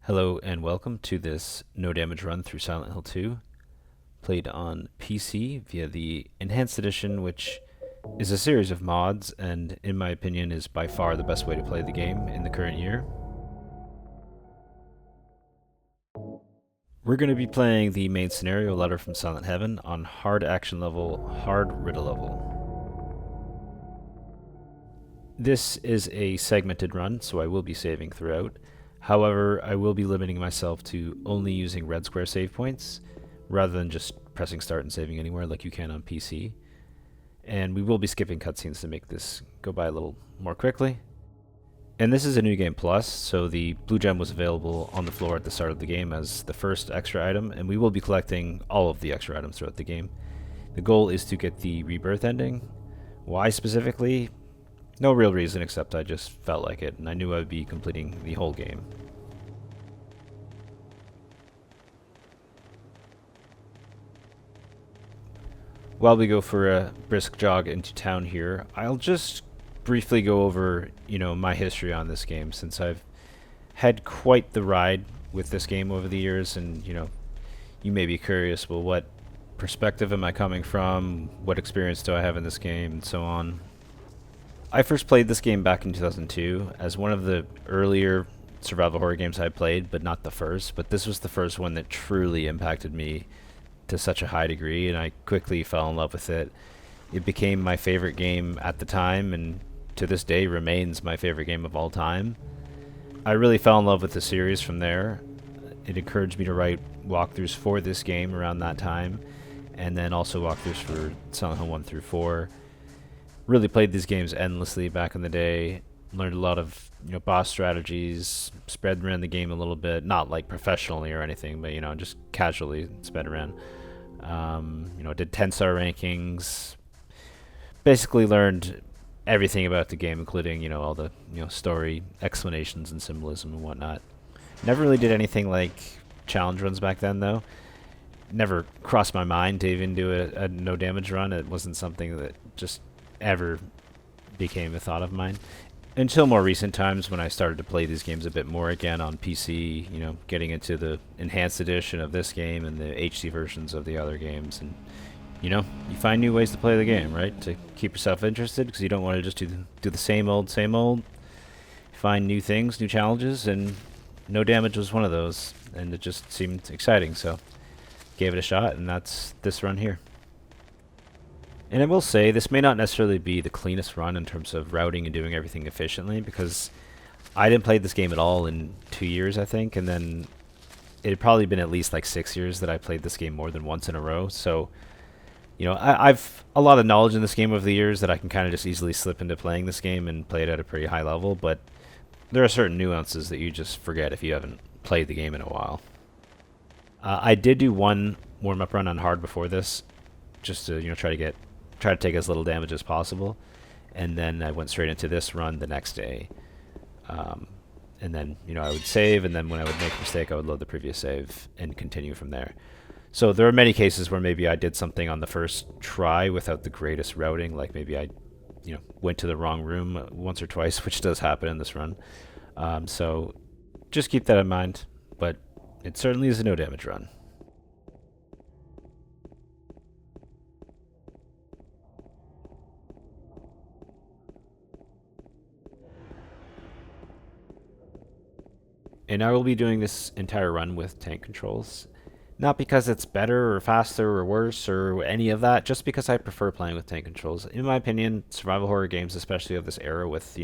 Hello and welcome to this no damage run through Silent Hill 2, played on PC via the Enhanced Edition, which is a series of mods and, in my opinion, is by far the best way to play the game in the current year. We're going to be playing the main scenario, Letter from Silent Heaven, on hard action level, hard riddle level. This is a segmented run, so I will be saving throughout. However, I will be limiting myself to only using red square save points, rather than just pressing start and saving anywhere like you can on PC. And we will be skipping cutscenes to make this go by a little more quickly. And this is a New Game Plus, so the blue gem was available on the floor at the start of the game as the first extra item, and we will be collecting all of the extra items throughout the game. The goal is to get the Rebirth Ending. Why specifically? No real reason, except I just felt like it, and I knew I would be completing the whole game. While we go for a brisk jog into town here, I'll just briefly go over, my history on this game, since I've had quite the ride with this game over the years, and, you may be curious, well, what perspective am I coming from? What experience do I have in this game, and so on. I first played this game back in 2002 as one of the earlier survival horror games I played, but not the first. But this was the first one that truly impacted me to such a high degree, and I quickly fell in love with it. It became my favorite game at the time, and to this day remains my favorite game of all time. I really fell in love with the series from there. It encouraged me to write walkthroughs for this game around that time, and then also walkthroughs for Silent Hill 1 through 4. Really played these games endlessly back in the day. Learned a lot of boss strategies. Spread around the game a little bit, not like professionally or anything, but just casually sped around. Did 10-star rankings. Basically learned everything about the game, including all the story explanations and symbolism and whatnot. Never really did anything like challenge runs back then, though. Never crossed my mind to even do a no damage run. It wasn't something that just ever became a thought of mine until more recent times when I started to play these games a bit more again on PC, getting into the enhanced edition of this game and the HD versions of the other games. And you find new ways to play the game, right, to keep yourself interested, because you don't want to just do the same old. You find new things, new challenges, and no damage was one of those, and it just seemed exciting, so gave it a shot, and that's this run here. And I will say, this may not necessarily be the cleanest run in terms of routing and doing everything efficiently, because I didn't play this game at all in 2 years, I think, and then it had probably been at least like 6 years that I played this game more than once in a row. So, I've a lot of knowledge in this game over the years that I can kind of just easily slip into playing this game and play it at a pretty high level, but there are certain nuances that you just forget if you haven't played the game in a while. I did do one warm-up run on hard before this, just to try to take as little damage as possible, and then I went straight into this run the next day. And then I would save, and then when I would make a mistake, I would load the previous save and continue from there. So there are many cases where maybe I did something on the first try without the greatest routing, like maybe I went to the wrong room once or twice, which does happen in this run. So just keep that in mind, but it certainly is a no damage run. And I will be doing this entire run with tank controls. Not because it's better or faster or worse or any of that, just because I prefer playing with tank controls. In my opinion, survival horror games, especially of this era with,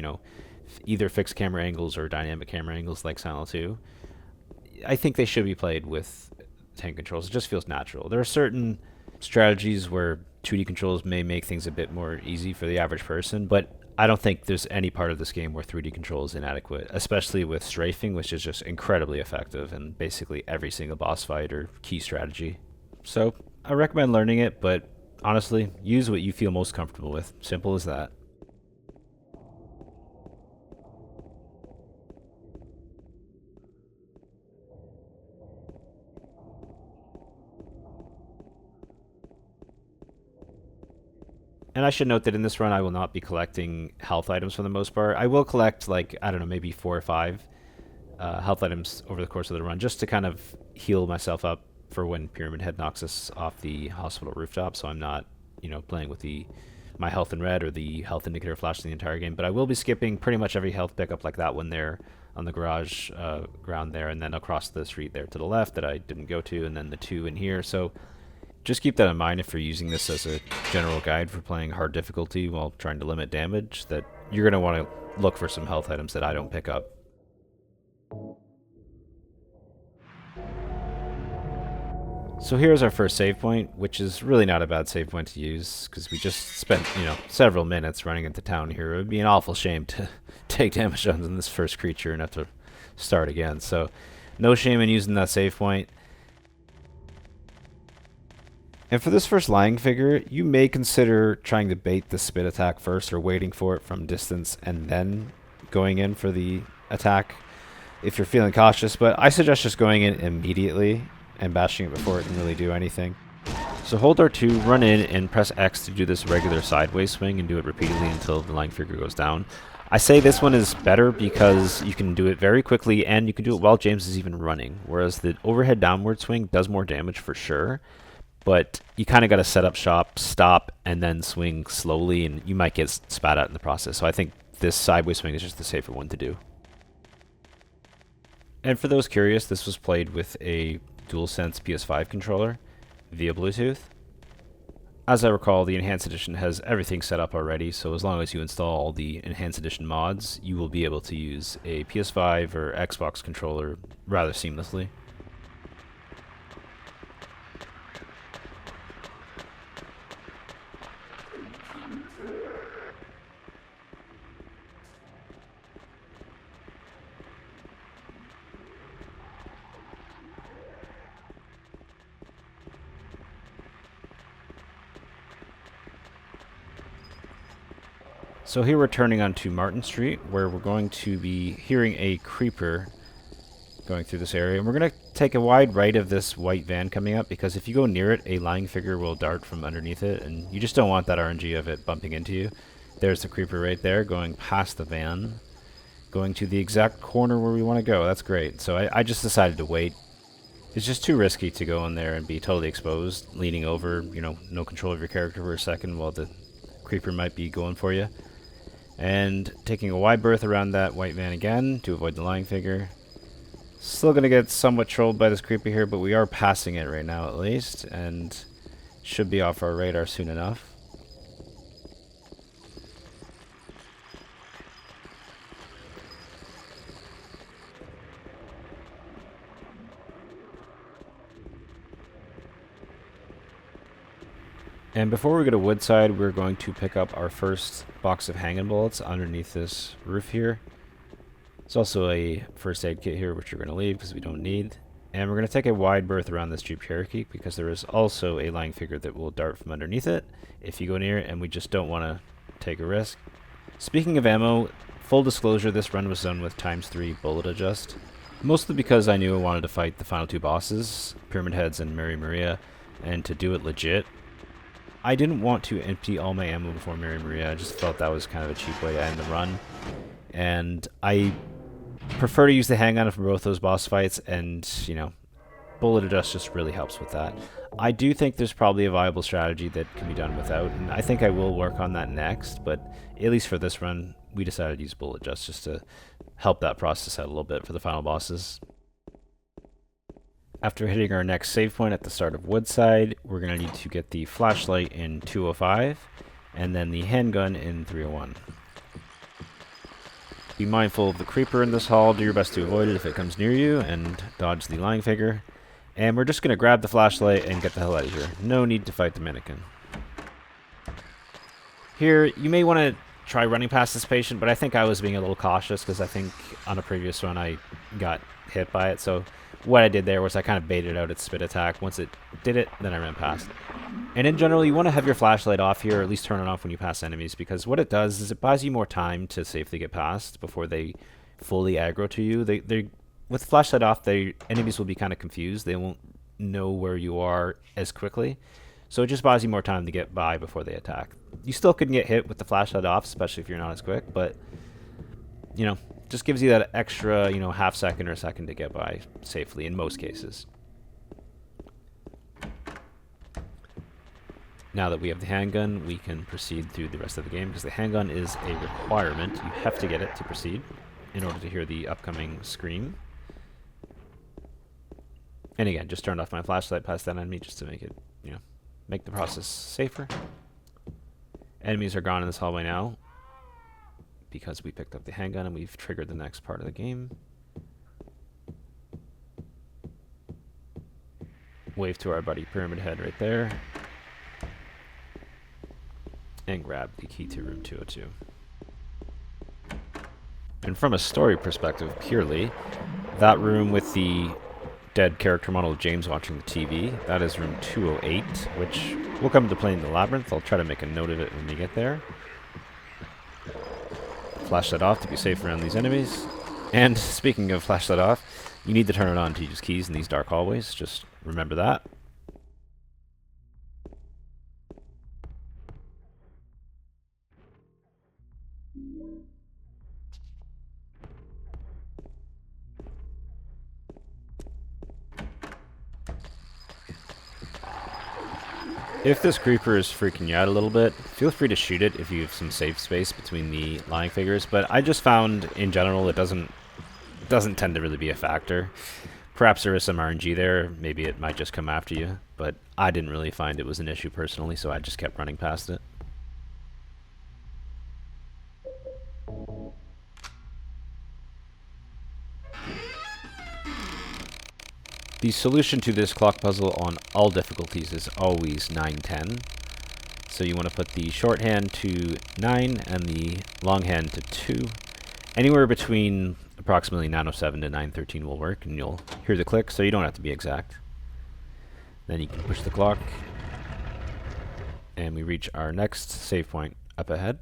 either fixed camera angles or dynamic camera angles like Silent Hill 2, I think they should be played with tank controls. It just feels natural. There are certain strategies where 2D controls may make things a bit more easy for the average person, but I don't think there's any part of this game where 3D control is inadequate, especially with strafing, which is just incredibly effective in basically every single boss fight or key strategy. So I recommend learning it, but honestly, use what you feel most comfortable with. Simple as that. And I should note that in this run, I will not be collecting health items for the most part. I will collect, like, I don't know, maybe 4 or 5 health items over the course of the run, just to kind of heal myself up for when Pyramid Head knocks us off the hospital rooftop, so I'm not, playing with my health in red or the health indicator flashing the entire game. But I will be skipping pretty much every health pickup like that one there on the garage ground there, and then across the street there to the left that I didn't go to, and then the 2 in here. So just keep that in mind if you're using this as a general guide for playing hard difficulty while trying to limit damage, that you're going to want to look for some health items that I don't pick up. So here's our first save point, which is really not a bad save point to use, because we just spent, several minutes running into town here. It would be an awful shame to take damage on this first creature and have to start again. So no shame in using that save point. And for this first lying figure, you may consider trying to bait the spit attack first, or waiting for it from distance and then going in for the attack if you're feeling cautious. But I suggest just going in immediately and bashing it before it can really do anything. So hold R2, run in, and press X to do this regular sideways swing, and do it repeatedly until the lying figure goes down. I say this one is better because you can do it very quickly, and you can do it while James is even running, whereas the overhead downward swing does more damage for sure, but you kind of got to set up shop, stop, and then swing slowly, and you might get spat at in the process. So I think this sideways swing is just the safer one to do. And for those curious, this was played with a DualSense PS5 controller via Bluetooth. As I recall, the Enhanced Edition has everything set up already, so as long as you install the Enhanced Edition mods, you will be able to use a PS5 or Xbox controller rather seamlessly. So here we're turning onto Martin Street, where we're going to be hearing a creeper going through this area. And we're going to take a wide right of this white van coming up, because if you go near it, a lying figure will dart from underneath it, and you just don't want that RNG of it bumping into you. There's the creeper right there, going past the van, going to the exact corner where we want to go. That's great. So I just decided to wait. It's just too risky to go in there and be totally exposed, leaning over, no control of your character for a second while the creeper might be going for you. And taking a wide berth around that white van again to avoid the lying figure. Still going to get somewhat trolled by this creeper here, but we are passing it right now at least, and should be off our radar soon enough. And before we go to Woodside, we're going to pick up our first box of hanging bullets underneath this roof here. There's also a first aid kit here, which we're going to leave because we don't need. And we're going to take a wide berth around this Jeep Cherokee, because there is also a lying figure that will dart from underneath it if you go near it, and we just don't want to take a risk. Speaking of ammo, full disclosure, this run was done with ×3 bullet adjust. Mostly because I knew I wanted to fight the final 2 bosses, Pyramid Heads and Mary Maria, and to do it legit. I didn't want to empty all my ammo before Mary Maria. I just felt that was kind of a cheap way to end the run. And I prefer to use the handgun for both those boss fights, and, bullet adjust just really helps with that. I do think there's probably a viable strategy that can be done without, and I think I will work on that next, but at least for this run, we decided to use bullet adjust just to help that process out a little bit for the final bosses. After hitting our next save point at the start of Woodside, we're going to need to get the flashlight in 205, and then the handgun in 301. Be mindful of the creeper in this hall, do your best to avoid it if it comes near you, and dodge the lying figure. And we're just going to grab the flashlight and get the hell out of here. No need to fight the mannequin. Here, you may want to try running past this patient, but I think I was being a little cautious, because I think on a previous one I got hit by it, so what I did there was I kind of baited out its spit attack. Once it did it, then I ran past. And in general, you want to have your flashlight off here, or at least turn it off when you pass enemies, because what it does is it buys you more time to safely get past before they fully aggro to you. With the flashlight off, enemies will be kind of confused. They won't know where you are as quickly. So it just buys you more time to get by before they attack. You still can get hit with the flashlight off, especially if you're not as quick, but, Just gives you that extra, half second or second to get by safely in most cases. Now that we have the handgun, we can proceed through the rest of the game, because the handgun is a requirement. You have to get it to proceed in order to hear the upcoming scream. And again, just turned off my flashlight past that enemy just to make it, make the process safer. Enemies are gone in this hallway now, because we picked up the handgun and we've triggered the next part of the game. Wave to our buddy Pyramid Head right there. And grab the key to room 202. And from a story perspective, purely, that room with the dead character model of James watching the TV, that is room 208, which will come into play in the labyrinth. I'll try to make a note of it when we get there. Flash that off to be safe around these enemies. And speaking of flash that off, you need to turn it on to use keys in these dark hallways. Just remember that. If this creeper is freaking you out a little bit, feel free to shoot it if you have some safe space between the lying figures, but I just found, in general, it doesn't tend to really be a factor. Perhaps there is some RNG there, maybe it might just come after you, but I didn't really find it was an issue personally, so I just kept running past it. The solution to this clock puzzle on all difficulties is always 9-10. So you want to put the shorthand to 9 and the longhand to 2. Anywhere between approximately 9:07 to 9:13 will work, and you'll hear the click, so you don't have to be exact. Then you can push the clock, and we reach our next save point up ahead.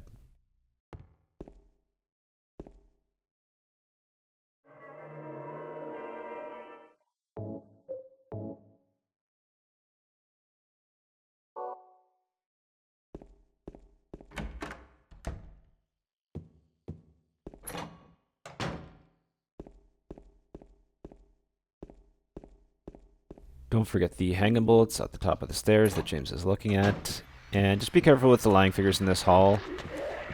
Don't forget the hanging bullets at the top of the stairs that James is looking at. And just be careful with the lying figures in this hall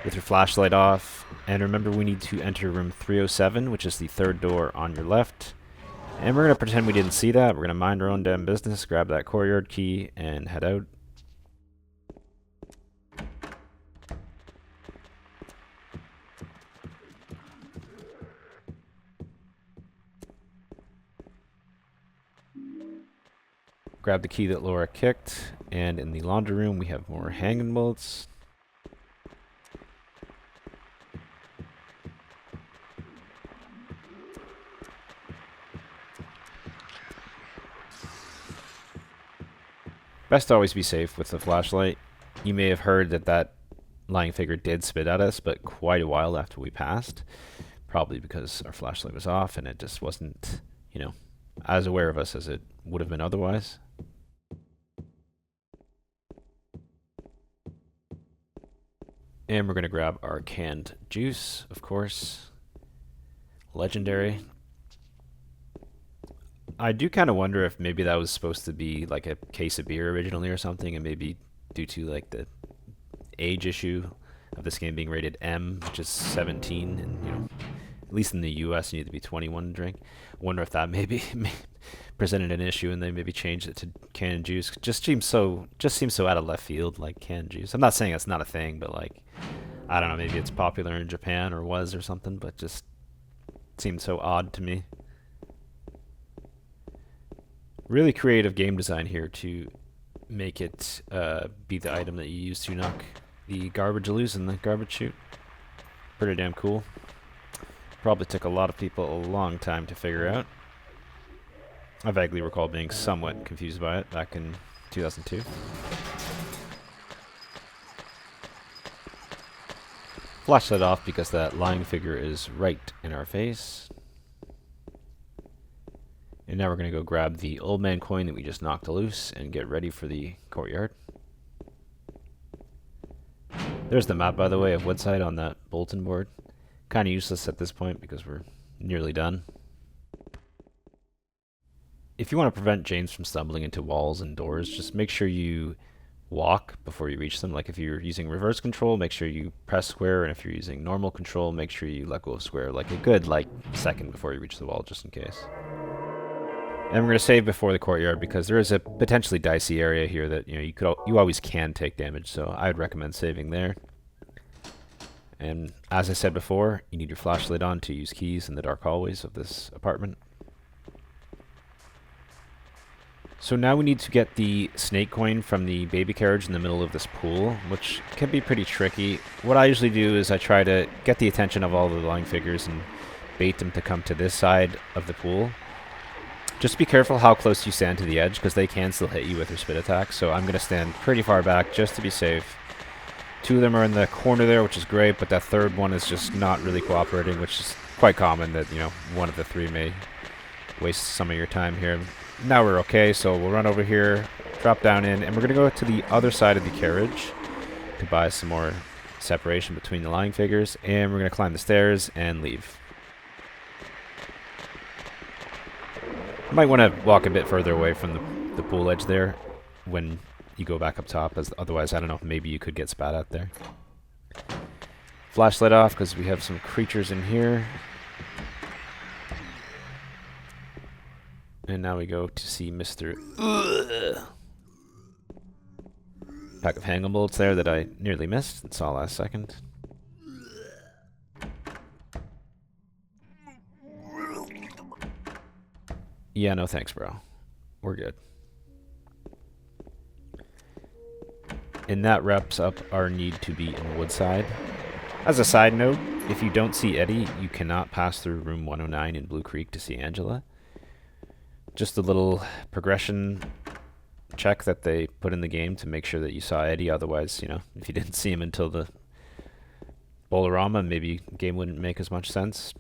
with your flashlight off. And remember, we need to enter room 307, which is the third door on your left. And we're going to pretend we didn't see that. We're going to mind our own damn business, grab that courtyard key, and head out. Grab the key that Laura kicked, and in the laundry room we have more hanging bullets. Best to always be safe with the flashlight. You may have heard that that lying figure did spit at us, but quite a while after we passed. Probably because our flashlight was off and it just wasn't, as aware of us as it would have been otherwise. And we're going to grab our canned juice, of course. Legendary. I do kind of wonder if maybe that was supposed to be like a case of beer originally or something, and maybe due to like the age issue of this game being rated M, which is 17, and at least in the US you need to be 21 to drink. I wonder if that maybe presented an issue and they maybe changed it to canned juice. Just seems so out of left field, like canned juice. I'm not saying it's not a thing, but like, I don't know, maybe it's popular in Japan or was or something, but just seemed so odd to me. Really creative game design here to make it be the item that you use to knock the garbage loose in the garbage chute. Pretty damn cool. Probably took a lot of people a long time to figure out. I vaguely recall being somewhat confused by it back in 2002. Flash that off because that lying figure is right in our face. And now we're going to go grab the old man coin that we just knocked loose and get ready for the courtyard. There's the map, by the way, of Woodside on that bulletin board. kind of useless at this point because we're nearly done. If you want to prevent James from stumbling into walls and doors, just make sure you walk before you reach them. Like if you're using reverse control, make sure you press square, and if you're using normal control, make sure you let go of square like a good second before you reach the wall, just in case. And we're going to save before the courtyard because there is a potentially dicey area here that you always can take damage, so I'd recommend saving there. And as I said before, you need your flashlight on to use keys in the dark hallways of this apartment. So now we need to get the snake coin from the baby carriage in the middle of this pool, which can be pretty tricky. What I usually do is I try to get the attention of all the lying figures and bait them to come to this side of the pool. Just be careful how close you stand to the edge, because they can still hit you with their spit attacks. So I'm going to stand pretty far back just to be safe. Two of them are in the corner there, which is great, but that third one is just not really cooperating, which is quite common that, one of the three may waste some of your time here. Now we're okay, so we'll run over here, drop down in, and we're going to go to the other side of the carriage to buy some more separation between the lying figures, and we're going to climb the stairs and leave. You might want to walk a bit further away from the pool edge there when you go back up top, as otherwise, I don't know, maybe you could get spat out there. Flashlight off because we have some creatures in here. And now we go to see Mr. Pack of hanging bullets there that I nearly missed and saw last second. Yeah, no thanks, bro. We're good. And that wraps up our need to be in Woodside. As a side note, if you don't see Eddie, you cannot pass through room 109 in Blue Creek to see Angela. Just a little progression check that they put in the game to make sure that you saw Eddie. Otherwise, if you didn't see him until the Bolorama, maybe the game wouldn't make as much sense.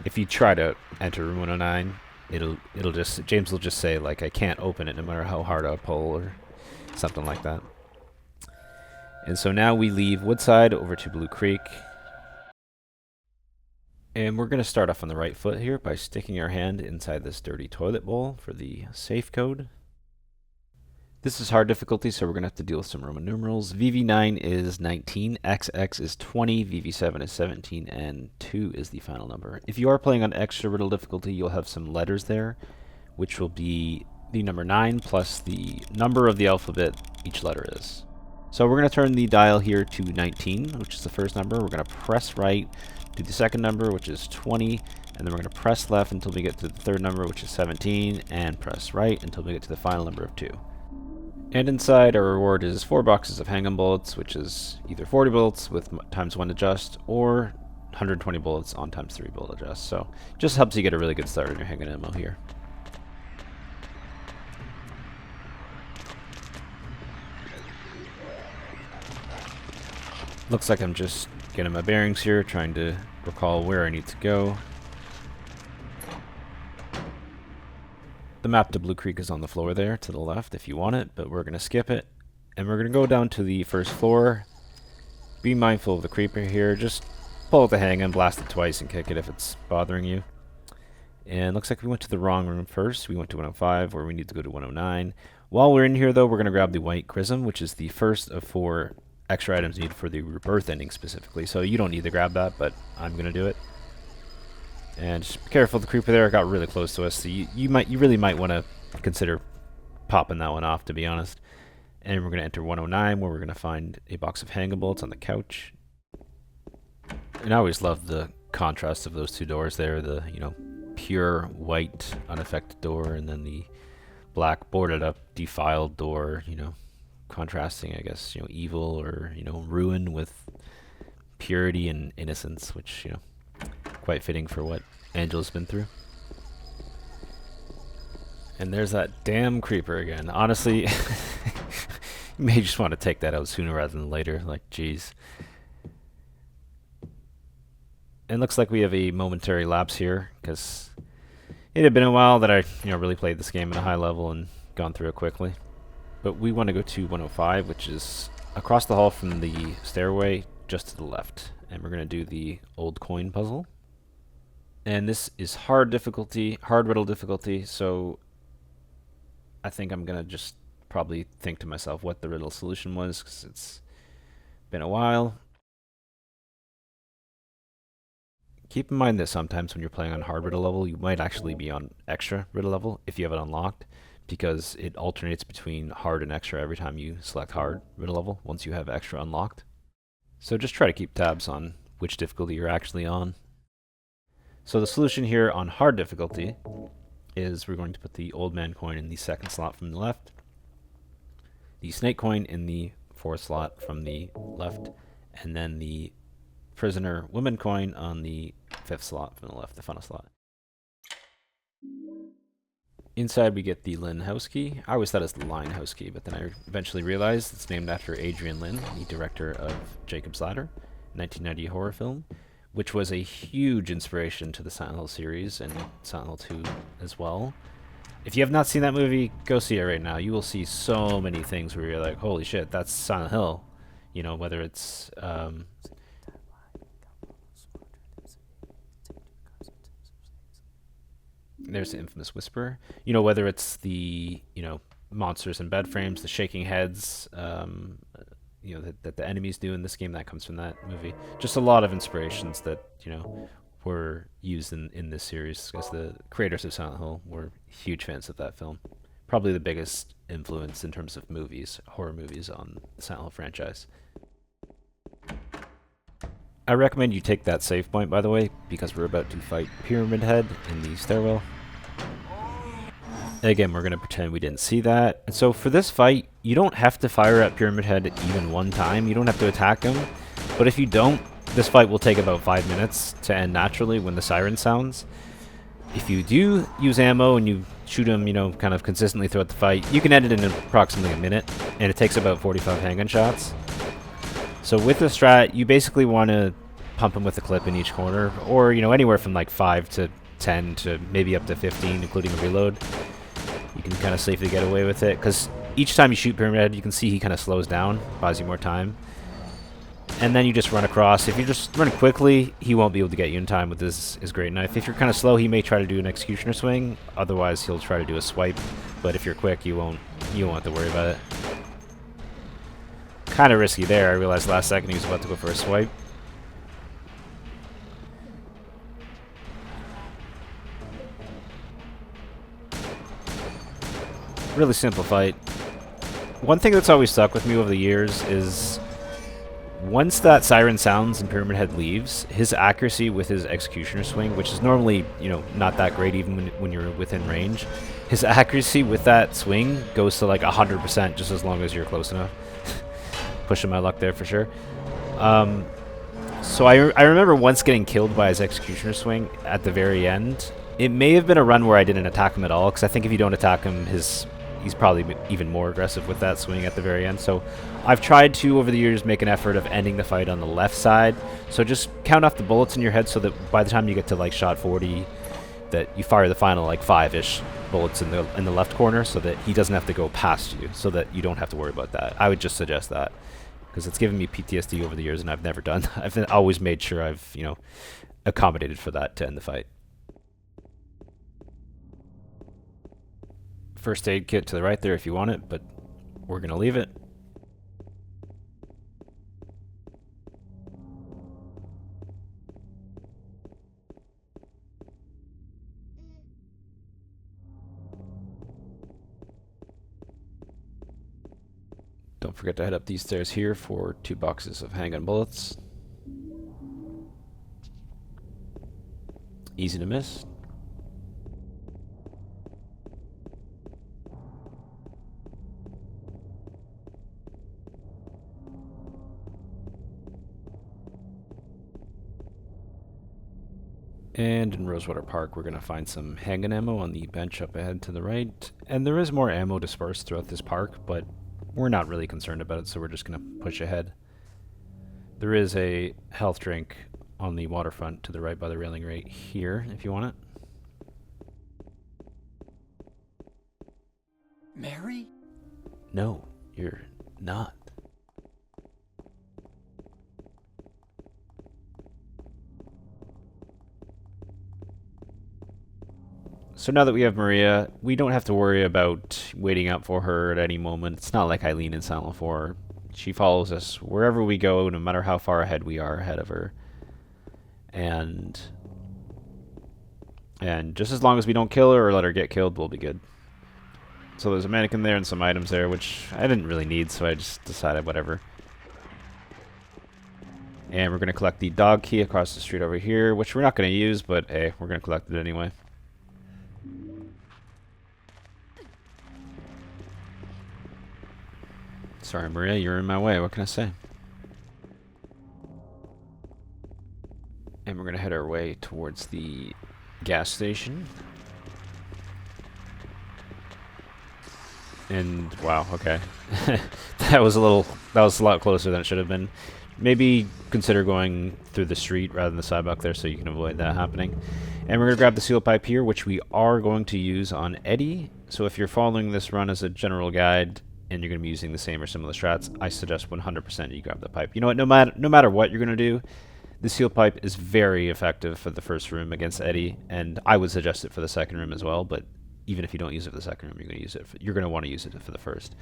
If you try to enter room 109, James will just say, like, I can't open it no matter how hard I pull or something like that. And so now we leave Woodside over to Blue Creek. And we're going to start off on the right foot here by sticking our hand inside this dirty toilet bowl for the safe code. This is hard difficulty, so we're going to have to deal with some Roman numerals. VV9 is 19, XX is 20, VV7 is 17, and 2 is the final number. If you are playing on extra Riddle difficulty, you'll have some letters there, which will be the number 9 plus the number of the alphabet each letter is. So we're going to turn the dial here to 19, which is the first number. We're going to press right to the second number, which is 20, and then we're going to press left until we get to the third number, which is 17, and press right until we get to the final number of 2. And inside, our reward is 4 boxes of hang-on bullets, which is either 40 bullets with ×1 adjust, or 120 bullets on ×3 bullet adjust. So just helps you get a really good start on your hang-on ammo here. Looks like I'm just getting my bearings here, trying to recall where I need to go. The map to Blue Creek is on the floor there to the left if you want it, but we're going to skip it. And we're going to go down to the first floor. Be mindful of the creeper here. Just pull out the hang-on, blast it twice, and kick it if it's bothering you. And looks like we went to the wrong room first. We went to 105, where we need to go to 109. While we're in here, though, we're going to grab the white chrism, which is the first of 4 extra items needed for the Rebirth Ending specifically. So you don't need to grab that, but I'm going to do it. And just be careful, the creeper there got really close to us, so you really might want to consider popping that one off, to be honest. And we're going to enter 109, where we're going to find a box of hang-on bullets on the couch. And I always love the contrast of those two doors there, the pure white unaffected door, and then the black boarded up defiled door, contrasting, I guess, evil or ruin with purity and innocence, which quite fitting for what Angela's been through. And there's that damn creeper again. Honestly, you may just want to take that out sooner rather than later. Like, jeez. And looks like we have a momentary lapse here, because it had been a while that I really played this game at a high level and gone through it quickly. But we want to go to 105, which is across the hall from the stairway, just to the left. And we're going to do the old coin puzzle. And this is hard difficulty, hard riddle difficulty, so I think I'm going to just probably think to myself what the riddle solution was, because it's been a while. Keep in mind that sometimes when you're playing on hard riddle level, you might actually be on extra riddle level if you have it unlocked, because it alternates between hard and extra every time you select hard riddle level once you have extra unlocked. So just try to keep tabs on which difficulty you're actually on. So the solution here on hard difficulty is we're going to put the old man coin in the second slot from the left, the snake coin in the fourth slot from the left, and then the prisoner woman coin on the fifth slot from the left, the final slot. Inside we get the Lynn house key. I always thought it was the Line house key, but then I eventually realized it's named after Adrian Lynn, the director of Jacob's Ladder, 1990 horror film, which was a huge inspiration to the Silent Hill series and Silent Hill 2 as well. If you have not seen that movie, go see it right now. You will see so many things where you're like, holy shit, that's Silent Hill. You know, whether it's there's the infamous whisper. You know, whether it's the, monsters in bed frames, the shaking heads, that the enemies do in this game, that comes from that movie. Just a lot of inspirations that, were used in this series, because the creators of Silent Hill were huge fans of that film. Probably the biggest influence in terms of movies, horror movies, on the Silent Hill franchise. I recommend you take that save point, by the way, because we're about to fight Pyramid Head in the stairwell. Again, we're going to pretend we didn't see that. And so for this fight, you don't have to fire at Pyramid Head even one time. You don't have to attack him. But if you don't, this fight will take about 5 minutes to end naturally when the siren sounds. If you do use ammo and you shoot him, kind of consistently throughout the fight, you can end it in approximately a minute. And it takes about 45 handgun shots. So with the strat, you basically want to pump him with a clip in each corner, or anywhere from like 5 to 10 to maybe up to 15, including a reload. You can kind of safely get away with it, because each time you shoot Pyramid Head, you can see he kind of slows down, buys you more time. And then you just run across. If you just run quickly, he won't be able to get you in time with his great knife. If you're kind of slow, he may try to do an executioner swing. Otherwise, he'll try to do a swipe. But if you're quick, you won't have to worry about it. Kind of risky there. I realized last second he was about to go for a swipe. Really simple fight. One thing that's always stuck with me over the years is once that siren sounds and Pyramid Head leaves, his accuracy with his executioner swing, which is normally, not that great even when you're within range, his accuracy with that swing goes to like 100% just as long as you're close enough. Pushing my luck there for sure. So I remember once getting killed by his executioner swing at the very end. It may have been a run where I didn't attack him at all, because I think if you don't attack him, he's probably even more aggressive with that swing at the very end. So I've tried to, over the years, make an effort of ending the fight on the left side. So just count off the bullets in your head so that by the time you get to like shot 40, that you fire the final like 5-ish bullets in the left corner, so that he doesn't have to go past you, so that you don't have to worry about that. I would just suggest that, because it's given me PTSD over the years, and I've never done that. I've always made sure I've accommodated for that to end the fight. First aid kit to the right there if you want it, but we're going to leave it. Don't forget to head up these stairs here for 2 boxes of handgun bullets. Easy to miss. And in Rosewater Park, we're going to find some handgun ammo on the bench up ahead to the right. And there is more ammo dispersed throughout this park, but we're not really concerned about it, so we're just going to push ahead. There is a health drink on the waterfront to the right by the railing right here, if you want it. Mary? No, you're not. So now that we have Maria, we don't have to worry about waiting up for her at any moment. It's not like Eileen in Silent 4. She follows us wherever we go, no matter how far ahead we are ahead of her. And just as long as we don't kill her or let her get killed, we'll be good. So there's a mannequin there and some items there, which I didn't really need, so I just decided whatever. And we're going to collect the dog key across the street over here, which we're not going to use, but hey, we're going to collect it anyway. Sorry, Maria, you're in my way. What can I say? And we're going to head our way towards the gas station. And wow, okay. that was a lot closer than it should have been. Maybe consider going through the street rather than the sidewalk there so you can avoid that happening. And we're going to grab the seal pipe here, which we are going to use on Eddie. So if you're following this run as a general guide and you're going to be using the same or similar strats, I suggest 100% you grab the pipe. You know what, no matter what you're going to do, the seal pipe is very effective for the first room against Eddie, and I would suggest it for the second room as well, but even if you don't use it for the second room, you're going to want to use it for the first.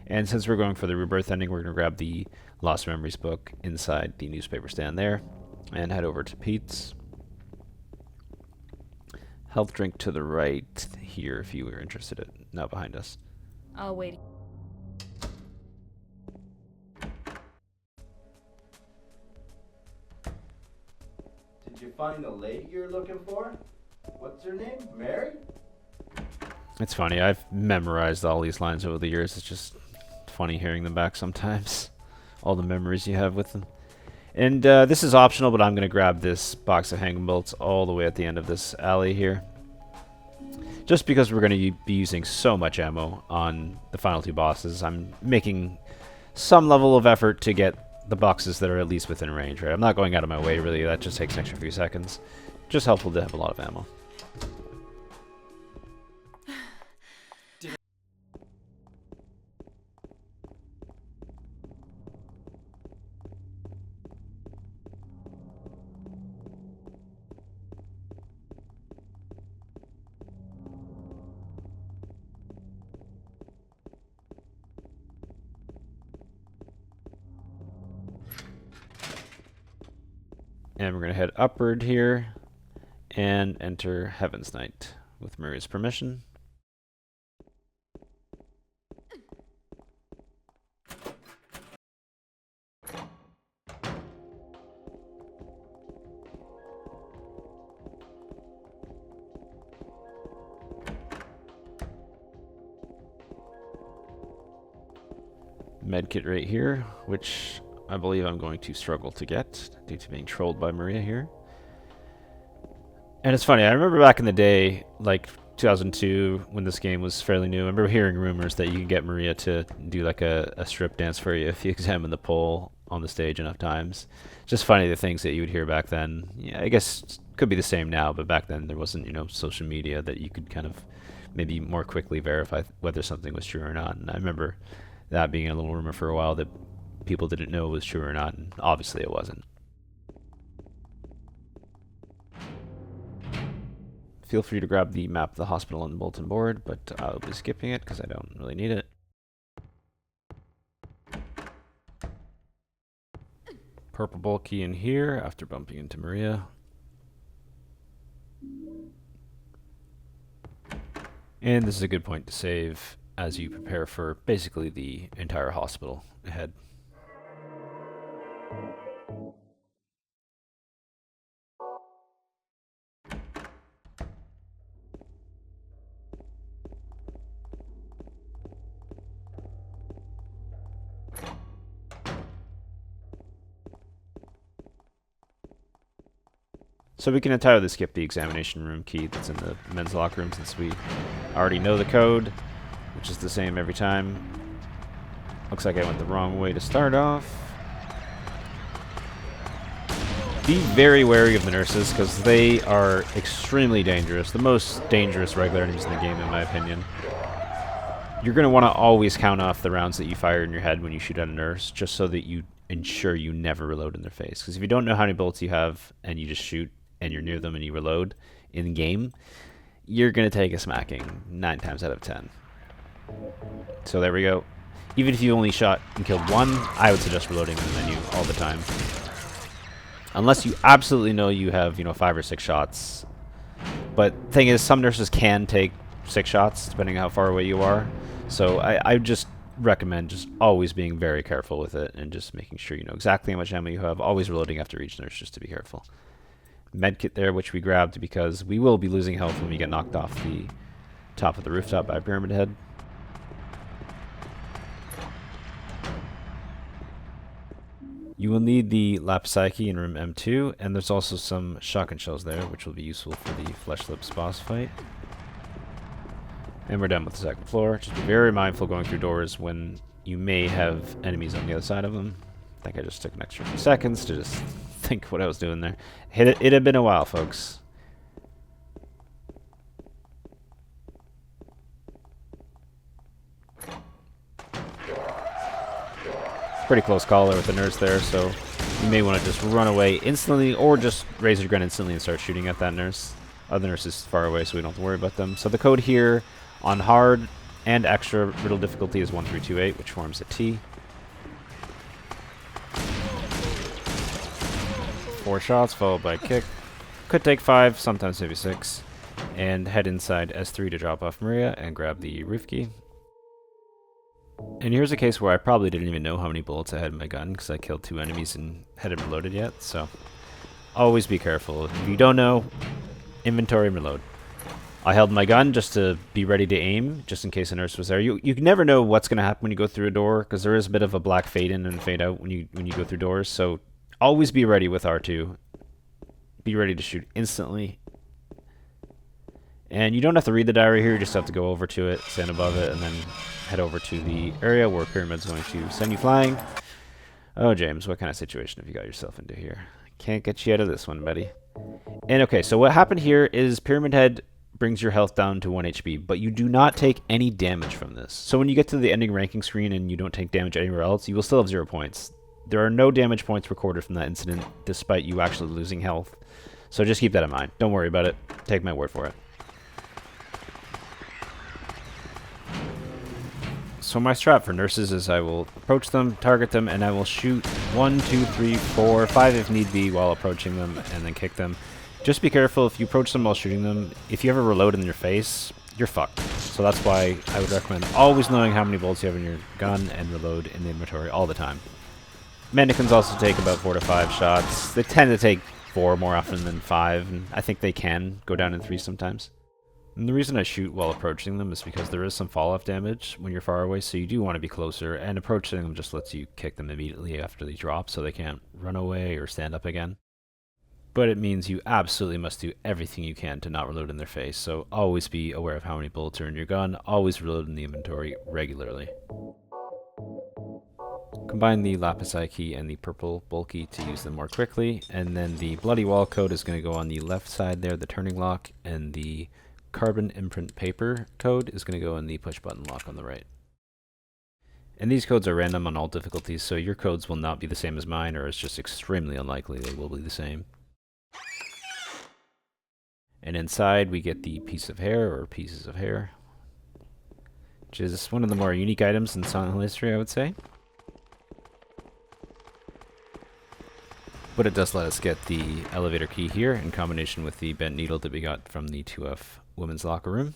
And since we're going for the Rebirth Ending, we're going to grab the Lost Memories book inside the newspaper stand there and head over to Pete's. Health drink to the right here if you were interested in it. Now behind us. I'll wait. Did you find the lady you're looking for? What's her name? Mary? It's funny, I've memorized all these lines over the years. It's just funny hearing them back sometimes. All the memories you have with them. And this is optional, but I'm going to grab this box of hanging bolts all the way at the end of this alley here. Just because we're going to be using so much ammo on the final two bosses, I'm making some level of effort to get the boxes that are at least within range, right? I'm not going out of my way, really. That just takes an extra few seconds. Just helpful to have a lot of ammo. And we're going to head upward here and enter Heaven's Night with Maria's permission. Medkit right here, which I believe I'm going to struggle to get due to being trolled by Maria here. And it's funny, I remember back in the day, like 2002, when this game was fairly new, I remember hearing rumors that you could get Maria to do like a strip dance for you if you examine the pole on the stage enough times. Just funny the things that you would hear back then. Yeah, I guess it could be the same now, but back then there wasn't, you know, social media that you could kind of maybe more quickly verify whether something was true or not. And I remember that being a little rumor for a while that people didn't know it was true or not, and obviously it wasn't. Feel free to grab the map of the hospital on the bulletin board, but I'll be skipping it because I don't really need it. Purple bulk key in here after bumping into Maria. And this is a good point to save as you prepare for basically the entire hospital ahead. So we can entirely skip the examination room key that's in the men's locker room since we already know the code, which is the same every time. Looks like I went the wrong way to start off. Be very wary of the nurses because they are extremely dangerous. The most dangerous regular enemies in the game, in my opinion. You're going to want to always count off the rounds that you fire in your head when you shoot at a nurse, just so that you ensure you never reload in their face. Because if you don't know how many bullets you have and you just shoot and you're near them and you reload in game, you're going to take a smacking 9 times out of 10. So there we go. Even if you only shot and killed one, I would suggest reloading in the menu all the time. Unless you absolutely know you have, 5 or 6 shots. But thing is, some nurses can take 6 shots, depending on how far away you are. So I just recommend just always being very careful with it and just making sure you know exactly how much ammo you have. Always reloading after each nurse just to be careful. Medkit there, which we grabbed because we will be losing health when we get knocked off the top of the rooftop by Pyramid Head. You will need the Lapsaki in room M2, and there's also some shotgun shells there, which will be useful for the Flesh Lips boss fight. And we're done with the second floor. Just be very mindful going through doors when you may have enemies on the other side of them. I think I just took an extra few seconds to just think what I was doing there. It had been a while, folks. Pretty close call there with the nurse there, so you may want to just run away instantly or just raise your gun instantly and start shooting at that nurse. Other nurse is far away, so we don't have to worry about them. So the code here on hard and extra riddle difficulty is 1328, which forms a T. 4 shots followed by a kick. Could take 5, sometimes maybe 6. And head inside S3 to drop off Maria and grab the roof key. And here's a case where I probably didn't even know how many bullets I had in my gun because I killed 2 enemies and hadn't reloaded yet, so always be careful. If you don't know, inventory and reload. I held my gun just to be ready to aim, just in case a nurse was there. You never know what's going to happen when you go through a door, because there is a bit of a black fade in and fade out when you go through doors, so always be ready with R2. Be ready to shoot instantly. And you don't have to read the diary here, you just have to go over to it, stand above it, and then head over to the area where Pyramid's going to send you flying. Oh, James, what kind of situation have you got yourself into here? Can't get you out of this one, buddy. And okay, so what happened here is Pyramid Head brings your health down to 1 HP, but you do not take any damage from this. So when you get to the ending ranking screen and you don't take damage anywhere else, you will still have 0 points. There are no damage points recorded from that incident, despite you actually losing health. So just keep that in mind. Don't worry about it. Take my word for it. So my strat for nurses is I will approach them, target them, and I will shoot 1, 2, 3, 4, 5 if need be while approaching them, and then kick them. Just be careful if you approach them while shooting them. If you ever reload in your face, you're fucked. So that's why I would recommend always knowing how many bullets you have in your gun and reload in the inventory all the time. Mannequins also take about 4 to 5 shots. They tend to take 4 more often than 5, and I think they can go down in 3 sometimes. And the reason I shoot while approaching them is because there is some fall-off damage when you're far away, so you do want to be closer, and approaching them just lets you kick them immediately after they drop so they can't run away or stand up again. But it means you absolutely must do everything you can to not reload in their face, so always be aware of how many bullets are in your gun, always reload in the inventory regularly. Combine the Lapis key and the purple bulky to use them more quickly, and then the Bloody Wall code is going to go on the left side there, the turning lock, and the Carbon Imprint Paper code is going to go in the push button lock on the right. And these codes are random on all difficulties, so your codes will not be the same as mine, or it's just extremely unlikely they will be the same. And inside we get the piece of hair, or pieces of hair, which is one of the more unique items in Silent Hill history, I would say. But it does let us get the elevator key here in combination with the bent needle that we got from the 2F women's locker room.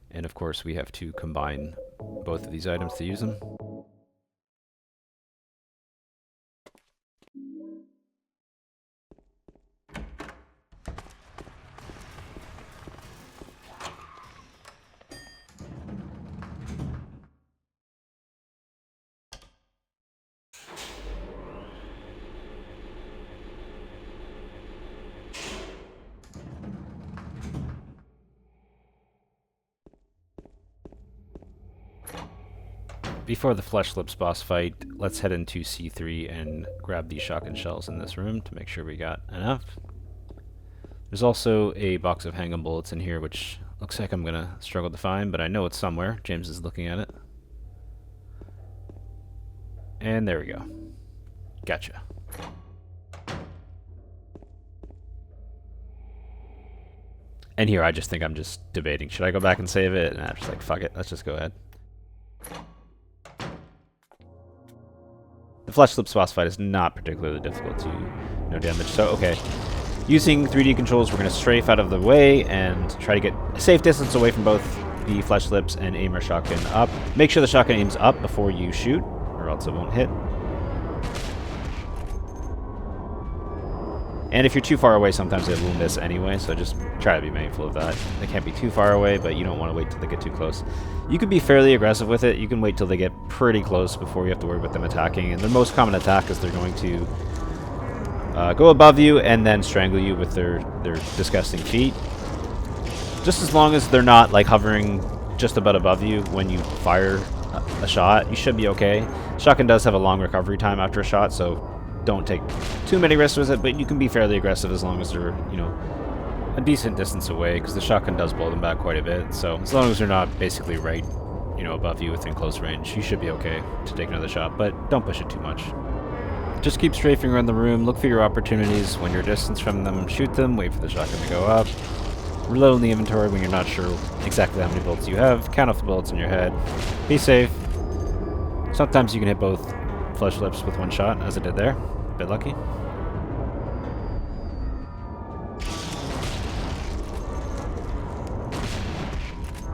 And of course we have to combine both of these items to use them. Before the Flesh Lips boss fight, let's head into C3 and grab the shotgun shells in this room to make sure we got enough. There's also a box of handgun bullets in here, which looks like I'm gonna struggle to find, but I know it's somewhere. James is looking at it. And there we go. Gotcha. And here I just think I'm just debating. Should I go back and save it? And I'm just like, fuck it, let's just go ahead. The Flesh Lips boss fight is not particularly difficult to no damage. So, okay. Using 3D controls, we're going to strafe out of the way and try to get a safe distance away from both the Flesh Lips and aim our shotgun up. Make sure the shotgun aims up before you shoot, or else it won't hit. And if you're too far away, sometimes it will miss anyway, so just try to be mindful of that. They can't be too far away, but you don't want to wait till they get too close. You can be fairly aggressive with it. You can wait till they get pretty close before you have to worry about them attacking. And the most common attack is they're going to go above you and then strangle you with their disgusting feet. Just as long as they're not like hovering just about above you when you fire a shot, you should be okay. Shotgun does have a long recovery time after a shot, so don't take too many risks with it, but you can be fairly aggressive as long as they're, you know, a decent distance away, because the shotgun does blow them back quite a bit. So as long as they're not basically right, you know, above you within close range, you should be okay to take another shot, but don't push it too much. Just keep strafing around the room, look for your opportunities. When you're distance from them, shoot them, wait for the shotgun to go up. Reload in the inventory when you're not sure exactly how many bullets you have. Count off the bullets in your head. Be safe. Sometimes you can hit both Flesh Lips with one shot, as I did there. A bit lucky.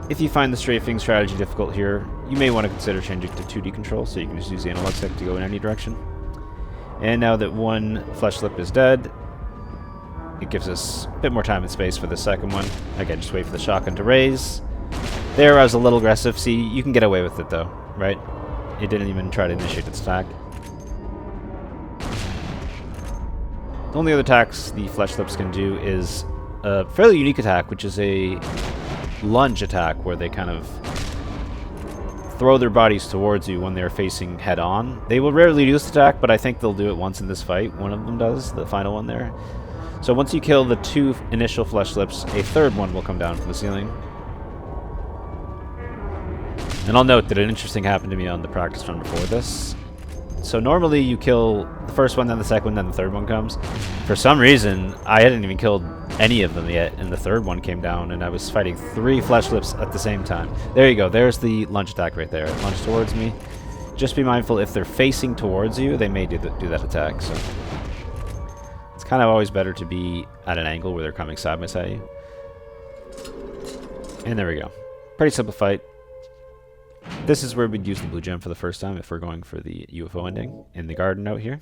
If you find the strafing strategy difficult here, you may want to consider changing to 2D control, so you can just use the analog stick to go in any direction. And now that one Flesh Lip is dead, it gives us a bit more time and space for the second one. Again, just wait for the shotgun to raise. There I was a little aggressive. See, you can get away with it though, right? It didn't even try to initiate its attack. The only other attacks the Flesh Lips can do is a fairly unique attack, which is a lunge attack, where they kind of throw their bodies towards you when they're facing head-on. They will rarely do this attack, but I think they'll do it once in this fight. One of them does, the final one there. So once you kill the 2 initial Flesh Lips, a third one will come down from the ceiling. And I'll note that an interesting happened to me on the practice run before this. So normally you kill the first one, then the second one, then the third one comes. For some reason, I hadn't even killed any of them yet, and the third one came down, and I was fighting 3 Flesh Lips at the same time. There you go. There's the lunge attack right there. It lunged towards me. Just be mindful, if they're facing towards you, they may do that attack. So it's kind of always better to be at an angle where they're coming side by side you. And there we go. Pretty simple fight. This is where we'd use the blue gem for the first time if we're going for the UFO ending in the garden out here.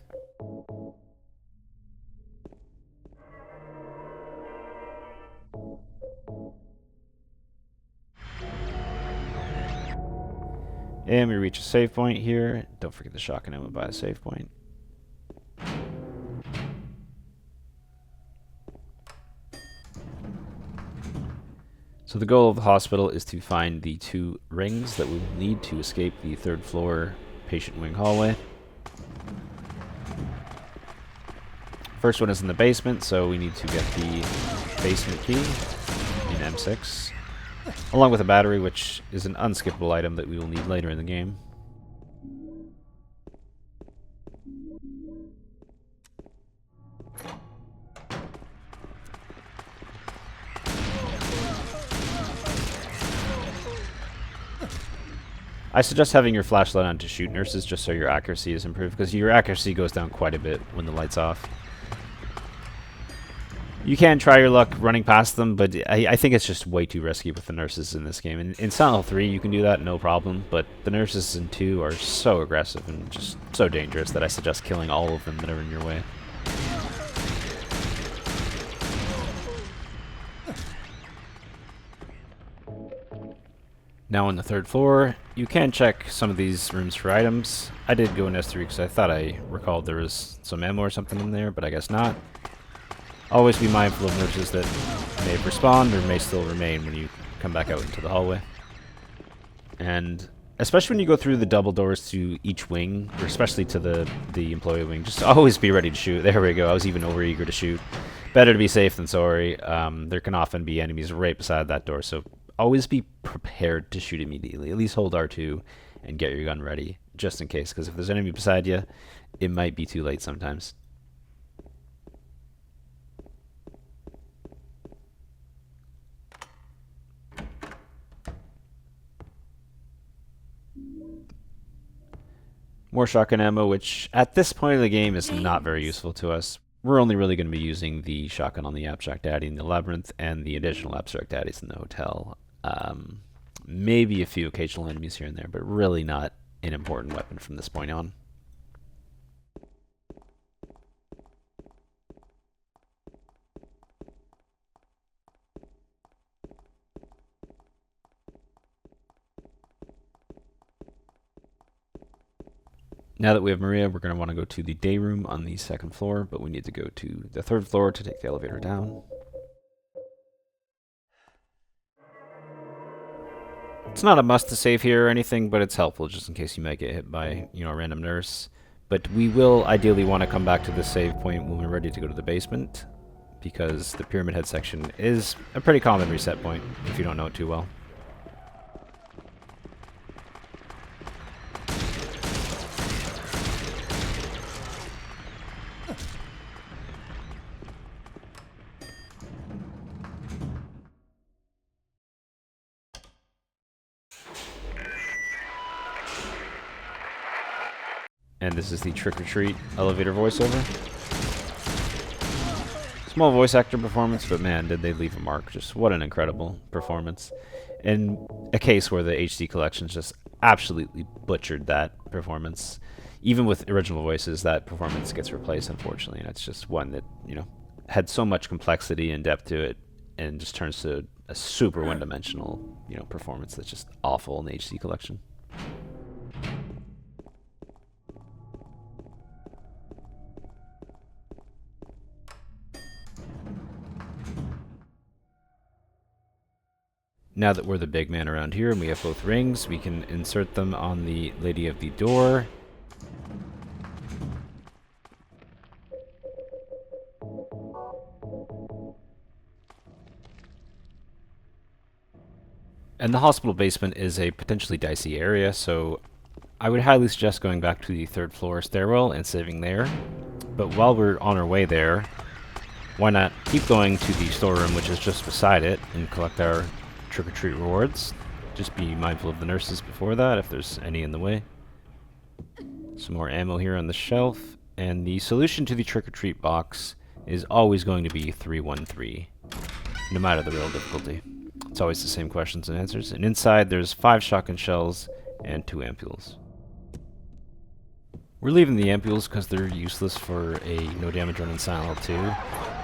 And we reach a save point here. Don't forget the shotgun ammo by a save point. So the goal of the hospital is to find the 2 rings that we will need to escape the 3rd floor patient wing hallway. First one is in the basement, so we need to get the basement key in M6, along with a battery, which is an unskippable item that we will need later in the game. I suggest having your flashlight on to shoot nurses just so your accuracy is improved, because your accuracy goes down quite a bit when the light's off. You can try your luck running past them, but I think it's just way too risky with the nurses in this game. In Silent Hill 3 you can do that, no problem, but the nurses in 2 are so aggressive and just so dangerous that I suggest killing all of them that are in your way. Now on the 3rd floor, you can check some of these rooms for items. I did go in S3 because I thought I recalled there was some ammo or something in there, but I guess not. Always be mindful of nurses that may have respawned or may still remain when you come back out into the hallway. And especially when you go through the double doors to each wing, or especially to the employee wing, just always be ready to shoot. There we go, I was even over-eager to shoot. Better to be safe than sorry. There can often be enemies right beside that door, so always be prepared to shoot immediately. At least hold R2 and get your gun ready, just in case, because if there's an enemy beside you, it might be too late sometimes. More shotgun ammo, which at this point of the game is not very useful to us. We're only really going to be using the shotgun on the Abstract Daddy in the Labyrinth and the additional Abstract Daddies in the hotel. Maybe a few occasional enemies here and there, but really not an important weapon from this point on. Now that we have Maria, we're going to want to go to the day room on the second floor, but we need to go to the third floor to take the elevator down. It's not a must to save here or anything, but it's helpful just in case you might get hit by, a random nurse. But we will ideally want to come back to the save point when we're ready to go to the basement, because the Pyramid Head section is a pretty common reset point if you don't know it too well. And this is the Trick or Treat elevator voiceover. Small voice actor performance, but man, did they leave a mark. Just what an incredible performance. In a case where the HD collections just absolutely butchered that performance. Even with original voices, that performance gets replaced, unfortunately. And it's just one that, had so much complexity and depth to it and just turns to a super one-dimensional, performance that's just awful in the HD collection. Now that we're the big man around here and we have both rings, we can insert them on the Lady of the Door. And the hospital basement is a potentially dicey area, so I would highly suggest going back to the third floor stairwell and saving there. But while we're on our way there, why not keep going to the storeroom, which is just beside it, and collect our trick-or-treat rewards. Just be mindful of the nurses before that, if there's any in the way. Some more ammo here on the shelf, and the solution to the trick-or-treat box is always going to be 313, no matter the real difficulty. It's always the same questions and answers, and inside there's 5 shotgun shells and 2 ampules. We're leaving the ampules because they're useless for a no damage run in Silent Hill 2.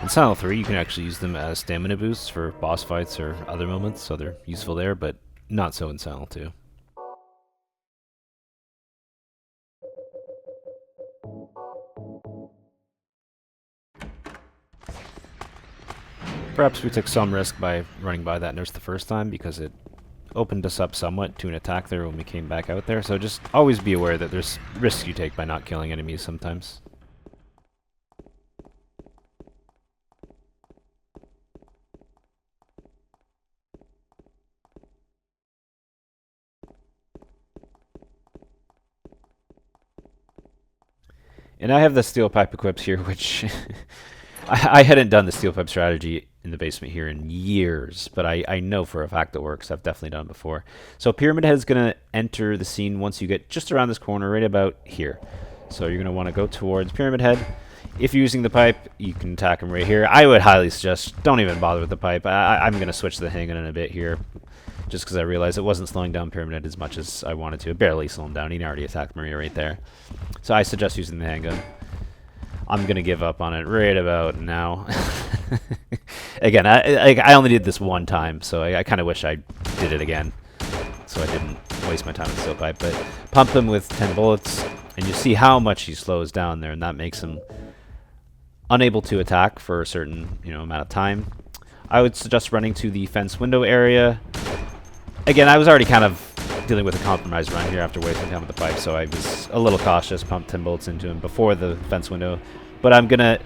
In Silent Hill 3, you can actually use them as stamina boosts for boss fights or other moments, so they're useful there, but not so in Silent Hill 2. Perhaps we took some risk by running by that nurse the first time because it opened us up somewhat to an attack there when we came back out there, so just always be aware that there's risks you take by not killing enemies sometimes. And I have the steel pipe equipped here, which I hadn't done the steel pipe strategy in the basement here in years, but I know for a fact it works. I've definitely done it before. So Pyramid Head is going to enter the scene once you get just around this corner, right about here. So you're going to want to go towards Pyramid Head. If you're using the pipe, you can attack him right here. I would highly suggest don't even bother with the pipe. I'm going to switch to the handgun in a bit here, just because I realized it wasn't slowing down Pyramid Head as much as I wanted to. It barely slowed him down. He already attacked Maria right there. So I suggest using the handgun. I'm going to give up on it right about now. Again, I only did this one time, so I kind of wish I did it again, so I didn't waste my time with steel pipe. But pump him with 10 bullets, and you see how much he slows down there, and that makes him unable to attack for a certain amount of time. I would suggest running to the fence window area. Again, I was already kind of dealing with a compromised run here after wasting time with the pipe, so I was a little cautious, pumped 10 bullets into him before the fence window. But I'm gonna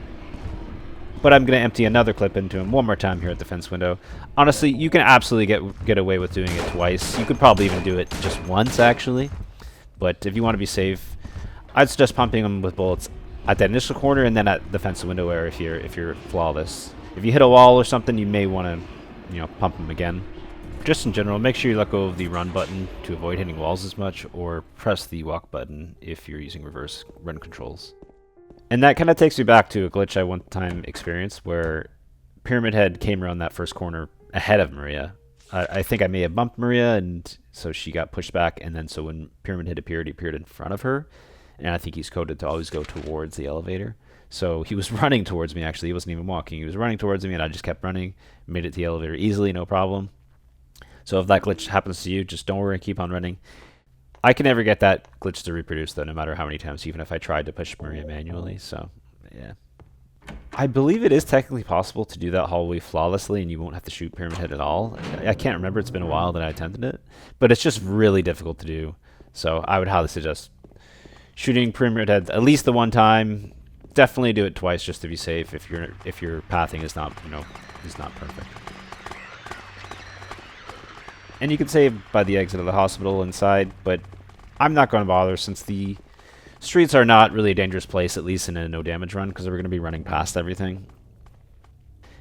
empty another clip into him one more time here at the fence window. Honestly, you can absolutely get away with doing it twice. You could probably even do it just once, actually. But if you want to be safe, I'd suggest pumping him with bullets at that initial corner and then at the fence window area if you're flawless. If you hit a wall or something, you may want to pump him again. just in general, make sure you let go of the run button to avoid hitting walls as much, or press the walk button if you're using reverse run controls. And that kind of takes me back to a glitch I one time experienced where Pyramid Head came around that first corner ahead of Maria. I think I may have bumped Maria, and so she got pushed back, and then so when Pyramid Head appeared, he appeared in front of her, and I think he's coded to always go towards the elevator. So he was running towards me, actually. He wasn't even walking. He was running towards me, and I just kept running, made it to the elevator easily, no problem. So if that glitch happens to you, just don't worry, keep on running. I can never get that glitch to reproduce, though, no matter how many times, even if I tried to push Maria manually, so, yeah. I believe it is technically possible to do that hallway flawlessly, and you won't have to shoot Pyramid Head at all. I can't remember, it's been a while that I attempted it, but it's just really difficult to do, so I would highly suggest shooting Pyramid Head at least the one time. Definitely do it twice just to be safe if your pathing is not, is not perfect. And you can save by the exit of the hospital inside, but I'm not going to bother since the streets are not really a dangerous place, at least in a no damage run, because we're going to be running past everything.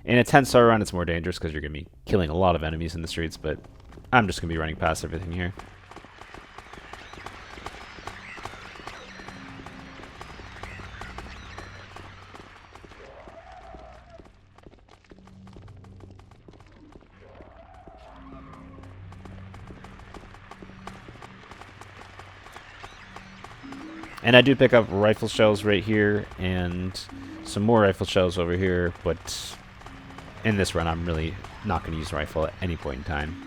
In a 10-star run, it's more dangerous because you're going to be killing a lot of enemies in the streets, but I'm just going to be running past everything here. And I do pick up rifle shells right here and some more rifle shells over here, but in this run I'm really not going to use rifle at any point in time.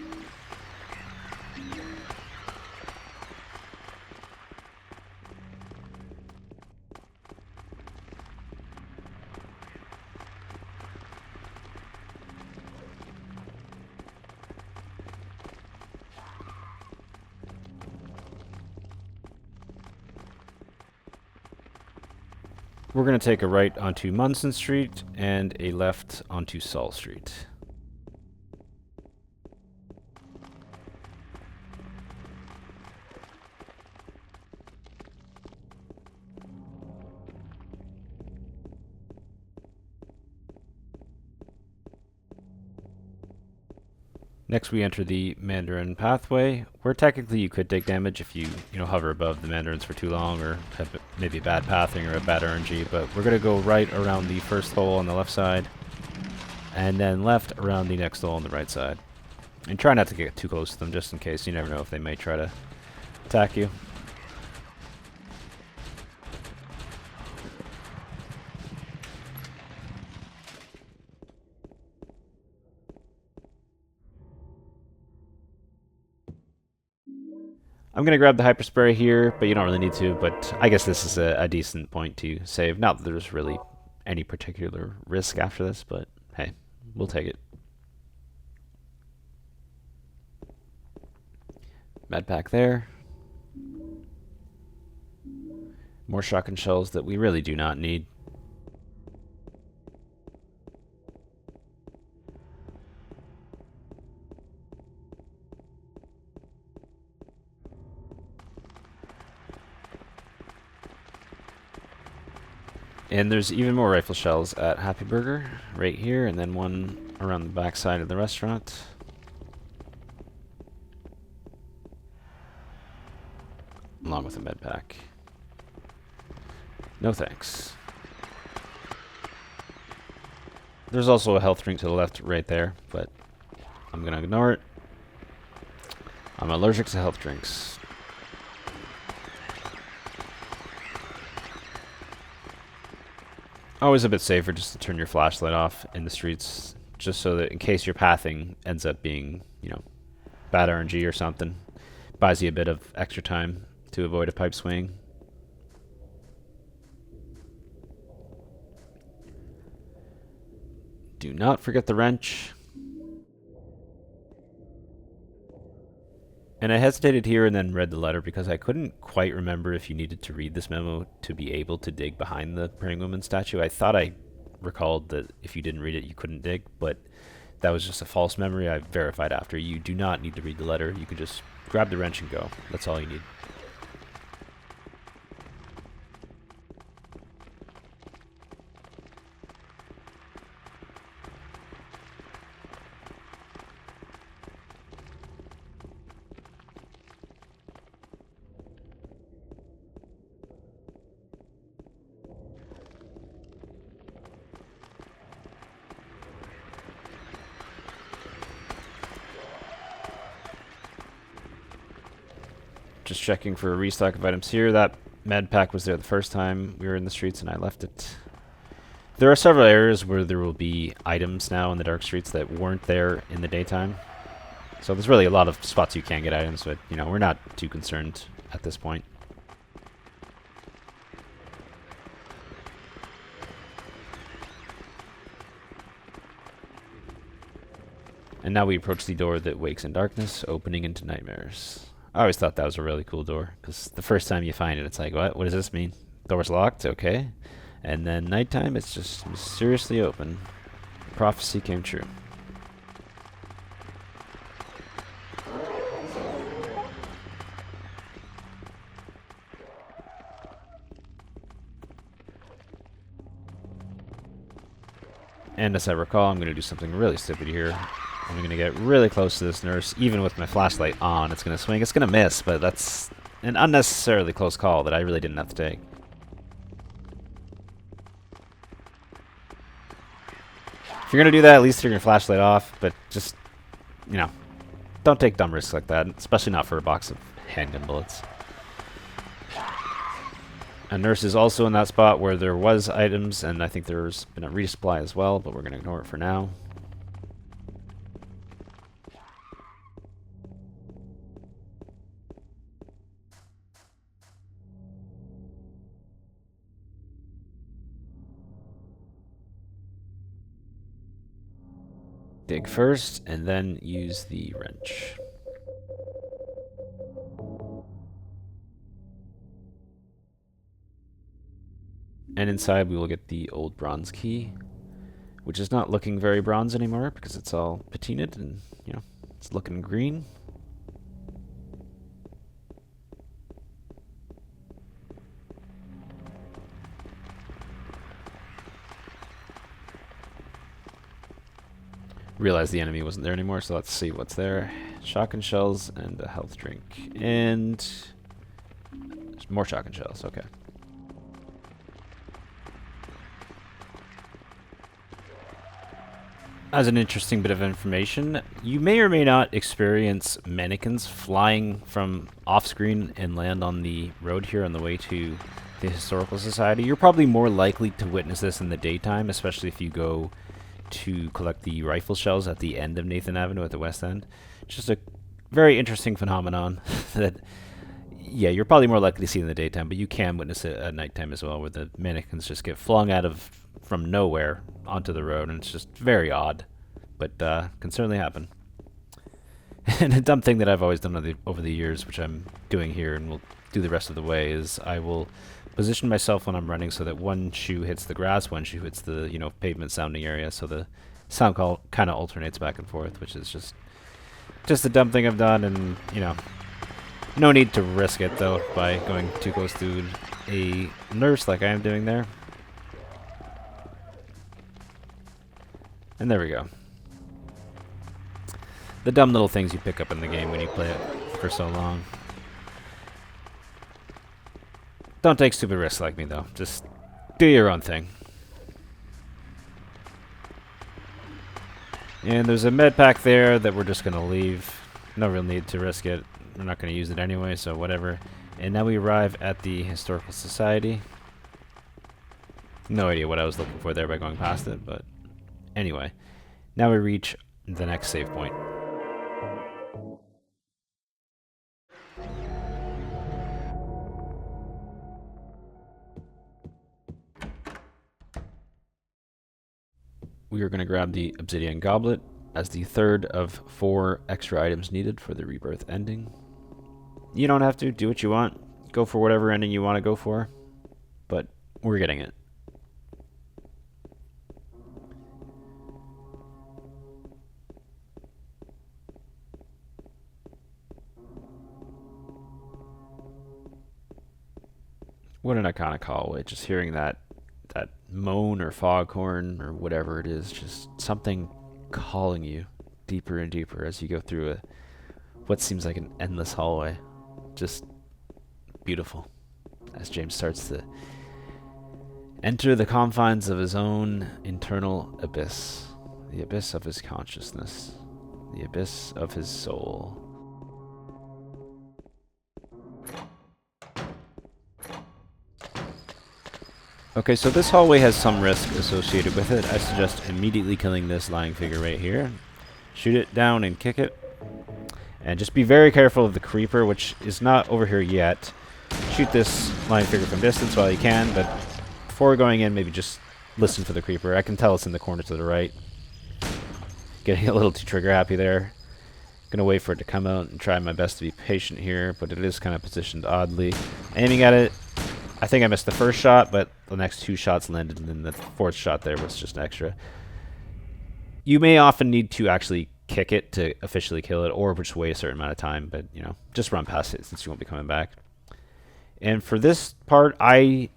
We're going to take a right onto Munson Street and a left onto Saul Street. Next we enter the Mandarin pathway, where technically you could take damage if you hover above the Mandarins for too long or have maybe bad pathing or a bad RNG, but we're going to go right around the first hole on the left side, and then left around the next hole on the right side. And try not to get too close to them just in case, you never know if they may try to attack you. I'm going to grab the hyper spray here, but you don't really need to, but I guess this is a decent point to save. Not that there's really any particular risk after this, but hey, we'll take it. Med pack there. More shotgun shells that we really do not need. And there's even more rifle shells at Happy Burger, right here, and then one around the back side of the restaurant. Along with a med pack. No thanks. There's also a health drink to the left right there, but I'm going to ignore it. I'm allergic to health drinks. Always a bit safer just to turn your flashlight off in the streets, just so that in case your pathing ends up being, bad RNG or something, buys you a bit of extra time to avoid a pipe swing. Do not forget the wrench. And I hesitated here and then read the letter because I couldn't quite remember if you needed to read this memo to be able to dig behind the praying woman statue. I thought I recalled that if you didn't read it, you couldn't dig, but that was just a false memory. I verified after. You do not need to read the letter. You can just grab the wrench and go. That's all you need. Just checking for a restock of items here. That med pack was there the first time we were in the streets and I left it. There are several areas where there will be items now in the dark streets that weren't there in the daytime. So there's really a lot of spots you can get items, but, you know, we're not too concerned at this point. And now we approach the door that wakes in darkness, opening into nightmares. I always thought that was a really cool door, because the first time you find it, it's like, what? What does this mean? Door's locked? Okay. And then nighttime, it's just mysteriously open. Prophecy came true. And as I recall, I'm going to do something really stupid here. I'm going to get really close to this nurse. Even with my flashlight on, it's going to swing. It's going to miss, but that's an unnecessarily close call that I really didn't have to take. If you're going to do that, at least turn your flashlight off, but just, you know, don't take dumb risks like that, especially not for a box of handgun bullets. A nurse is also in that spot where there was items, and I think there's been a resupply as well, but we're going to ignore it for now. Dig first, and then use the wrench. And inside we will get the old bronze key, which is not looking very bronze anymore because it's all patinaed and, you know, it's looking green. Realized the enemy wasn't there anymore, so let's see what's there. Shotgun shells and a health drink. And more shotgun shells, okay. As an interesting bit of information, you may or may not experience mannequins flying from off-screen and land on the road here on the way to the Historical Society. You're probably more likely to witness this in the daytime, especially if you go to collect the rifle shells at the end of Nathan Avenue at the west end. Just a very interesting phenomenon that, yeah, you're probably more likely to see in the daytime, but you can witness it at nighttime as well, where the mannequins just get flung out of from nowhere onto the road, and it's just very odd, but can certainly happen. And a dumb thing that I've always done over the years, which I'm doing here and will do the rest of the way, is I will position myself when I'm running so that one shoe hits the grass, one shoe hits the, you know, pavement sounding area, so the sound call kind of alternates back and forth, which is just a dumb thing I've done, and, you know, no need to risk it, though, by going too close to a nurse like I am doing there. And there we go. The dumb little things you pick up in the game when you play it for so long. Don't take stupid risks like me, though. Just do your own thing. And there's a med pack there that we're just going to leave. No real need to risk it. We're not going to use it anyway, so whatever. And now we arrive at the Historical Society. No idea what I was looking for there by going past it, but anyway. Now we reach the next save point. We are going to grab the Obsidian Goblet as the third of 4 extra items needed for the Rebirth Ending. You don't have to. Do what you want. Go for whatever ending you want to go for. But we're getting it. What an iconic hallway. Just hearing that moan or foghorn or whatever it is, just something calling you deeper and deeper as you go through what seems like an endless hallway. Just beautiful as James starts to enter the confines of his own internal abyss, the abyss of his consciousness, the abyss of his soul. Okay, so this hallway has some risk associated with it. I suggest immediately killing this lying figure right here. Shoot it down and kick it. And just be very careful of the creeper, which is not over here yet. Shoot this lying figure from distance while you can, but before going in, maybe just listen for the creeper. I can tell it's in the corner to the right. Getting a little too trigger happy there. Gonna wait for it to come out and try my best to be patient here, but it is kind of positioned oddly. Aiming at it, I think I missed the first shot, but the next 2 shots landed, and then the 4th shot there was just extra. You may often need to actually kick it to officially kill it, or just wait a certain amount of time, but, you know, just run past it since you won't be coming back. And for this part, I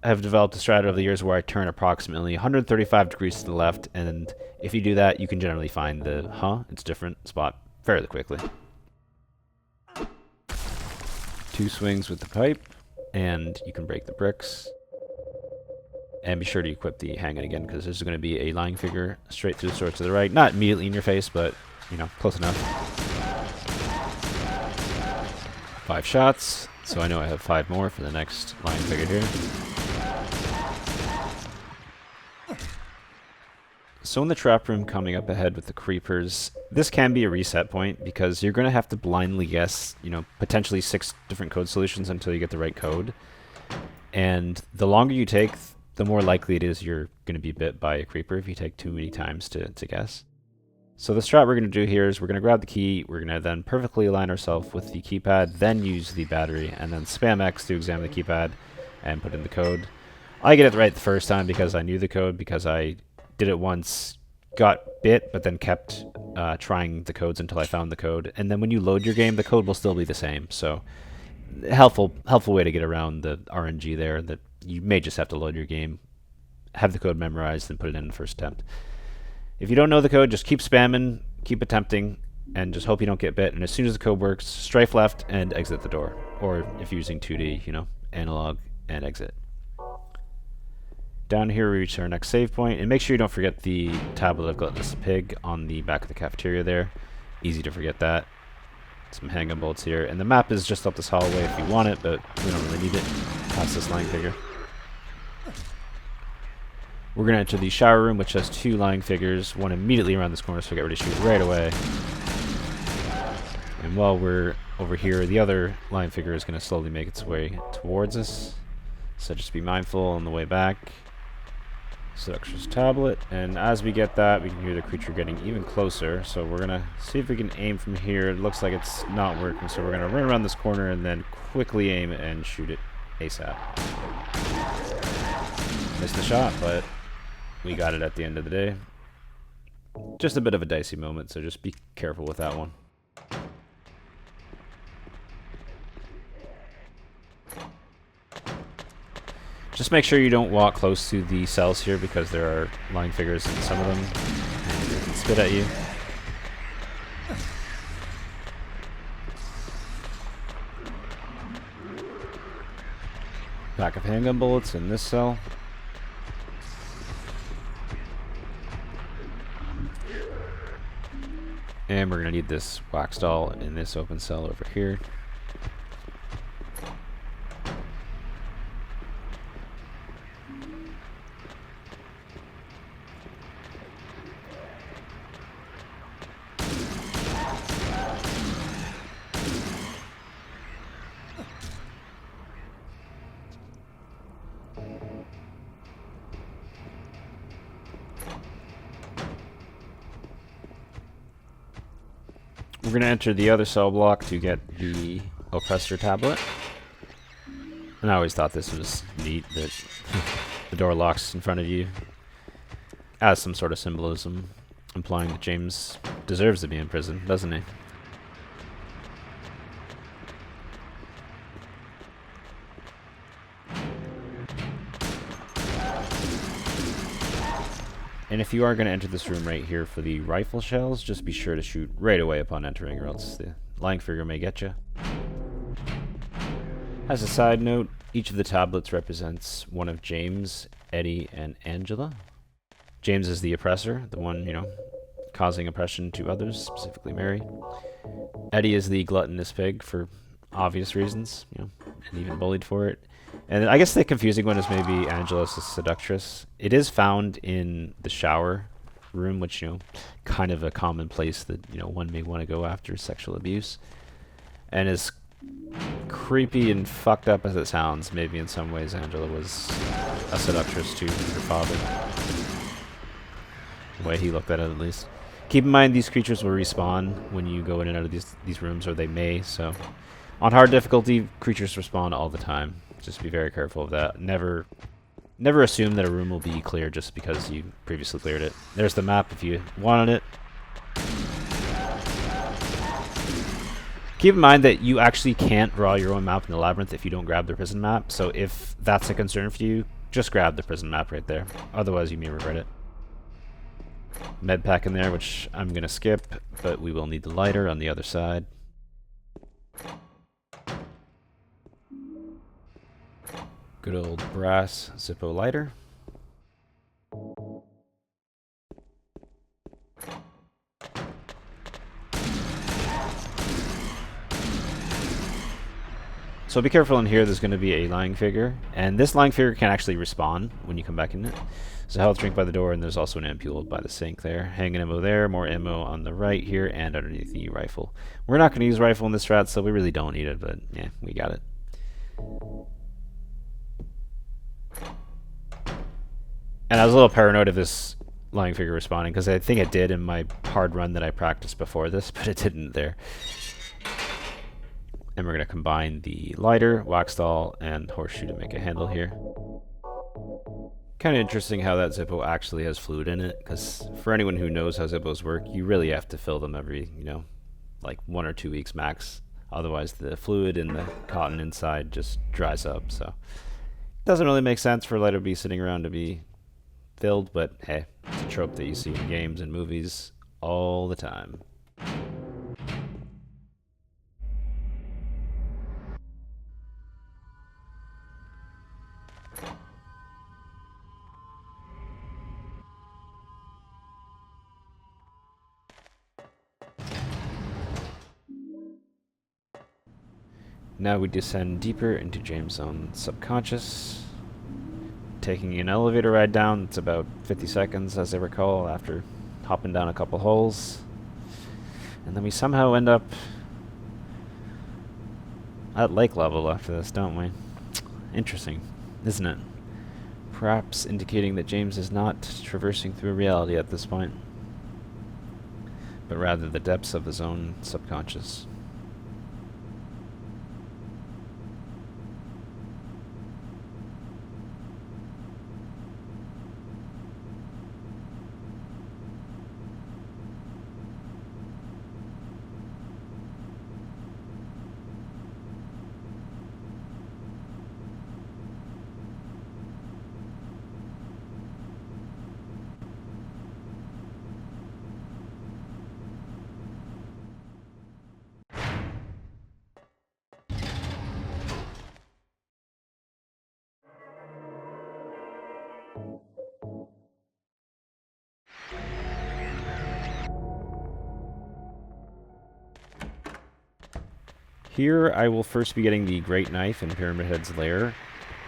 have developed a strategy over the years where I turn approximately 135 degrees to the left, and if you do that, you can generally find the, it's different spot fairly quickly. 2 swings with the pipe, and you can break the bricks. And be sure to equip the hang it again, because there's going to be a lying figure straight through the door to the right. Not immediately in your face, but, you know, close enough. 5 shots, so I know I have 5 more for the next lying figure here. So in the trap room coming up ahead with the creepers, this can be a reset point, because you're going to have to blindly guess, you know, potentially 6 different code solutions until you get the right code. And the longer you take, the more likely it is you're going to be bit by a creeper if you take too many times to guess. So the strat we're going to do here is we're going to grab the key, we're going to then perfectly align ourselves with the keypad, then use the battery, and then spam X to examine the keypad and put in the code. I get it right the first time because I knew the code, because I did it once, got bit, but then kept trying the codes until I found the code. And then when you load your game, the code will still be the same. So helpful way to get around the RNG there, that you may just have to load your game, have the code memorized, and put it in the first attempt. If you don't know the code, just keep spamming, keep attempting, and just hope you don't get bit. And as soon as the code works, strafe left and exit the door. Or if you're using 2D, you know, analog and exit. Down here we reach our next save point, and make sure you don't forget the tablet of Gluttonous Pig on the back of the cafeteria there. Easy to forget that. Some handgun bolts here, and the map is just up this hallway if you want it, but we don't really need it past this lying figure. We're going to enter the shower room, which has 2 lying figures, one immediately around this corner, so get ready to shoot right away. And while we're over here, the other lying figure is going to slowly make its way towards us, so just be mindful on the way back. Seductress tablet, and as we get that, we can hear the creature getting even closer, so we're gonna see if we can aim from here. It looks like it's not working, so we're gonna run around this corner and then quickly aim and shoot it ASAP. Missed the shot, but we got it at the end of the day. Just a bit of a dicey moment, so just be careful with that one. Just make sure you don't walk close to the cells here, because there are lying figures in some of them, and they can spit at you. Pack of handgun bullets in this cell. And we're going to need this wax doll in this open cell over here. We're going to enter the other cell block to get the oppressor tablet. And I always thought this was neat, that the door locks in front of you as some sort of symbolism, implying that James deserves to be in prison, doesn't he? And if you are going to enter this room right here for the rifle shells, just be sure to shoot right away upon entering, or else the lying figure may get you. As a side note, each of the tablets represents one of James, Eddie, and Angela. James is the oppressor, the one, you know, causing oppression to others, specifically Mary. Eddie is the gluttonous pig, for obvious reasons, you know, and even bullied for it. And I guess the confusing one is maybe Angela's a seductress. It is found in the shower room, which, you know, kind of a common place that, you know, one may want to go after sexual abuse. And as creepy and fucked up as it sounds, maybe in some ways Angela was a seductress to her father. The way he looked at it, at least. Keep in mind, these creatures will respawn when you go in and out of these rooms, or they may, so... On hard difficulty, creatures respawn all the time. Just be very careful of that. Never assume that a room will be clear just because you previously cleared it. There's the map if you wanted it. Keep in mind that you actually can't draw your own map in the labyrinth if you don't grab the prison map, so if that's a concern for you, just grab the prison map right there. Otherwise, you may regret it. Med pack in there, which I'm going to skip, but we will need the lighter on the other side. Good old brass Zippo lighter. So be careful in here, there's going to be a lying figure, and this lying figure can actually respawn when you come back in it. There's a health drink by the door, and there's also an ampule by the sink there. Hanging ammo there, more ammo on the right here, and underneath the rifle. We're not going to use rifle in this strat, so we really don't need it, but yeah, we got it. And I was a little paranoid of this lying figure respawning, because I think it did in my hard run that I practiced before this, but it didn't there. And we're going to combine the lighter, wax doll, and horseshoe to make a handle here. Kind of interesting how that Zippo actually has fluid in it, because for anyone who knows how Zippos work, you really have to fill them every, you know, like 1 or 2 weeks max. Otherwise, the fluid in the cotton inside just dries up, so... It doesn't really make sense for a lighter to be sitting around to be filled, but hey, it's a trope that you see in games and movies all the time. Now we descend deeper into James' own subconscious, taking an elevator ride down. It's about 50 seconds, as I recall, after hopping down a couple holes. And then we somehow end up at lake level after this, don't we? Interesting, isn't it? Perhaps indicating that James is not traversing through reality at this point, but rather the depths of his own subconscious. Here I will first be getting the Great Knife in Pyramid Head's lair,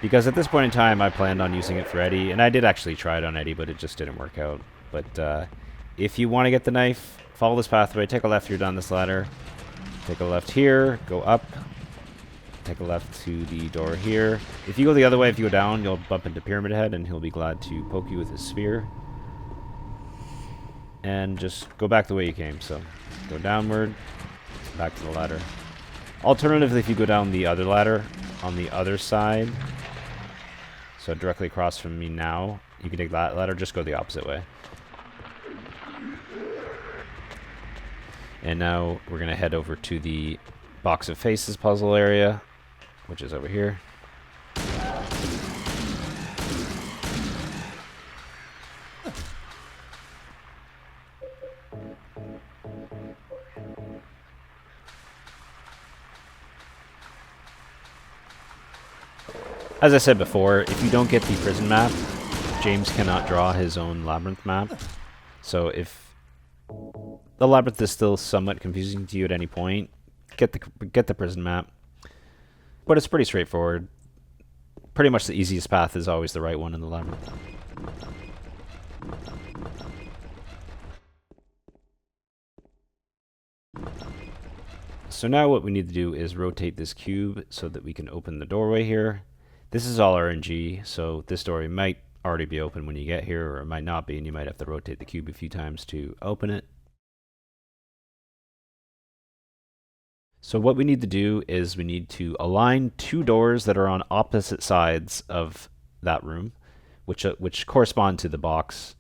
because at this point in time I planned on using it for Eddie, and I did actually try it on Eddie, but it just didn't work out. But if you want to get the knife, follow this pathway, take a left here down this ladder, take a left here, go up, take a left to the door here. If you go the other way, if you go down, you'll bump into Pyramid Head, and he'll be glad to poke you with his spear. And just go back the way you came, so go downward, back to the ladder. Alternatively, if you go down the other ladder on the other side, so directly across from me now, you can take that ladder, just go the opposite way. And now we're going to head over to the Box of Faces puzzle area, which is over here. As I said before, if you don't get the prison map, James cannot draw his own labyrinth map. So if the labyrinth is still somewhat confusing to you at any point, get the prison map. But it's pretty straightforward. pretty much the easiest path is always the right one in the labyrinth. So now what we need to do is rotate this cube so that we can open the doorway here. This is all RNG, so this doorway might already be open when you get here, or it might not be, and you might have to rotate the cube a few times to open it. So what we need to do is we need to align two doors that are on opposite sides of that room, which correspond to the box.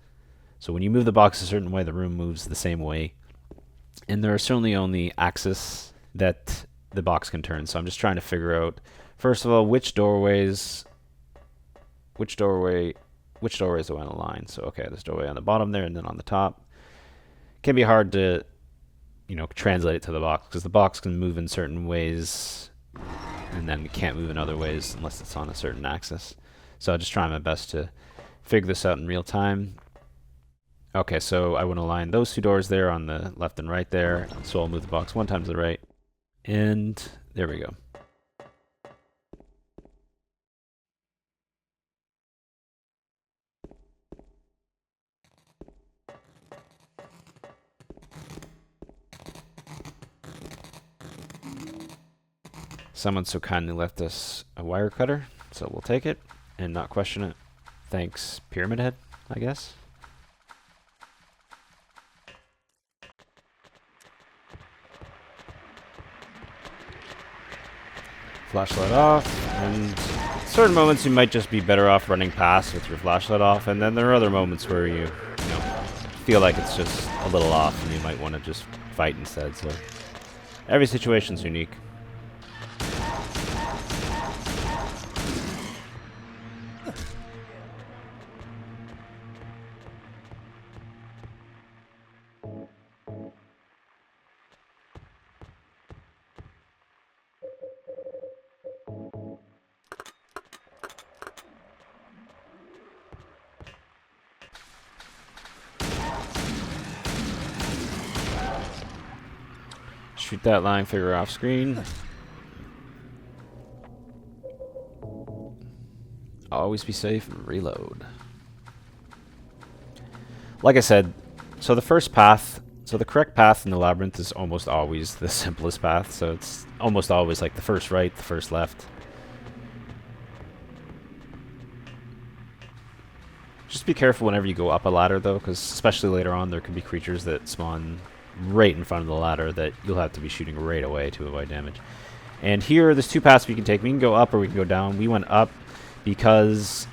So when you move the box a certain way, the room moves the same way. And there are certainly only axes that the box can turn. So I'm just trying to figure out, first of all, which doorways do I want to align. So okay, there's doorway on the bottom there, and then on the top. It can be hard to, you know, translate it to the box because the box can move in certain ways, and then it can't move in other ways unless it's on a certain axis. So I'll just try my best to figure this out in real time. Okay, so I want to align those two doors there on the left and right there. So I'll move the box one time to the right. And there we go. Someone so kindly left us a wire cutter, so we'll take it and not question it. Thanks, Pyramid Head, I guess. Flashlight off, and certain moments you might just be better off running past with your flashlight off, and then there are other moments where you feel like it's just a little off and you might want to just fight instead. So every situation's unique. Shoot that line figure off screen. Always be safe and reload. Like I said, so the first path, so the correct path in the labyrinth is almost always the simplest path, so it's almost always like the first right, the first left. Just be careful whenever you go up a ladder though, because especially later on there can be creatures that spawn right in front of the ladder that you'll have to be shooting right away to avoid damage. And here, there's two paths we can take. We can go up or we can go down. We went up because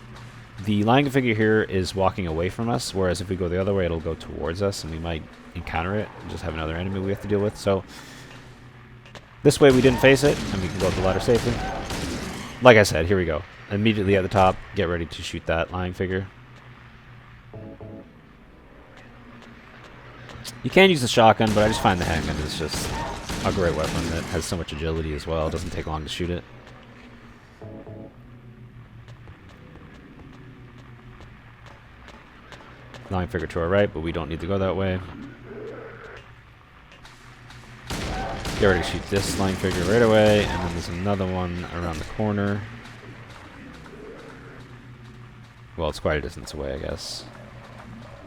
the lying figure here is walking away from us, whereas if we go the other way, it'll go towards us, and we might encounter it and just have another enemy we have to deal with. So this way we didn't face it, and we can go up the ladder safely. Like I said, here we go. Immediately at the top, get ready to shoot that lying figure. You can use the shotgun, but I just find the handgun is just a great weapon that has so much agility as well. It doesn't take long to shoot it. Lying figure to our right, but we don't need to go that way. Get ready to shoot this lying figure right away, and then there's another one around the corner. Well, it's quite a distance away, I guess.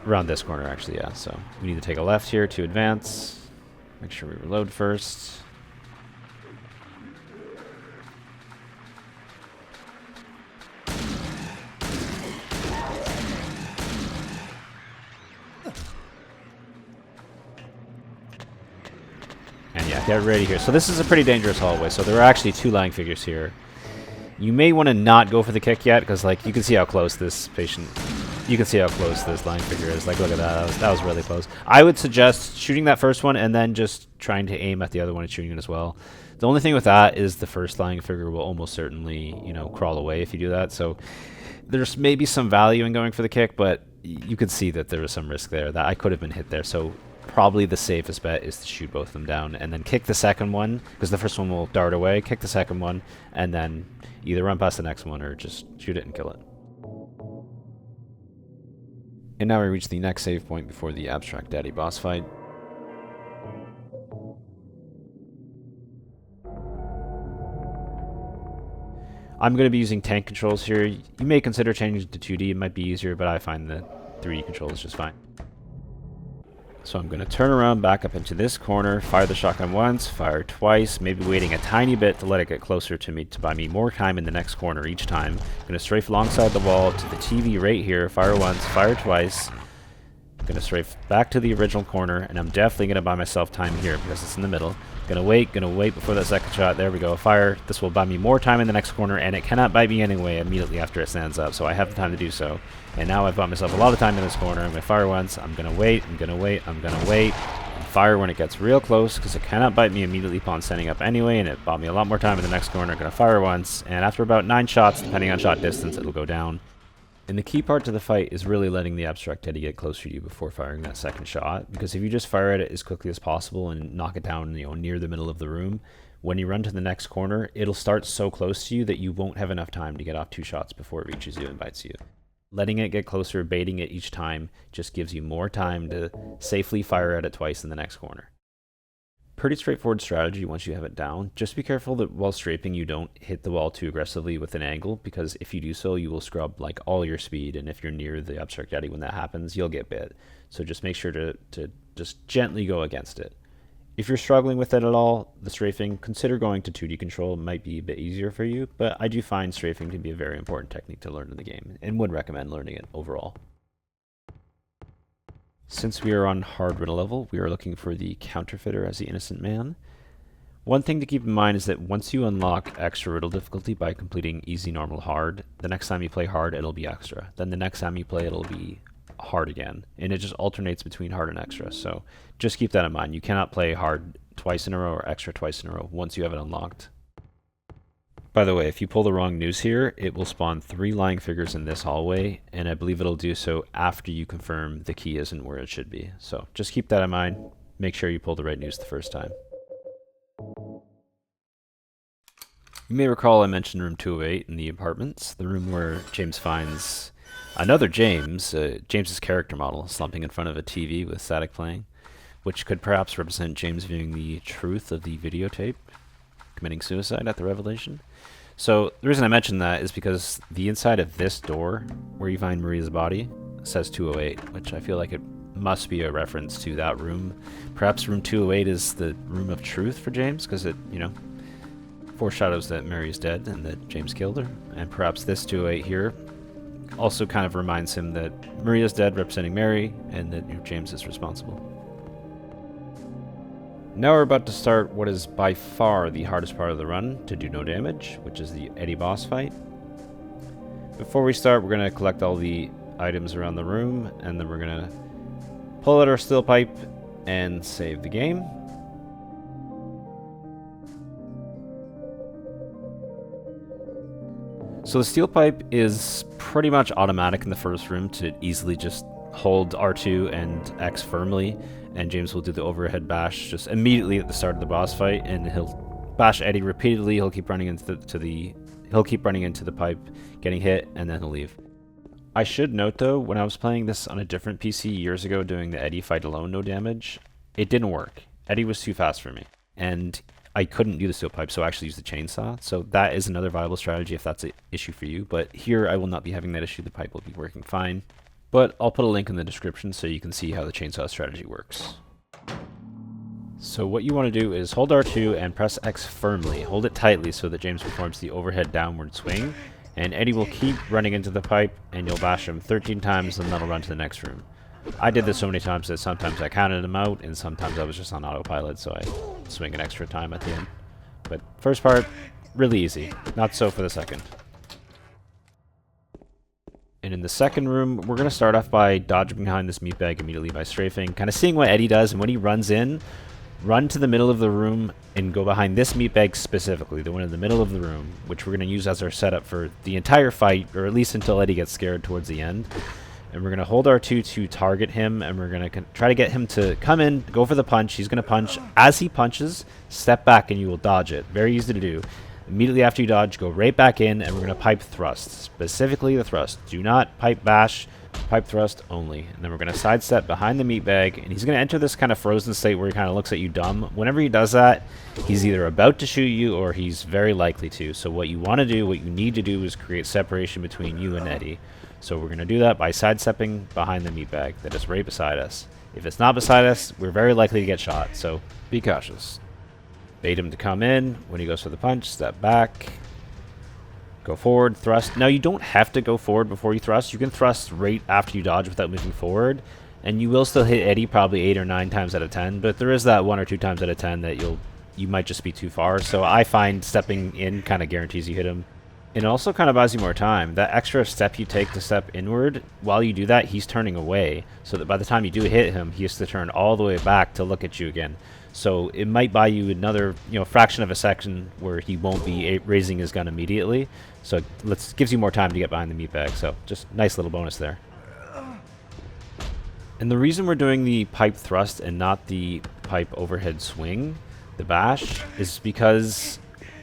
Around this corner, actually, yeah. So we need to take a left here to advance. Make sure we reload first. And yeah, get ready here. So this is a pretty dangerous hallway. So there are actually two lying figures here. You may want to not go for the kick yet, because like you can see how close this patient... You can see how close this lying figure is. Like, look at that. That was really close. I would suggest shooting that first one and then just trying to aim at the other one and shooting it as well. The only thing with that is the first lying figure will almost certainly, you know, crawl away if you do that. So there's maybe some value in going for the kick, but you could see that there was some risk there. That I could have been hit there. So probably the safest bet is to shoot both of them down and then kick the second one, because the first one will dart away. Kick the second one and then either run past the next one or just shoot it and kill it. And now we reach the next save point before the Abstract Daddy boss fight. I'm going to be using tank controls here. You may consider changing to 2D. It might be easier, but I find the 3D control is just fine. So I'm going to turn around back up into this corner, fire the shotgun once, fire twice, maybe waiting a tiny bit to let it get closer to me to buy me more time in the next corner each time. I'm going to strafe alongside the wall to the TV right here, fire once, fire twice. I'm going to strafe back to the original corner, and I'm definitely going to buy myself time here because it's in the middle. Gonna wait before that second shot. There we go, fire. This will buy me more time in the next corner, and it cannot bite me anyway immediately after it stands up, so I have the time to do so. And now I've bought myself a lot of time in this corner. I'm gonna fire once, I'm gonna wait, and fire when it gets real close, because it cannot bite me immediately upon standing up anyway, and it bought me a lot more time in the next corner. I'm gonna fire once, and after about 9 shots, depending on shot distance, it'll go down. And the key part to the fight is really letting the abstract Eddie get closer to you before firing that second shot, because if you just fire at it as quickly as possible and knock it down, near the middle of the room, when you run to the next corner, it'll start so close to you that you won't have enough time to get off 2 shots before it reaches you and bites you. Letting it get closer, baiting it each time, just gives you more time to safely fire at it twice in the next corner. Pretty straightforward strategy once you have it down. Just be careful that while strafing you don't hit the wall too aggressively with an angle, because if you do so, you will scrub like all your speed, and if you're near the abstract Eddie when that happens, you'll get bit. So just make sure to just gently go against it. If you're struggling with it at all, the strafing, consider going to 2D control. It might be a bit easier for you, but I do find strafing to be a very important technique to learn in the game, and would recommend learning it overall. Since we are on hard riddle level, we are looking for the counterfeiter as the innocent man. One thing to keep in mind is that once you unlock extra riddle difficulty by completing easy, normal, hard, the next time you play hard, it'll be extra. Then the next time you play, it'll be hard again. And it just alternates between hard and extra. So just keep that in mind. You cannot play hard twice in a row or extra twice in a row once you have it unlocked. By the way, if you pull the wrong news here, it will spawn 3 lying figures in this hallway, and I believe it'll do so after you confirm the key isn't where it should be. So just keep that in mind. Make sure you pull the right news the first time. You may recall I mentioned room 208 in the apartments, the room where James finds another James, James's character model, slumping in front of a TV with static playing, which could perhaps represent James viewing the truth of the videotape, committing suicide at the revelation. So the reason I mention that is because the inside of this door, where you find Maria's body, says 208, which I feel like it must be a reference to that room. Perhaps room 208 is the room of truth for James, because it, foreshadows that Mary is dead and that James killed her. And perhaps this 208 here also kind of reminds him that Maria's dead, representing Mary, and that James is responsible. Now we're about to start what is by far the hardest part of the run to do no damage, which is the Eddie boss fight. Before we start, we're going to collect all the items around the room, and then we're going to pull out our steel pipe and save the game. So the steel pipe is pretty much automatic in the first room to easily just hold R2 and X firmly, and James will do the overhead bash just immediately at the start of the boss fight, and he'll bash Eddie repeatedly. He'll keep running into the pipe, getting hit, and then he'll leave. I should note though, when I was playing this on a different PC years ago doing the Eddie fight alone, no damage, it didn't work. Eddie was too fast for me, and I couldn't do the steel pipe, so I actually used the chainsaw. So that is another viable strategy if that's an issue for you, but here I will not be having that issue. The pipe will be working fine. But I'll put a link in the description so you can see how the chainsaw strategy works. So what you want to do is hold R2 and press X firmly. Hold it tightly so that James performs the overhead downward swing, and Eddie will keep running into the pipe, and you'll bash him 13 times, and then he'll run to the next room. I did this so many times that sometimes I counted him out, and sometimes I was just on autopilot, so I swing an extra time at the end. But first part, really easy. Not so for the second. And in the second room, we're going to start off by dodging behind this meat bag immediately by strafing, kind of seeing what Eddie does, and when he runs in, run to the middle of the room and go behind this meat bag specifically, the one in the middle of the room, which we're going to use as our setup for the entire fight, or at least until Eddie gets scared towards the end. And we're going to hold R2 to target him, and we're going to try to get him to come in, go for the punch. He's going to punch. As he punches, step back and you will dodge it. Very easy to do. Immediately after you dodge, go right back in, and we're going to pipe thrust. Specifically the thrust. Do not pipe bash. Pipe thrust only. And then we're going to sidestep behind the meat bag, and he's going to enter this kind of frozen state where he kind of looks at you dumb. Whenever he does that, he's either about to shoot you or he's very likely to. So what you want to do, what you need to do is create separation between you and Eddie. So we're going to do that by sidestepping behind the meat bag that is right beside us. If it's not beside us, we're very likely to get shot, so be cautious. Bait him to come in. When he goes for the punch, step back. Go forward, thrust. Now, you don't have to go forward before you thrust. You can thrust right after you dodge without moving forward, and you will still hit Eddie probably 8 or 9 times out of 10, but there is that 1 or 2 times out of 10 that you might just be too far. So I find stepping in kind of guarantees you hit him. It also kind of buys you more time. That extra step you take to step inward, while you do that, he's turning away, so that by the time you do hit him, he has to turn all the way back to look at you again. So it might buy you another, fraction of a second where he won't be raising his gun immediately. So gives you more time to get behind the meat bag. So just nice little bonus there. And the reason we're doing the pipe thrust and not the pipe overhead swing, the bash, is because,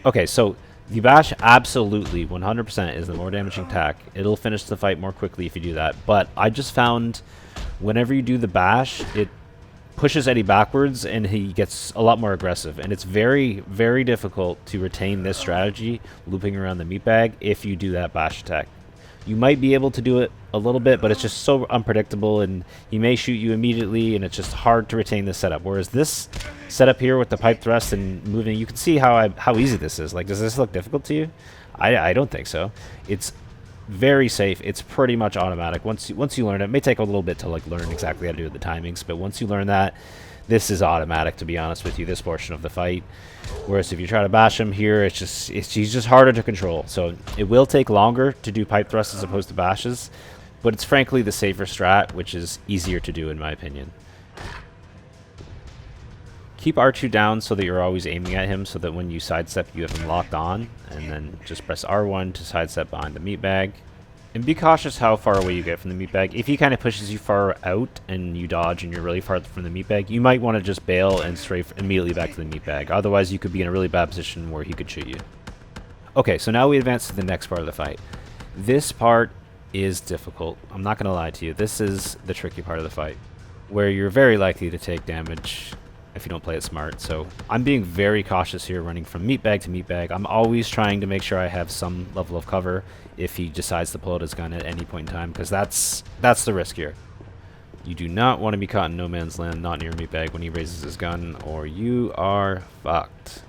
okay, so the bash absolutely 100% is the more damaging attack. It'll finish the fight more quickly if you do that. But I just found whenever you do the bash, it pushes Eddie backwards and he gets a lot more aggressive, and it's very, very difficult to retain this strategy looping around the meat bag if you do that bash attack. You might be able to do it a little bit, but it's just so unpredictable, and he may shoot you immediately, and it's just hard to retain this setup. Whereas this setup here with the pipe thrust and moving, you can see how easy this is. Like, does this look difficult to you? I don't think so. It's very safe. It's pretty much automatic. Once you learn it, it may take a little bit to learn exactly how to do the timings, but once you learn that, this is automatic, to be honest with you, this portion of the fight. Whereas if you try to bash him here, he's just harder to control. So it will take longer to do pipe thrusts as opposed to bashes, but it's frankly the safer strat, which is easier to do in my opinion. Keep R2 down so that you're always aiming at him, so that when you sidestep, you have him locked on, and then just press R1 to sidestep behind the meat bag. And be cautious how far away you get from the meat bag. If he kind of pushes you far out and you dodge and you're really far from the meat bag, you might want to just bail and strafe immediately back to the meat bag. Otherwise, you could be in a really bad position where he could shoot you. Okay, so now we advance to the next part of the fight. This part is difficult. I'm not going to lie to you. This is the tricky part of the fight, where you're very likely to take damage if you don't play it smart. So I'm being very cautious here, running from meat bag to meat bag. I'm always trying to make sure I have some level of cover if he decides to pull out his gun at any point in time, because that's the risk here. You do not want to be caught in no man's land, not near meat bag, when he raises his gun, or you are fucked.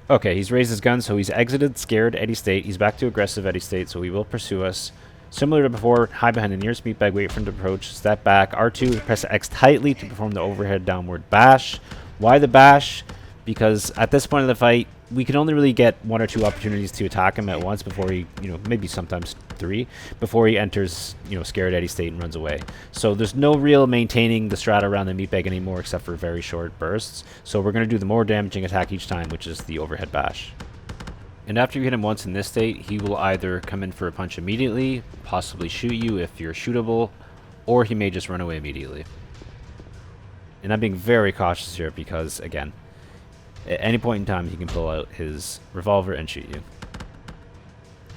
Okay, he's raised his gun, so he's exited scared Eddie state. He's back to aggressive Eddie state, so he will pursue us. Similar to before, hide behind the nearest meat bag, wait for him to approach, step back, R2, press X tightly to perform the overhead downward bash. Why the bash? Because at this point of the fight, we can only really get 1 or 2 opportunities to attack him at once before he, maybe sometimes 3, before he enters, scared Eddie state and runs away. So there's no real maintaining the strat around the meat bag anymore except for very short bursts. So we're going to do the more damaging attack each time, which is the overhead bash. And after you hit him once in this state, he will either come in for a punch immediately, possibly shoot you if you're shootable, or he may just run away immediately. And I'm being very cautious here because, again, at any point in time he can pull out his revolver and shoot you.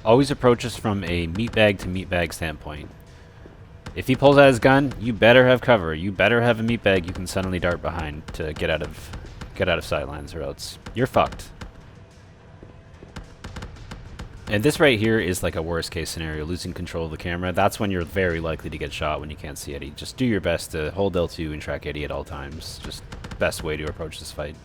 Always approach us from a meat bag to meat bag standpoint. If he pulls out his gun, you better have cover. You better have a meat bag you can suddenly dart behind to get out of sightlines, or else you're fucked. And this right here is like a worst case scenario, losing control of the camera. That's when you're very likely to get shot when you can't see Eddie. Just do your best to hold L2 and track Eddie at all times. Just best way to approach this fight.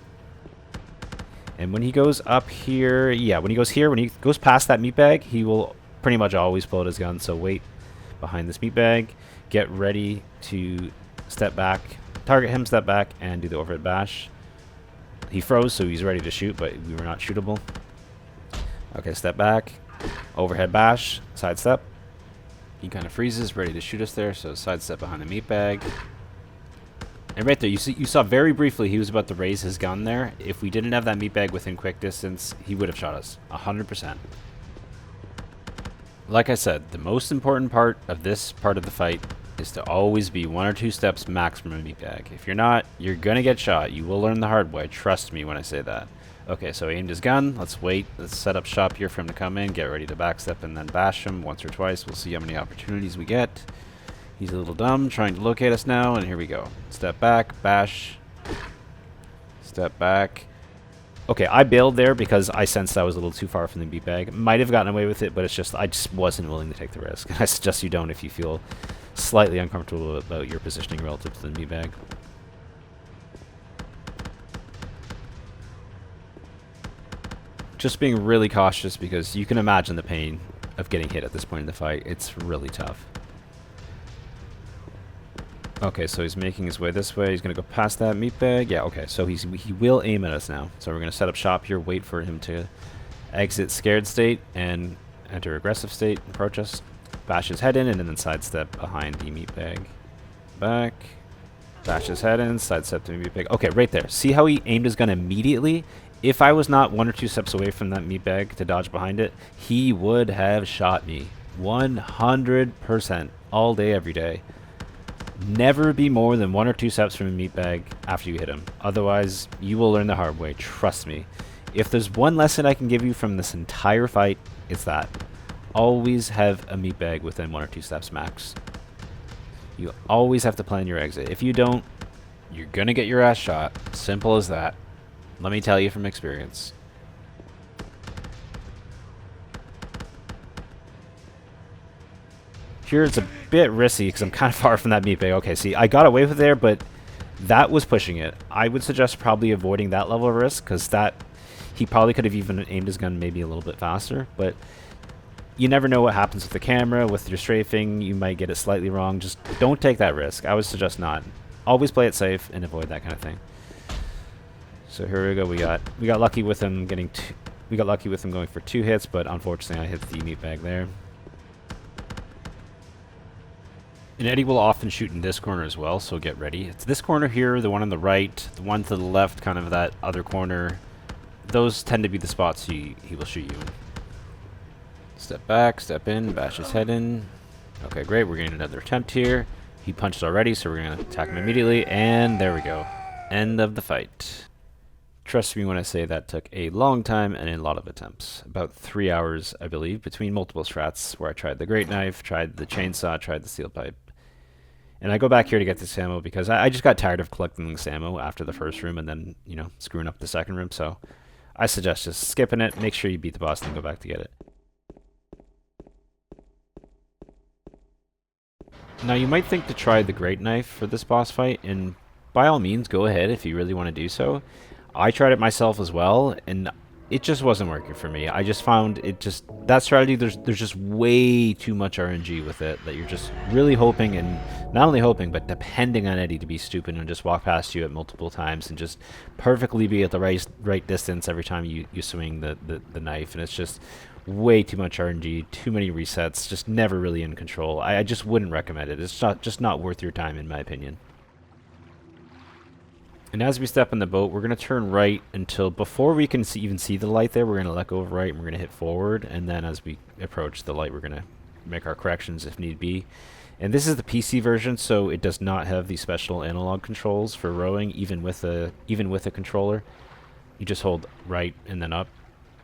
And when he goes up here, when he goes past that meat bag, he will pretty much always pull out his gun. So wait behind this meat bag, get ready to step back, target him, step back, and do the overhead bash. He froze, so he's ready to shoot, but we were not shootable. Okay, step back, overhead bash, sidestep. He kind of freezes, ready to shoot us there, so sidestep behind the meat bag. And right there, you saw very briefly he was about to raise his gun there. If we didn't have that meat bag within quick distance, he would have shot us, 100%. Like I said, the most important part of this part of the fight is to always be 1 or 2 steps max from a meat bag. If you're not, you're going to get shot. You will learn the hard way. Trust me when I say that. Okay, so he aimed his gun. Let's wait. Let's set up shop here for him to come in, get ready to backstep, and then bash him once or twice. We'll see how many opportunities we get. He's a little dumb, trying to locate us now, and here we go. Step back, bash. Step back. Okay, I bailed there because I sensed I was a little too far from the meatbag. Might have gotten away with it, but it's just I just wasn't willing to take the risk. I suggest you don't if you feel slightly uncomfortable about your positioning relative to the meatbag. Just being really cautious because you can imagine the pain of getting hit at this point in the fight. It's really tough. Okay, so he's making his way this way. He's going to go past that meatbag. Yeah, okay, so he will aim at us now. So we're going to set up shop here, wait for him to exit scared state and enter aggressive state, approach us, bash his head in, and then sidestep behind the meatbag. Back, bash his head in, sidestep the meatbag. Okay, right there. See how he aimed his gun immediately? If I was not 1 or 2 steps away from that meatbag to dodge behind it, he would have shot me. 100% all day, every day. Never be more than 1 or 2 steps from a meatbag after you hit him. Otherwise, you will learn the hard way. Trust me. If there's one lesson I can give you from this entire fight, it's that. Always have a meatbag within 1 or 2 steps max. You always have to plan your exit. If you don't, you're gonna get your ass shot. Simple as that. Let me tell you from experience. Here it's a bit risky because I'm kind of far from that meatbag. Okay, see, I got away with it there, but that was pushing it. I would suggest probably avoiding that level of risk because that he probably could have even aimed his gun maybe a little bit faster. But you never know what happens with the camera, with your strafing. You might get it slightly wrong. Just don't take that risk. I would suggest not. Always play it safe and avoid that kind of thing. So here we go. We got lucky with him getting we got lucky with him going for 2 hits, but unfortunately I hit the meatbag there. And Eddie will often shoot in this corner as well, so get ready. It's this corner here, the one on the right, the one to the left, kind of that other corner. Those tend to be the spots he will shoot you in. Step back, step in, bash his head in. Okay, great. We're getting another attempt here. He punched already, so we're going to attack him immediately. And there we go. End of the fight. Trust me when I say that took a long time and a lot of attempts. About 3 hours, I believe, between multiple strats where I tried the great knife, tried the chainsaw, tried the steel pipe. And I go back here to get this ammo because I just got tired of collecting this ammo after the first room and then, you know, screwing up the second room. So I suggest just skipping it, make sure you beat the boss, and then go back to get it. Now you might think to try the great knife for this boss fight, and by all means go ahead if you really want to do so. I tried it myself as well, and it just wasn't working for me. I just found it just, that strategy, there's just way too much RNG with it that you're just really hoping, and not only hoping, but depending on Eddie to be stupid and just walk past you at multiple times and just perfectly be at the right distance every time you swing the knife, and it's just way too much RNG, too many resets, just never really in control. I just wouldn't recommend it. It's just not worth your time in my opinion. And as we step in the boat, we're going to turn right until before we can even see the light there, we're going to let go of right and we're going to hit forward. And then as we approach the light, we're going to make our corrections if need be. And this is the PC version, so it does not have the special analog controls for rowing, even with a controller. You just hold right and then up.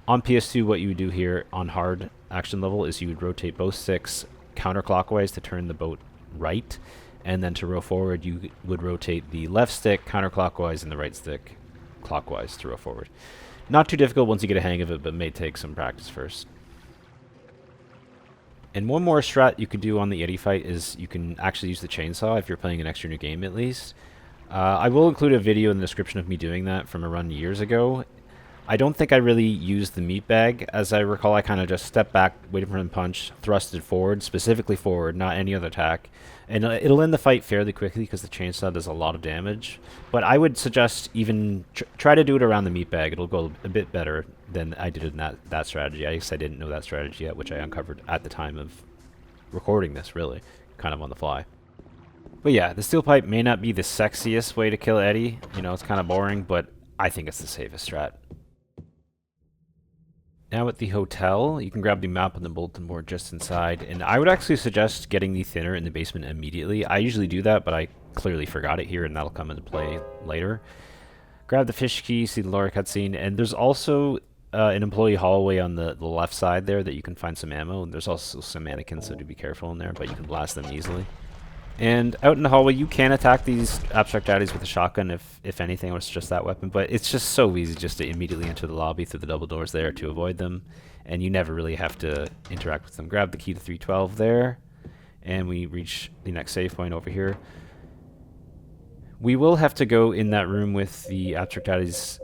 On PS2, what you would do here on hard action level is you would rotate both sticks counterclockwise to turn the boat right. And then to row forward, you would rotate the left stick counterclockwise and the right stick clockwise to row forward. Not too difficult once you get a hang of it, but may take some practice first. And one more strat you could do on the Eddie fight is you can actually use the chainsaw if you're playing an extra new game at least. I will include a video in the description of me doing that from a run years ago. I don't think I really used the meat bag. As I recall, I kind of just stepped back, waited for him to punch, thrusted forward, specifically forward, not any other attack. And it'll end the fight fairly quickly because the chainsaw does a lot of damage. But I would suggest even try to do it around the meat bag. It'll go a bit better than I did in that strategy. I guess I didn't know that strategy yet, which I uncovered at the time of recording this, really, kind of on the fly. But yeah, the steel pipe may not be the sexiest way to kill Eddie. You know, it's kind of boring, but I think it's the safest strat. Now at the hotel, you can grab the map on the bulletin board just inside, and I would actually suggest getting the thinner in the basement immediately. I usually do that, but I clearly forgot it here, and that'll come into play later. Grab the fish key, see the lower cutscene, and there's also an employee hallway on the left side there that you can find some ammo. And there's also some mannequins, so do be careful in there, but you can blast them easily. And out in the hallway, you can attack these abstract daddies with a shotgun if anything, or it's just that weapon. But it's just so easy just to immediately enter the lobby through the double doors there to avoid them. And you never really have to interact with them. Grab the key to 312 there. And we reach the next save point over here. We will have to go in that room with the abstract daddies,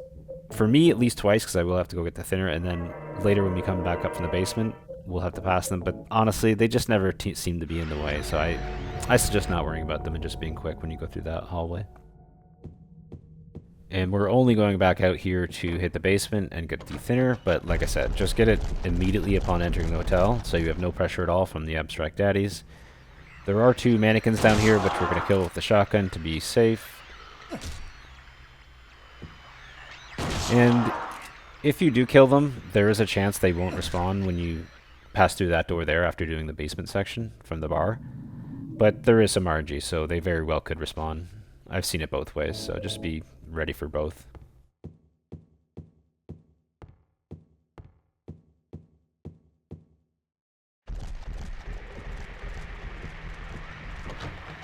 for me at least twice, because I will have to go get the thinner. And then later when we come back up from the basement, we'll have to pass them. But honestly, they just never seem to be in the way. So I suggest not worrying about them and just being quick when you go through that hallway. And we're only going back out here to hit the basement and get the thinner, but like I said, just get it immediately upon entering the hotel, so you have no pressure at all from the abstract daddies. There are 2 mannequins down here, which we're going to kill with the shotgun to be safe. And if you do kill them, there is a chance they won't respawn when you pass through that door there after doing the basement section from the bar. But there is some RNG, so they very well could respawn. I've seen it both ways, so just be ready for both.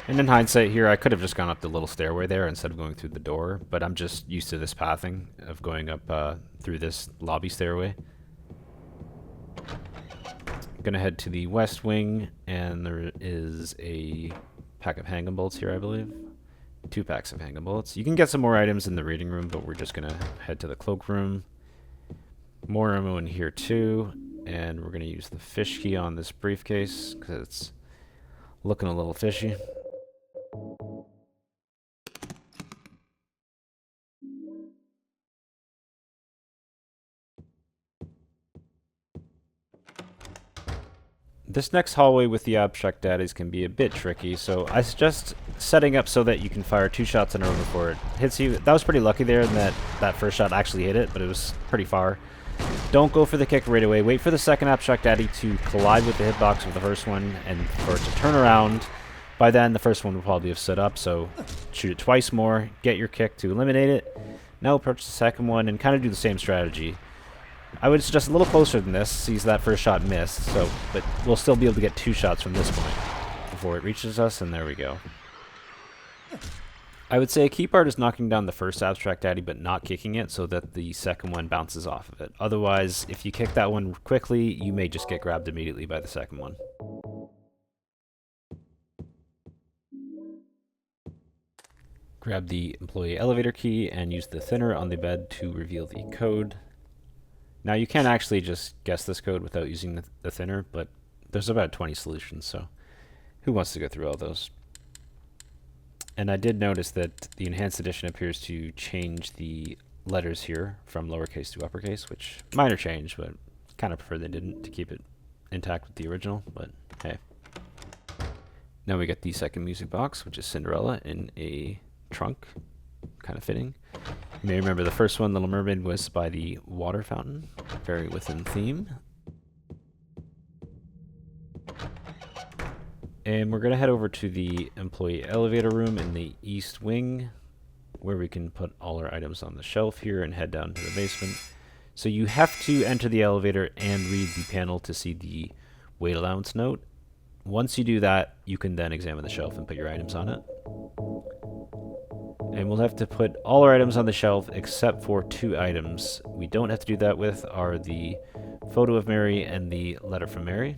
And in hindsight here, I could have just gone up the little stairway there instead of going through the door, but I'm just used to this pathing of going up through this lobby stairway. I'm gonna head to the west wing, and there is a pack of handgun bullets here, I believe. 2 packs of handgun bullets. You can get some more items in the reading room, but we're just gonna head to the cloak room. More ammo in here too, and we're gonna use the fish key on this briefcase because it's looking a little fishy. This next hallway with the abstract daddies can be a bit tricky, so I suggest setting up so that you can fire 2 shots in a row before it hits you. That was pretty lucky there in that first shot actually hit it, but it was pretty far. Don't go for the kick right away. Wait for the second abstract daddy to collide with the hitbox of the first one and for it to turn around. By then, the first one will probably have stood up, so shoot it twice more, get your kick to eliminate it. Now approach the second one and kind of do the same strategy. I would suggest a little closer than this, sees that first shot missed, but we'll still be able to get 2 shots from this point before it reaches us, and there we go. I would say a key part is knocking down the first abstract daddy but not kicking it so that the second one bounces off of it. Otherwise, if you kick that one quickly, you may just get grabbed immediately by the second one. Grab the employee elevator key and use the thinner on the bed to reveal the code. Now you can actually just guess this code without using the thinner, but there's about 20 solutions, so who wants to go through all those? And I did notice that the enhanced edition appears to change the letters here from lowercase to uppercase, which minor change, but kind of prefer they didn't to keep it intact with the original, but hey. Now we get the second music box, which is Cinderella in a trunk, kind of fitting. You may remember the first one, Little Mermaid, was by the water fountain, very within theme. And we're going to head over to the employee elevator room in the east wing, where we can put all our items on the shelf here and head down to the basement. So you have to enter the elevator and read the panel to see the weight allowance note. Once you do that, you can then examine the shelf and put your items on it. And we'll have to put all our items on the shelf except for 2 items we don't have to do that with are the photo of Mary and the letter from Mary.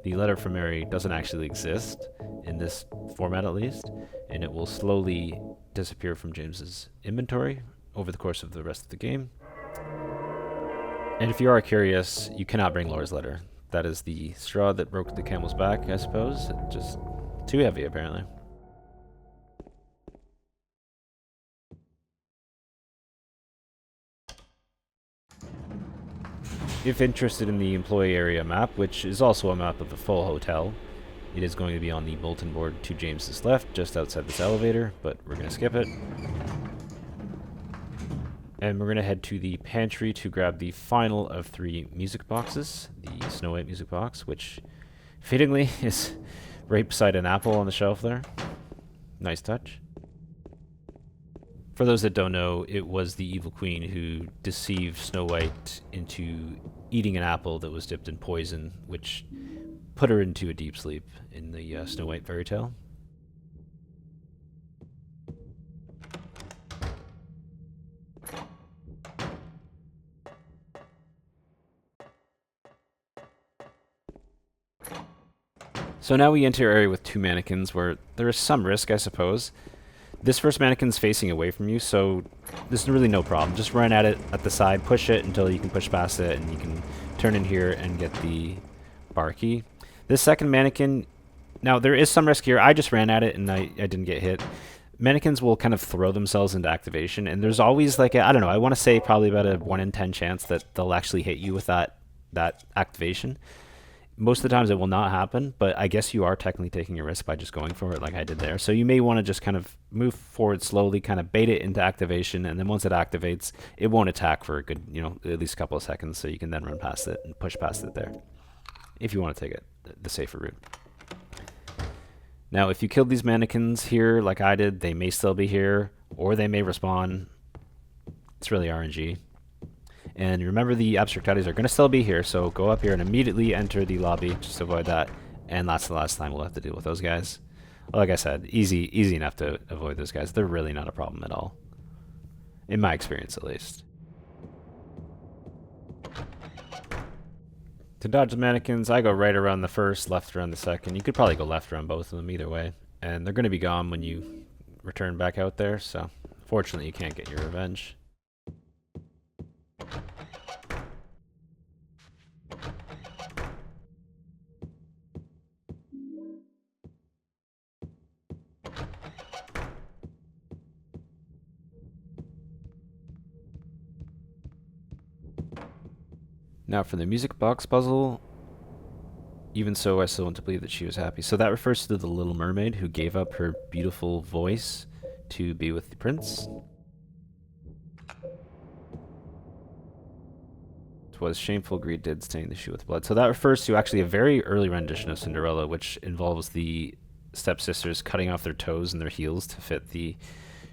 The letter from Mary doesn't actually exist, in this format at least, and it will slowly disappear from James's inventory over the course of the rest of the game. And if you are curious, you cannot bring Laura's letter. That is the straw that broke the camel's back, I suppose. It's just too heavy, apparently. If interested in the employee area map, which is also a map of the full hotel, it is going to be on the bulletin board to James's left, just outside this elevator, but we're going to skip it. And we're going to head to the pantry to grab the final of 3 music boxes, the Snow White music box, which fittingly is right beside an apple on the shelf there. Nice touch. For those that don't know, it was the evil queen who deceived Snow White into eating an apple that was dipped in poison, which put her into a deep sleep in the Snow White fairy tale. So now we enter an area with two mannequins where there is some risk, I suppose. This first mannequin's facing away from you, so there's really no problem. Just run at it at the side, push it until you can push past it, and you can turn in here and get the bar key. This second mannequin, now there is some risk here. I just ran at it and I didn't get hit. Mannequins will kind of throw themselves into activation, and there's always like I don't know, I want to say probably about a 1 in 10 chance that they'll actually hit you with that activation. Most of the times it will not happen, but I guess you are technically taking a risk by just going for it like I did there. So you may want to just kind of move forward slowly, kind of bait it into activation, and then once it activates, it won't attack for a good, at least a couple of seconds, so you can then run past it and push past it there, if you want to take it the safer route. Now, if you killed these mannequins here like I did, they may still be here, or they may respawn. It's really RNG. And remember, the abstract are going to still be here, so go up here and immediately enter the lobby, just to avoid that. And that's the last time we'll have to deal with those guys. Like I said, easy enough to avoid those guys. They're really not a problem at all. In my experience, at least. To dodge the mannequins, I go right around the first, left around the second. You could probably go left around both of them either way. And they're going to be gone when you return back out there, so fortunately you can't get your revenge. Now for the music box puzzle, even so I still want to believe that she was happy. So that refers to the Little Mermaid who gave up her beautiful voice to be with the prince. Was shameful greed did stain the shoe with blood. So that refers to actually a very early rendition of Cinderella, which involves the stepsisters cutting off their toes and their heels to fit the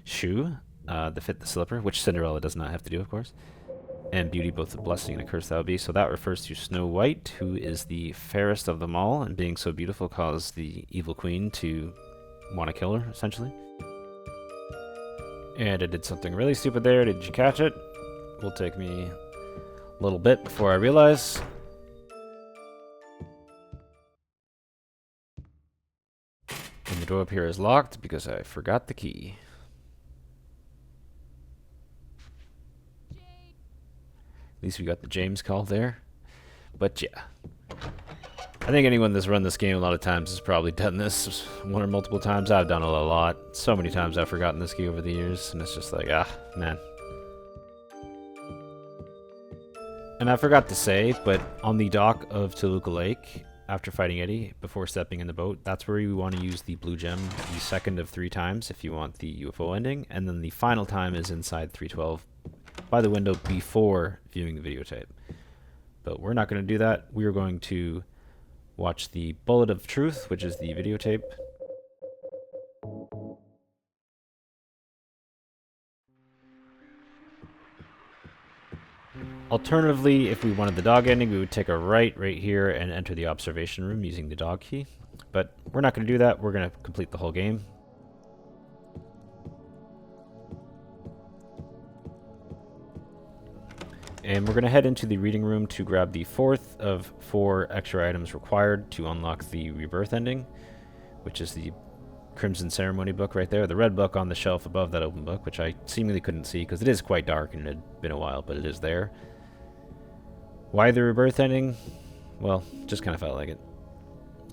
shoe, to fit the slipper, which Cinderella does not have to do, of course. And beauty, both a blessing and a curse that would be. So that refers to Snow White, who is the fairest of them all, and being so beautiful caused the evil queen to want to kill her, essentially. And I did something really stupid there. Did you catch it? Will take me a little bit before I realize. And the door up here is locked because I forgot the key. At least we got the James call there. But yeah. I think anyone that's run this game a lot of times has probably done this one or multiple times. I've done it a lot. So many times I've forgotten this key over the years, and it's just like, man. And I forgot to say, but on the dock of Toluca Lake, after fighting Eddie, before stepping in the boat, that's where you want to use the blue gem the second of 3 times if you want the UFO ending, and then the final time is inside 312 by the window before viewing the videotape. But we're not going to do that. We are going to watch the Bullet of Truth, which is the videotape. Alternatively, if we wanted the dog ending, we would take a right here and enter the observation room using the dog key. But we're not going to do that. We're going to complete the whole game. And we're going to head into the reading room to grab the 4th of 4 extra items required to unlock the Rebirth Ending, which is the Crimson Ceremony book right there. The red book on the shelf above that open book, which I seemingly couldn't see because it is quite dark and it had been a while, but it is there. Why the Rebirth Ending? Well, just kind of felt like it.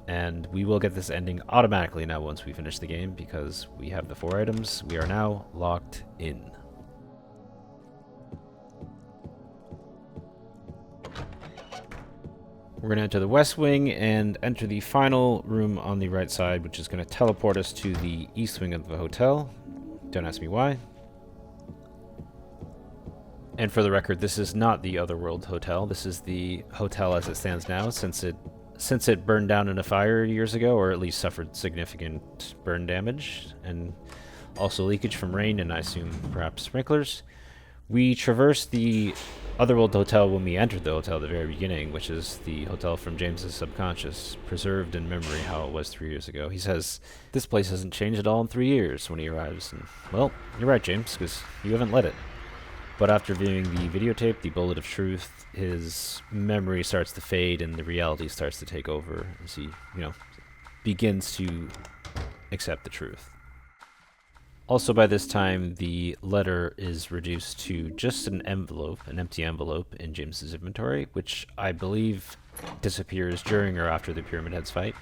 And we will get this ending automatically now once we finish the game because we have the 4 items. We are now locked in. We're going to enter the west wing and enter the final room on the right side, which is going to teleport us to the east wing of the hotel. Don't ask me why. And for the record, this is not the Otherworld Hotel. This is the hotel as it stands now, since it burned down in a fire years ago, or at least suffered significant burn damage. And Also leakage from rain and I assume perhaps sprinklers. We traversed the otherworld hotel when we entered the hotel at the very beginning, which is the hotel from James's subconscious, preserved in memory how it was 3 years ago. He says, this place hasn't changed at all in 3 years when he arrives. And, well, you're right, James, because you haven't let it. But after viewing the videotape, the bullet of truth, his memory starts to fade and the reality starts to take over as he, begins to accept the truth. Also, by this time, the letter is reduced to just an envelope, an empty envelope in James's inventory, which I believe disappears during or after the Pyramid Heads fight.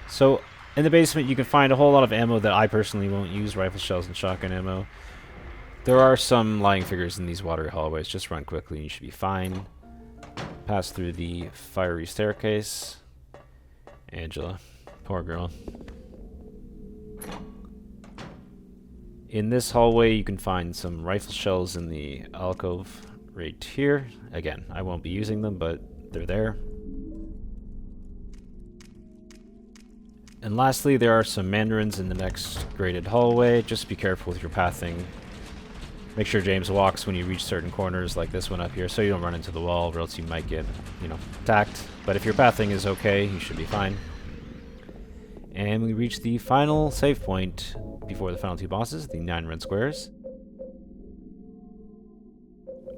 So, in the basement, you can find a whole lot of ammo that I personally won't use, rifle shells and shotgun ammo. There are some lying figures in these watery hallways. Just run quickly and you should be fine. Pass through the fiery staircase. Angela, poor girl. In this hallway, you can find some rifle shells in the alcove right here. Again, I won't be using them, but they're there. And lastly, there are some mandarins in the next graded hallway. Just be careful with your pathing. Make sure James walks when you reach certain corners, like this one up here, so you don't run into the wall, or else you might get, attacked. But if your pathing is okay, you should be fine. And we reach the final save point before the final two bosses, the 9 red squares.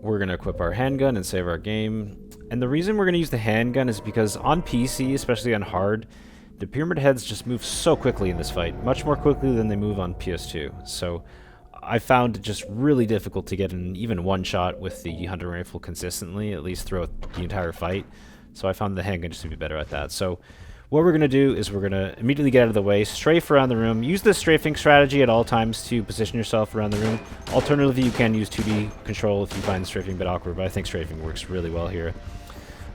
We're going to equip our handgun and save our game. And the reason we're going to use the handgun is because on PC, especially on hard, the Pyramid Heads just move so quickly in this fight, much more quickly than they move on PS2. So I found it just really difficult to get an even one shot with the hunting rifle consistently, at least throughout the entire fight. So I found the handgun just to be better at that. So what we're going to do is we're going to immediately get out of the way, strafe around the room. Use the strafing strategy at all times to position yourself around the room. Alternatively, you can use 2D control if you find strafing a bit awkward, but I think strafing works really well here.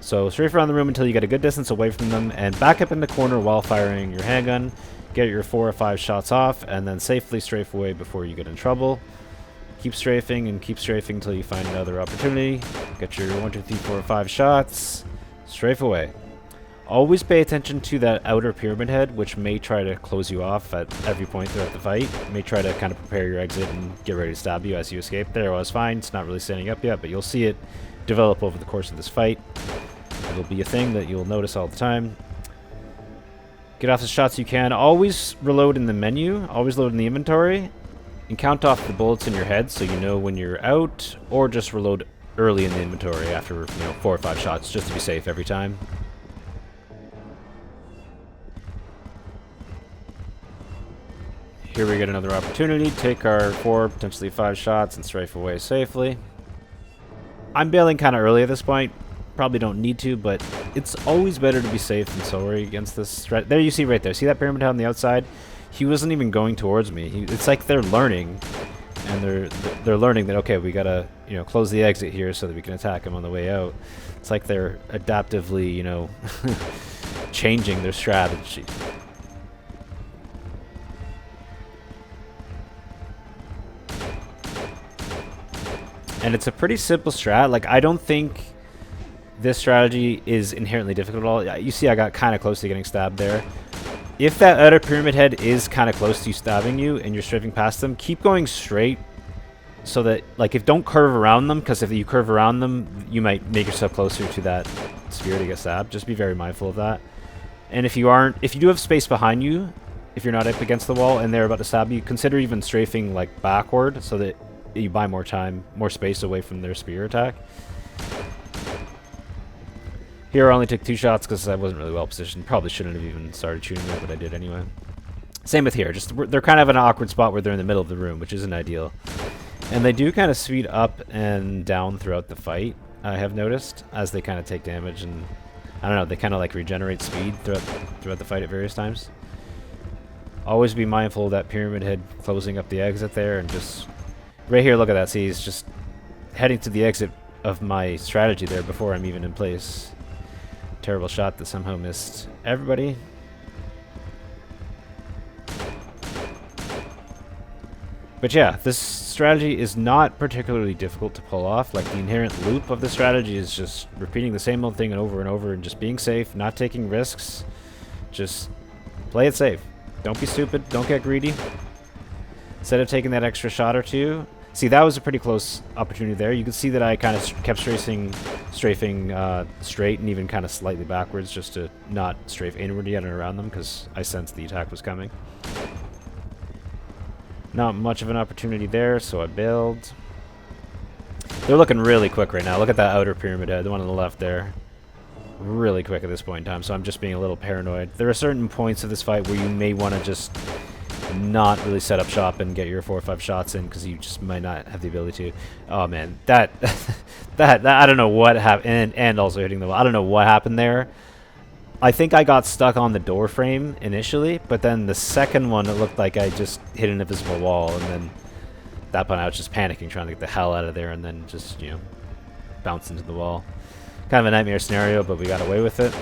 So strafe around the room until you get a good distance away from them, and back up in the corner while firing your handgun. Get your 4 or 5 shots off, and then safely strafe away before you get in trouble. Keep strafing and keep strafing until you find another opportunity. Get your 1, 2, 3, 4, 5 shots. Strafe away. Always pay attention to that outer pyramid head, which may try to close you off at every point throughout the fight. May try to kind of prepare your exit and get ready to stab you as you escape. There it was fine. It's not really standing up yet, but you'll see it develop over the course of this fight. It'll be a thing that you'll notice all the time. Get off the shots you can. Always reload in the menu. Always load in the inventory. And count off the bullets in your head so you know when you're out. Or just reload early in the inventory after 4 or 5 shots just to be safe every time. Here we get another opportunity. Take our 4, potentially 5 shots and strafe away safely. I'm bailing kind of early at this point. Probably don't need to, but it's always better to be safe than sorry against this threat. There you see right there. See that pyramid head on the outside? He wasn't even going towards me. It's like they're learning, and they're learning that, okay, we gotta close the exit here so that we can attack him on the way out. It's like they're adaptively changing their strategy. And it's a pretty simple strat. Like, I don't think this strategy is inherently difficult at all. You see I got kind of close to getting stabbed there. If that outer pyramid head is kind of close to you stabbing you and you're strafing past them, keep going straight so that, don't curve around them, because if you curve around them, you might make yourself closer to that sphere to get stabbed. Just be very mindful of that. And if you do have space behind you, if you're not up against the wall and they're about to stab you, consider even strafing backward so that you buy more time, more space away from their spear attack. Here I only took 2 shots because I wasn't really well positioned. Probably shouldn't have even started shooting there, but I did anyway. Same with here. They're kind of in an awkward spot where they're in the middle of the room, which isn't ideal. And they do kind of speed up and down throughout the fight, I have noticed, as they kind of take damage, and I don't know, they kind of regenerate speed throughout the fight at various times. Always be mindful of that pyramid head closing up the exit there, and just right here, look at that. See, he's just heading to the exit of my strategy there before I'm even in place. Terrible shot that somehow missed everybody. But yeah, this strategy is not particularly difficult to pull off. The inherent loop of the strategy is just repeating the same old thing and over and just being safe, not taking risks. Just play it safe. Don't be stupid. Don't get greedy. instead of taking that extra shot or two. See, that was a pretty close opportunity there. You can see that I kind of kept strafing straight and even kind of slightly backwards just to not strafe inward yet and around them because I sensed the attack was coming. Not much of an opportunity there, so I bailed. They're looking really quick right now. Look at that outer pyramid head, the one on the left there. Really quick at this point in time, so I'm just being a little paranoid. There are certain points of this fight where you may want to just not really set up shop and get your 4 or 5 shots in because you just might not have the ability to. Oh man, that that I don't know what happened, and also hitting the wall. I don't know what happened there. I think I got stuck on the door frame initially, but then the second one it looked like I just hit an invisible wall, and then at that point I was just panicking, trying to get the hell out of there, and then just, you know, bounce into the wall. Kind of a nightmare scenario, but we got away with it.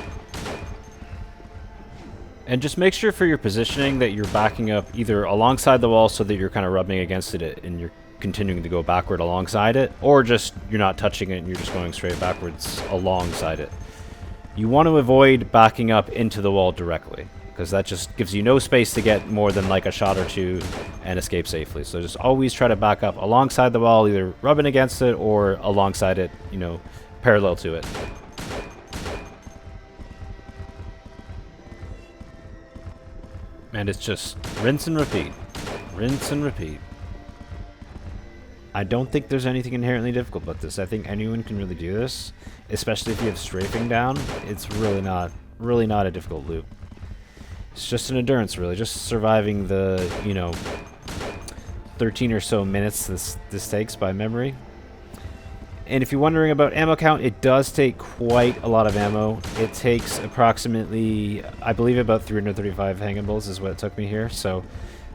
And just make sure for your positioning that you're backing up either alongside the wall so that you're kind of rubbing against it and you're continuing to go backward alongside it, or just you're not touching it and you're just going straight backwards alongside it. You want to avoid backing up into the wall directly, because that just gives you no space to get more than like a shot or two and escape safely. So just always try to back up alongside the wall, either rubbing against it or alongside it, you know, parallel to it. And it's just rinse and repeat. Rinse and repeat. I don't think there's anything inherently difficult about this. I think anyone can really do this, especially if you have strafing down. It's really not a difficult loop. It's just an endurance, really, just surviving the, you know, 13 or so minutes this takes by memory. And if you're wondering about ammo count, it does take quite a lot of ammo. It takes approximately, I believe, about 335 handgun bullets is what it took me here. So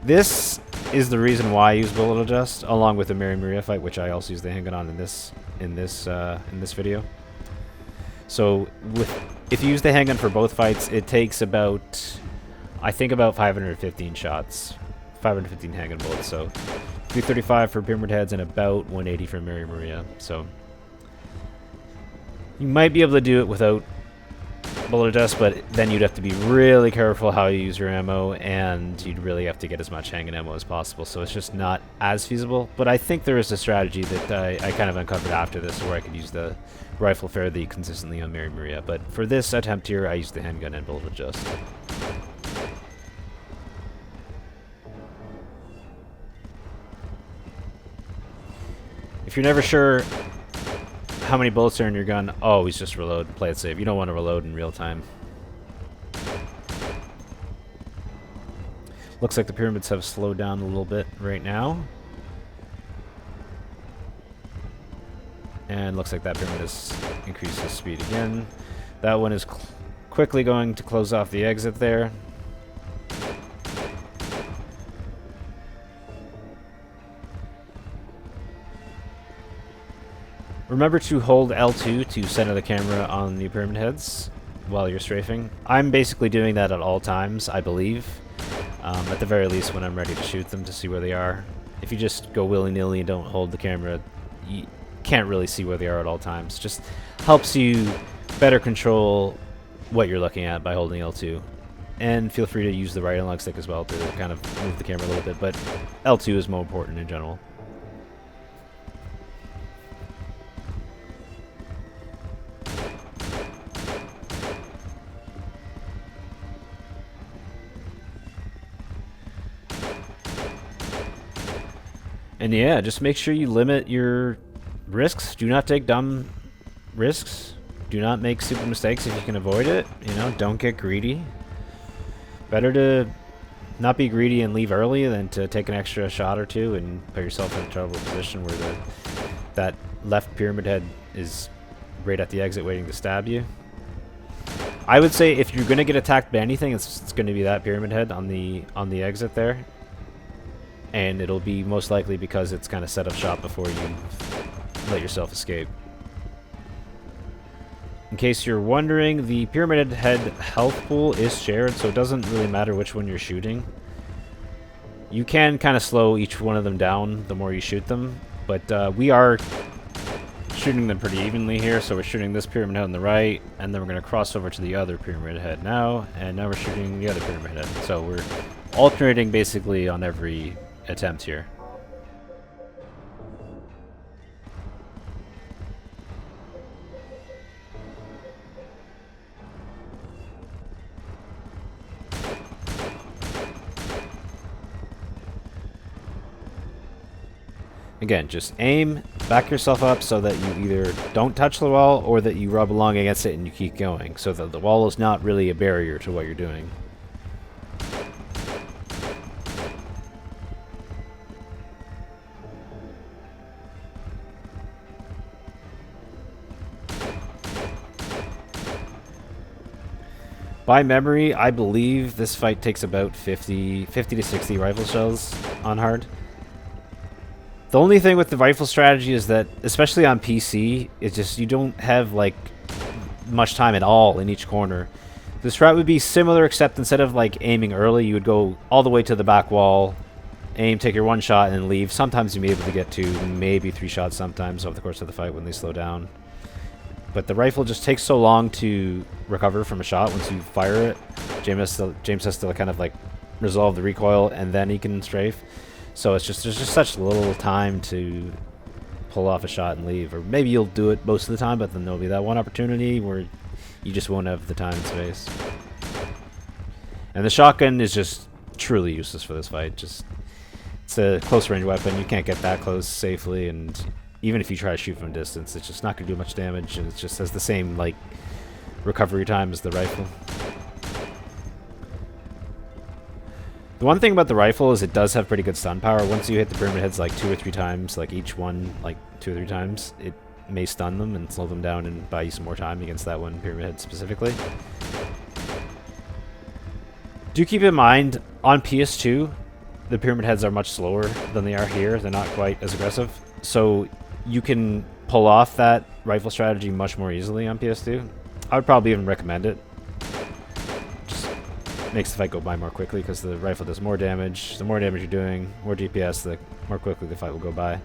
this is the reason why I use bullet adjust, along with the Mary Maria fight, which I also use the handgun on in this video. So if you use the handgun for both fights, it takes about, I think, about 515 shots, 515 handgun bullets. So 335 for pyramid heads and about 180 for Mary Maria. So you might be able to do it without bullet adjust, but then you'd have to be really careful how you use your ammo, and you'd really have to get as much handgun ammo as possible. So it's just not as feasible. But I think there is a strategy that I kind of uncovered after this where I could use the rifle fairly consistently on Mary Maria. But for this attempt here, I used the handgun and bullet adjust. If you're never sure how many bullets are in your gun, always just reload. Play it safe. You don't want to reload in real time. Looks like the pyramids have slowed down a little bit right now. And looks like that pyramid has increased its speed again. That one is quickly going to close off the exit there. Remember to hold L2 to center the camera on the pyramid heads while you're strafing. I'm basically doing that at all times, I believe. At the very least when I'm ready to shoot them to see where they are. If you just go willy-nilly and don't hold the camera, you can't really see where they are at all times. Just helps you better control what you're looking at by holding L2. And feel free to use the right analog stick as well to kind of move the camera a little bit, but L2 is more important in general. And yeah, just make sure you limit your risks. Do not take dumb risks. Do not make stupid mistakes if you can avoid it. You know, don't get greedy. Better to not be greedy and leave early than to take an extra shot or two and put yourself in a terrible position where that left pyramid head is right at the exit waiting to stab you. I would say if you're going to get attacked by anything, it's going to be that pyramid head on the exit there. And it'll be most likely because it's kind of set up shop before you let yourself escape. In case you're wondering, the pyramid head health pool is shared, so it doesn't really matter which one you're shooting. You can kind of slow each one of them down the more you shoot them, but we are shooting them pretty evenly here. So we're shooting this pyramid head on the right, and then we're going to cross over to the other pyramid head now, and now we're shooting the other pyramid head. So we're alternating basically on every attempt here. Again, just aim, back yourself up so that you either don't touch the wall or that you rub along against it and you keep going, so that the wall is not really a barrier to what you're doing. By memory, I believe this fight takes about 50 to 60 rifle shells on hard. The only thing with the rifle strategy is that, especially on PC, it's just you don't have like much time at all in each corner. The strat would be similar, except instead of like aiming early, you would go all the way to the back wall, aim, take your one shot, and then leave. Sometimes you'd be able to get to maybe 3 shots sometimes over the course of the fight when they slow down. But the rifle just takes so long to recover from a shot once you fire it. James has to kind of like resolve the recoil, and then he can strafe. So it's just there's just such little time to pull off a shot and leave. Or maybe you'll do it most of the time, but then there'll be that one opportunity where you just won't have the time and space. And the shotgun is just truly useless for this fight. It's a close range weapon. You can't get that close safely, and even if you try to shoot from a distance, it's just not going to do much damage, and it just has the same like recovery time as the rifle. The one thing about the rifle is it does have pretty good stun power. Once you hit the pyramid heads like 2 or 3 times, like each one like 2 or 3 times, it may stun them and slow them down and buy you some more time against that one pyramid head specifically. Do keep in mind, on PS2, the pyramid heads are much slower than they are here. They're not quite as aggressive. So you can pull off that rifle strategy much more easily on PS2. I would probably even recommend it. Makes the fight go by more quickly because the rifle does more damage. The more damage you're doing, more DPS, the more quickly the fight will go by.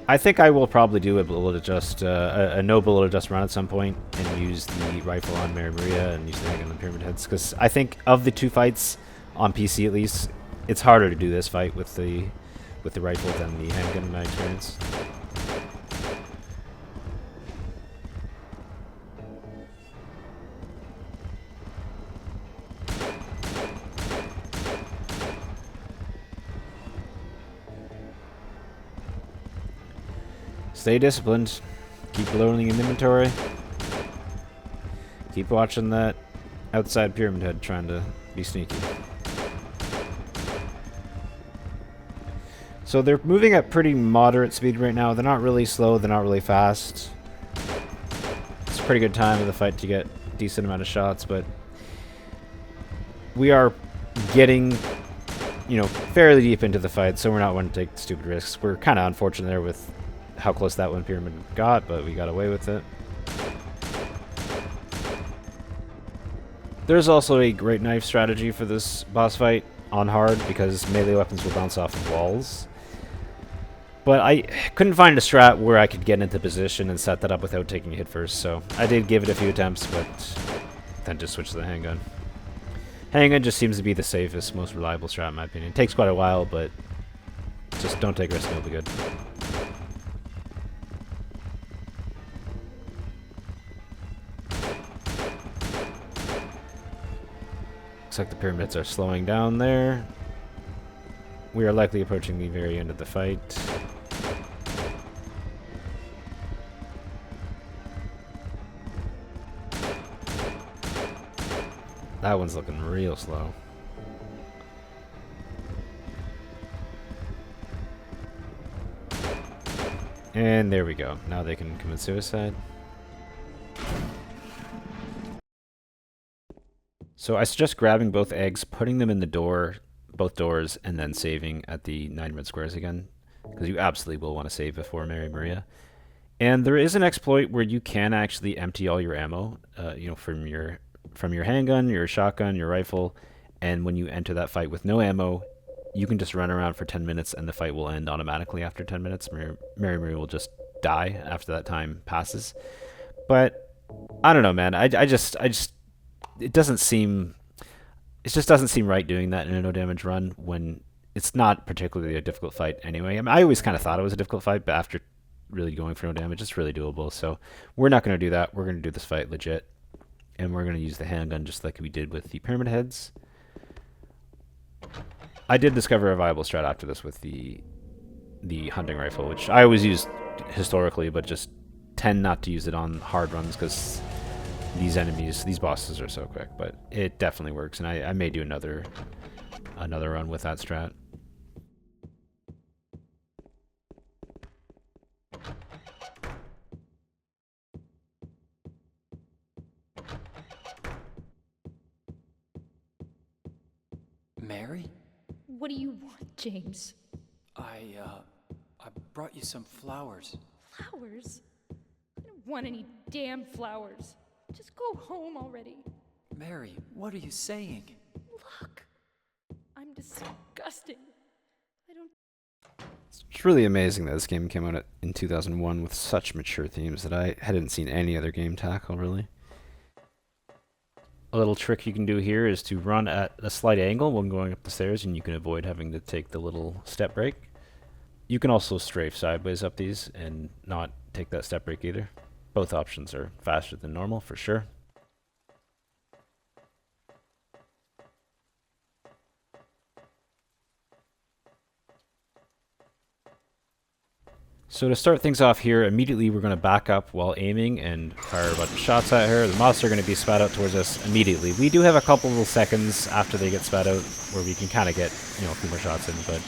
I think I will probably do a bullet adjust, a no bullet adjust run at some point, and use the rifle on Mary Maria and use the handgun on the pyramid heads, because I think of the 2 fights on PC at least, it's harder to do this fight with the rifle than the handgun in my experience. Stay disciplined. Keep loading in inventory. Keep watching that outside pyramid head trying to be sneaky. So they're moving at pretty moderate speed right now. They're not really slow, they're not really fast. It's a pretty good time of the fight to get a decent amount of shots, but we are getting, you know, fairly deep into the fight, so we're not wanting to take stupid risks. We're kind of unfortunate there with how close that one pyramid got, but we got away with it. There's also a great knife strategy for this boss fight on hard, because melee weapons will bounce off of walls. But I couldn't find a strat where I could get into position and set that up without taking a hit first, so I did give it a few attempts, but then just switched to the handgun. Handgun just seems to be the safest, most reliable strat in my opinion. It takes quite a while, but just don't take risks and it'll be good. Looks like the pyramids are slowing down there. We are likely approaching the very end of the fight. That one's looking real slow. And there we go. Now they can commit suicide. So I suggest grabbing both eggs, putting them in the door, both doors, and then saving at the 9 red squares again, because you absolutely will want to save before Mary Maria. And there is an exploit where you can actually empty all your ammo, you know, from your handgun, your shotgun, your rifle, and when you enter that fight with no ammo, you can just run around for 10 minutes and the fight will end automatically after 10 minutes. Mary Maria will just die after that time passes. But I don't know, man. I just it doesn't seem it just doesn't seem right doing that in a no damage run when it's not particularly a difficult fight anyway. I mean, I always kind of thought it was a difficult fight, but after really going for no damage, it's really doable. So we're not going to do that. We're going to do this fight legit, and we're going to use the handgun just like we did with the pyramid heads. I did discover a viable strat after this with the hunting rifle, which I always used historically, but just tend not to use it on hard runs because these bosses are so quick. But it definitely works, and I may do another run with that strat. Mary? What do you want, James? I brought you some flowers. Flowers? I don't want any damn flowers. Just go home already. Mary, what are you saying? Look, I'm disgusting. I don't... It's really amazing that this game came out in 2001 with such mature themes that I hadn't seen any other game tackle, really. A little trick you can do here is to run at a slight angle when going up the stairs, and you can avoid having to take the little step break. You can also strafe sideways up these and not take that step break either. Both options are faster than normal, for sure. So to start things off here, immediately we're going to back up while aiming and fire a bunch of shots at her. The moths are going to be spat out towards us immediately. We do have a couple little seconds after they get spat out where we can kind of get, a few more shots in, but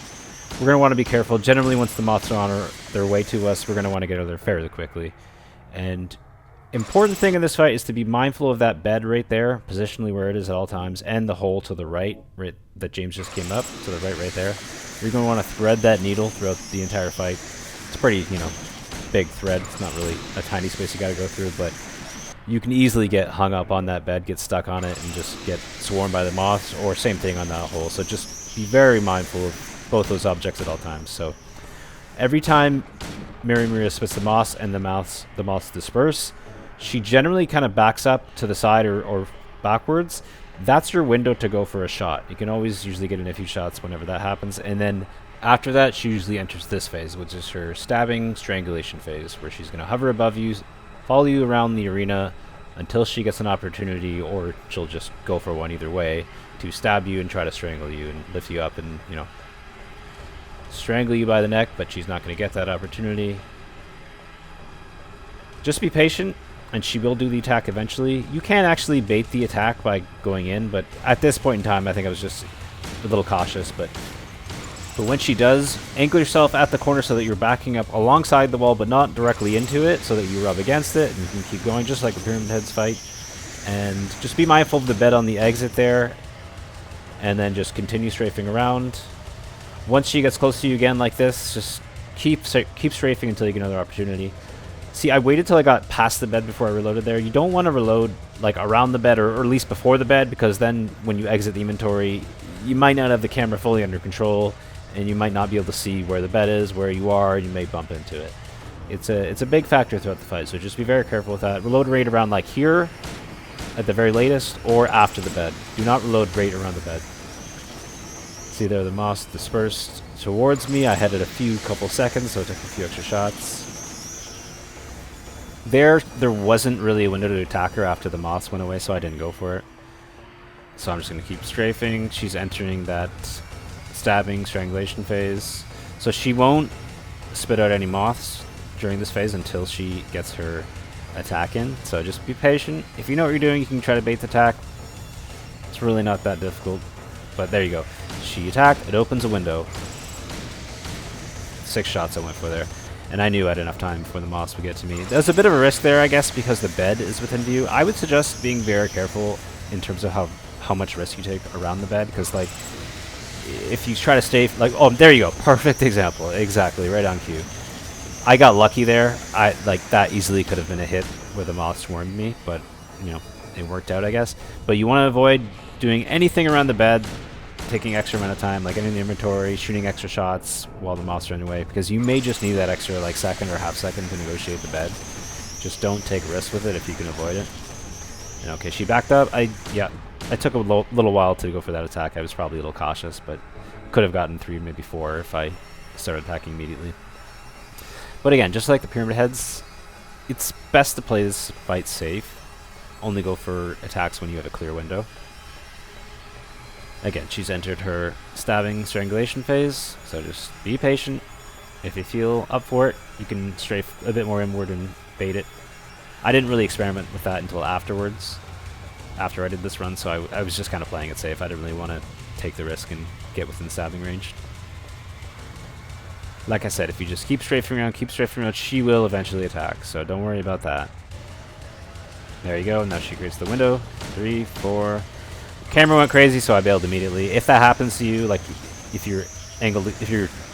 we're going to want to be careful. Generally, once the moths are on their way to us, we're going to want to get out of there fairly quickly. And important thing in this fight is to be mindful of that bed right there, positionally where it is at all times, and the hole to the right that James just came up, to the right there. You're going to want to thread that needle throughout the entire fight. It's pretty, big thread. It's not really a tiny space you got to go through, but you can easily get hung up on that bed, get stuck on it, and just get swarmed by the moths, or same thing on that hole. So just be very mindful of both those objects at all times. So every time Mary Maria spits the moths and the moths disperse, she generally kind of backs up to the side or backwards. That's your window to go for a shot. You can always usually get in a few shots whenever that happens, and then after that, she usually enters this phase, which is her stabbing strangulation phase, where she's going to hover above you, follow you around the arena until she gets an opportunity, or she'll just go for one either way, to stab you and try to strangle you and lift you up and, strangle you by the neck, but she's not going to get that opportunity. Just be patient, and she will do the attack eventually. You can actually bait the attack by going in, but at this point in time, I think I was just a little cautious, but when she does, angle yourself at the corner so that you're backing up alongside the wall but not directly into it, so that you rub against it and you can keep going just like a Pyramid Heads fight. And just be mindful of the bed on the exit there, and then just continue strafing around. Once she gets close to you again like this, just keep strafing until you get another opportunity. See, I waited till I got past the bed before I reloaded there. You don't want to reload like around the bed or at least before the bed, because then when you exit the inventory, you might not have the camera fully under control, and you might not be able to see where the bed is, where you are, and you may bump into it. It's a big factor throughout the fight, so just be very careful with that. Reload rate around like here, at the very latest, or after the bed. Do not reload rate around the bed. See there, the moths dispersed towards me. I had it a couple seconds, so I took a few extra shots. There wasn't really a window to attack her after the moths went away, so I didn't go for it. So I'm just going to keep strafing. She's entering that stabbing strangulation phase, so she won't spit out any moths during this phase until she gets her attack in. So just be patient. If you know what you're doing, you can try to bait the attack. It's really not that difficult, but there you go. She attacked, it opens a window. 6 shots I went for there, and I knew I had enough time before the moths would get to me. There's a bit of a risk there, I guess, because the bed is within view. I would suggest being very careful in terms of how much risk you take around the bed, because like if you try to stay like, oh, there you go, perfect example, exactly, right on cue. I got lucky there. That easily could have been a hit where the moth swarmed me, but it worked out, I guess. But you want to avoid doing anything around the bed, taking extra amount of time, like in the inventory, shooting extra shots while the moths are in the way, because you may just need that extra second or half second to negotiate the bed. Just don't take risks with it if you can avoid it. And okay, she backed up. I took a little while to go for that attack. I was probably a little cautious, but could have gotten 3, maybe 4 if I started attacking immediately. But again, just like the Pyramid Heads, it's best to play this fight safe. Only go for attacks when you have a clear window. Again, she's entered her stabbing strangulation phase, so just be patient. If you feel up for it, you can strafe a bit more inward and bait it. I didn't really experiment with that until afterwards, after I did this run, so I was just kind of playing it safe. I didn't really want to take the risk and get within stabbing range. Like I said, if you just keep strafing around, she will eventually attack, so don't worry about that. There you go, now she creates the window. 3, 4. Camera went crazy, so I bailed immediately. If that happens to you, like if you're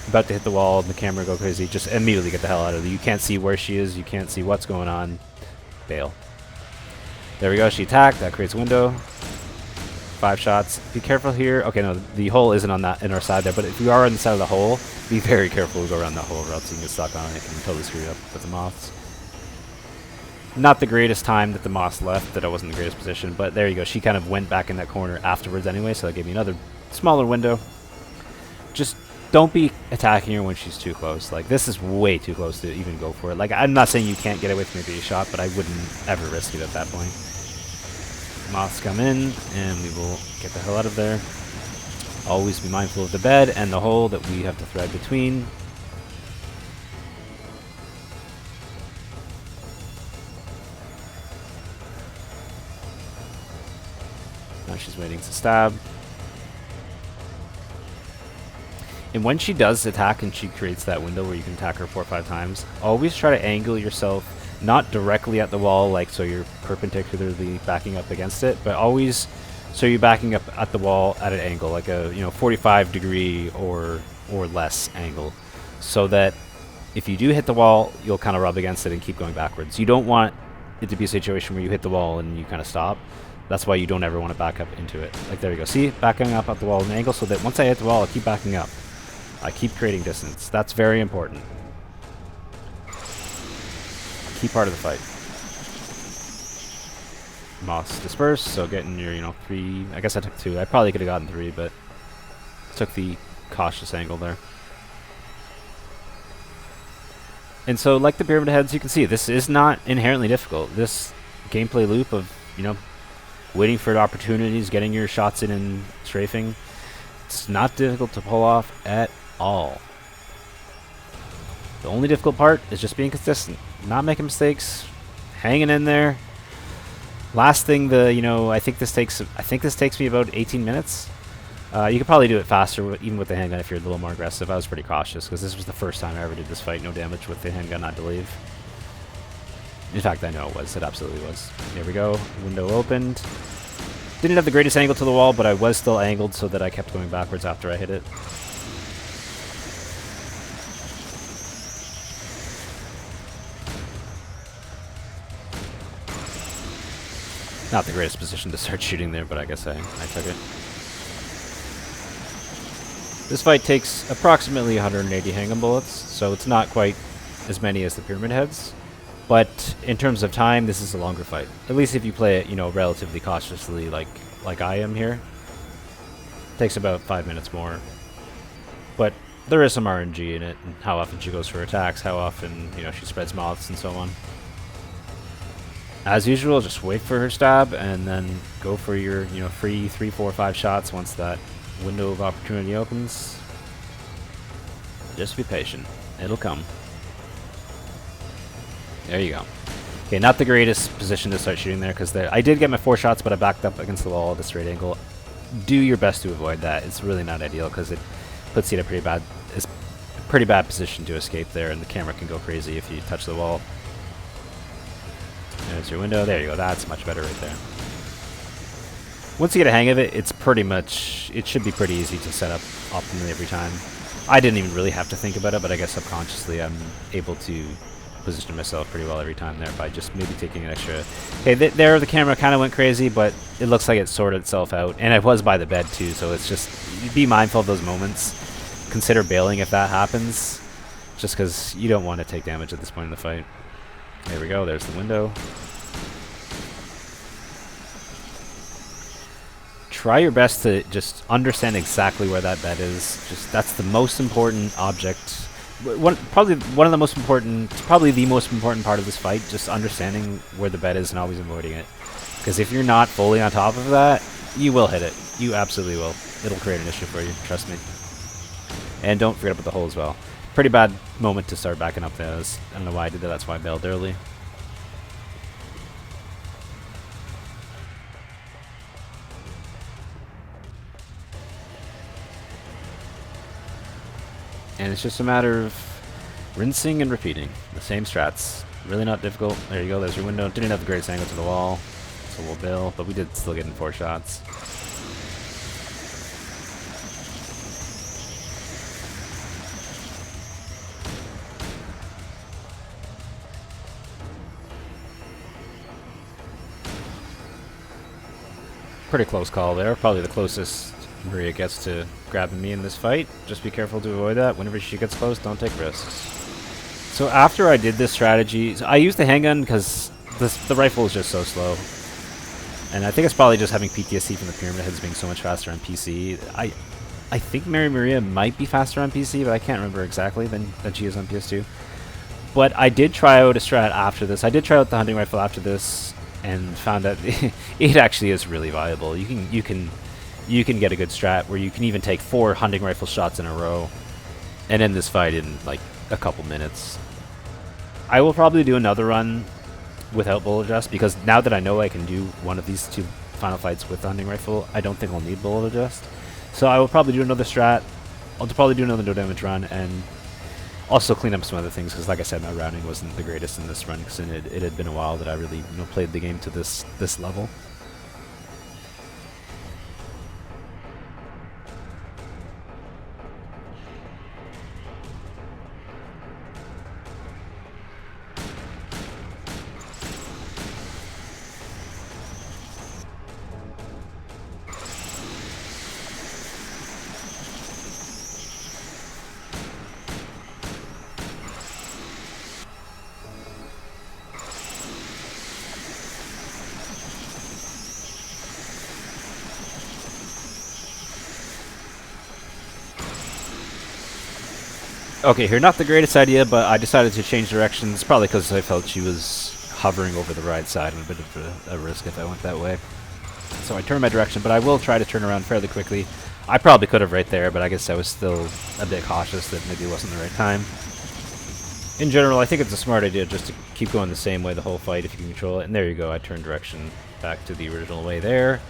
about to hit the wall and the camera go crazy, just immediately get the hell out of there. You can't see where she is, you can't see what's going on. Bail. There we go, she attacked, that creates a window. 5 shots. Be careful here. Okay, no, the hole isn't on that in our side there, but if you are on the side of the hole, be very careful to go around that hole, or else you can get stuck on it and totally screw you up with the moths. Not the greatest time that the moths left, that I wasn't in the greatest position, but there you go. She kind of went back in that corner afterwards anyway, so that gave me another smaller window. Just don't be attacking her when she's too close. Like, this is way too close to even go for it. Like, I'm not saying you can't get away with maybe a shot, but I wouldn't ever risk it at that point. Moths come in, and we will get the hell out of there. Always be mindful of the bed and the hole that we have to thread between. Now she's waiting to stab. And when she does attack and she creates that window where you can attack her 4 or 5 times, always try to angle yourself not directly at the wall, like so you're perpendicularly backing up against it, but always so you're backing up at the wall at an angle, like a 45-degree or less angle, so that if you do hit the wall, you'll kind of rub against it and keep going backwards. You don't want it to be a situation where you hit the wall and you kind of stop. That's why you don't ever want to back up into it. Like, there you go. See? Backing up at the wall at an angle so that once I hit the wall, I keep backing up. I keep creating distance. That's very important. Key part of the fight. Moths disperse, so getting your, 3... I guess I took 2. I probably could have gotten 3, but took the cautious angle there. And so, like the Pyramid Heads, you can see this is not inherently difficult. This gameplay loop of, waiting for opportunities, getting your shots in and strafing, it's not difficult to pull off at all. The only difficult part is just being consistent, not making mistakes, hanging in there. Last thing, I think this takes me about 18 minutes. You could probably do it faster, even with the handgun if you're a little more aggressive. I was pretty cautious because this was the first time I ever did this fight. No damage with the handgun, I believe. In fact, I know it was. It absolutely was. Here we go. Window opened. Didn't have the greatest angle to the wall, but I was still angled so that I kept going backwards after I hit it. Not the greatest position to start shooting there, but I guess I took it. This fight takes approximately 180 handgun bullets, so it's not quite as many as the Pyramid Heads. But in terms of time, this is a longer fight. At least if you play it, relatively cautiously like I am here. It takes about 5 minutes more. But there is some RNG in it, and how often she goes for attacks, how often, she spreads moths and so on. As usual, just wait for her stab, and then go for your, free 3, 4, 5 shots once that window of opportunity opens. Just be patient. It'll come. There you go. Okay, not the greatest position to start shooting there, because I did get my 4 shots, but I backed up against the wall at a straight angle. Do your best to avoid that. It's really not ideal, because it puts you in a pretty bad position to escape there, and the camera can go crazy if you touch the wall. There's your window. There you go. That's much better right there. Once you get a hang of it, it should be pretty easy to set up optimally every time. I didn't even really have to think about it, but I guess subconsciously I'm able to position myself pretty well every time there by just maybe taking an extra... Okay, there the camera kind of went crazy, but it looks like it sorted itself out. And I was by the bed too, so it's just... Be mindful of those moments. Consider bailing if that happens, just because you don't want to take damage at this point in the fight. There we go, there's the window. try your best to just understand exactly where that bed is. Just that's the most important object. Probably one of the most important, probably the most important part of this fight. Just understanding where the bed is and always avoiding it. Because if you're not fully on top of that, you will hit it. You absolutely will. It'll create an issue for you. Trust me. And don't forget about the hole as well. Pretty bad moment to start backing up there. I don't know why I did that. That's why I bailed early. And it's just a matter of rinsing and repeating the same strats. Really not difficult. There you go. There's your window. Didn't have the greatest angle to the wall, so we'll bail. But we did still get in 4 shots. Pretty close call there. Probably the closest Maria gets to grabbing me in this fight. Just be careful to avoid that. Whenever she gets close, don't take risks. So after I did this strategy, so I used the handgun because the rifle is just so slow. And I think it's probably just having PTSD from the Pyramid Heads being so much faster on PC. I think Mary Maria might be faster on PC, but I can't remember exactly than she is on PS2. But I did try out a strat after this. I did try out the hunting rifle after this, and found that it actually is really viable. You can get a good strat where you can even take 4 hunting rifle shots in a row and end this fight in like a couple minutes. I will probably do another run without bullet adjust, because now that I know I can do one of these 2 final fights with the hunting rifle, I don't think I'll need bullet adjust. So I will probably do another strat. I'll probably do another no damage run, and also clean up some other things, because like I said, my rounding wasn't the greatest in this run, because it had been a while that I really played the game to this level. Okay, here, not the greatest idea, but I decided to change directions, probably because I felt she was hovering over the right side and a bit of a risk if I went that way. So I turned my direction, but I will try to turn around fairly quickly. I probably could have right there, but I guess I was still a bit cautious that maybe it wasn't the right time. In general, I think it's a smart idea just to keep going the same way the whole fight if you can control it. And there you go, I turned direction back to the original way there.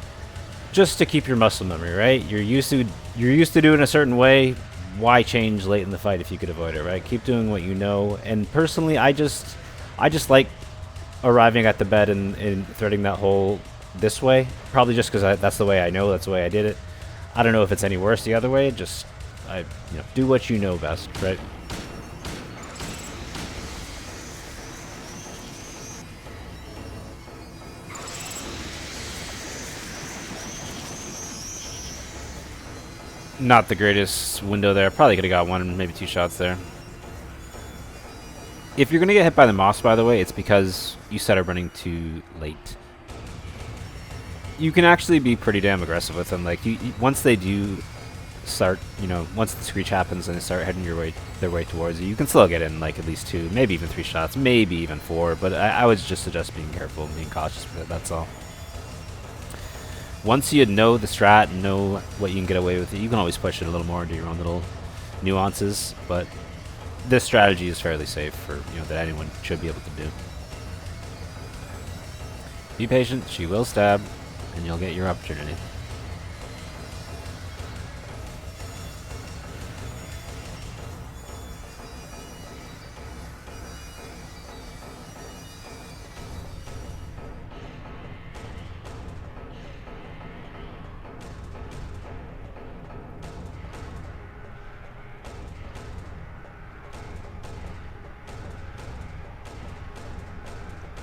Just to keep your muscle memory, right? You're used to doing a certain way. Why change late in the fight if you could avoid it, right? Keep doing what you know. And personally, I just like arriving at the bed and threading that hole this way. Probably just because that's the way I know, that's the way I did it. I don't know if it's any worse the other way. Just do what you know best, right? Not the greatest window there. Probably could have got 1, maybe 2 shots there. If you're going to get hit by the moss, by the way, it's because you started running too late. You can actually be pretty damn aggressive with them. Like, once they do start, once the screech happens and they start heading their way towards you, you can still get in, like, at least 2, maybe even 3 shots, maybe even 4. But I would just suggest being careful and being cautious with it, that's all. Once you know the strat and know what you can get away with it, you can always push it a little more into your own little nuances, but this strategy is fairly safe for, that anyone should be able to do. Be patient, she will stab, and you'll get your opportunity.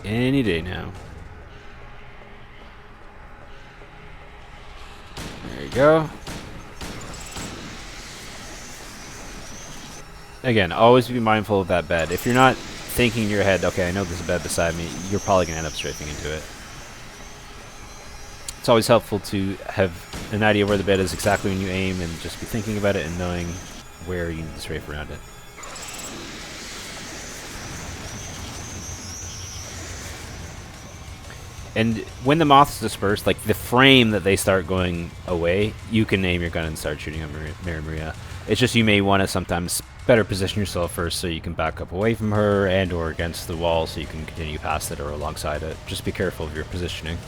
Any day now. There you go. Again, always be mindful of that bed. If you're not thinking in your head, okay, I know there's a bed beside me, you're probably going to end up strafing into it. It's always helpful to have an idea where the bed is exactly when you aim and just be thinking about it and knowing where you need to strafe around it. And when the moths disperse, like the frame that they start going away, you can aim your gun and start shooting at Mary Maria. It's just you may want to sometimes better position yourself first so you can back up away from her and or against the wall so you can continue past it or alongside it. Just be careful of your positioning.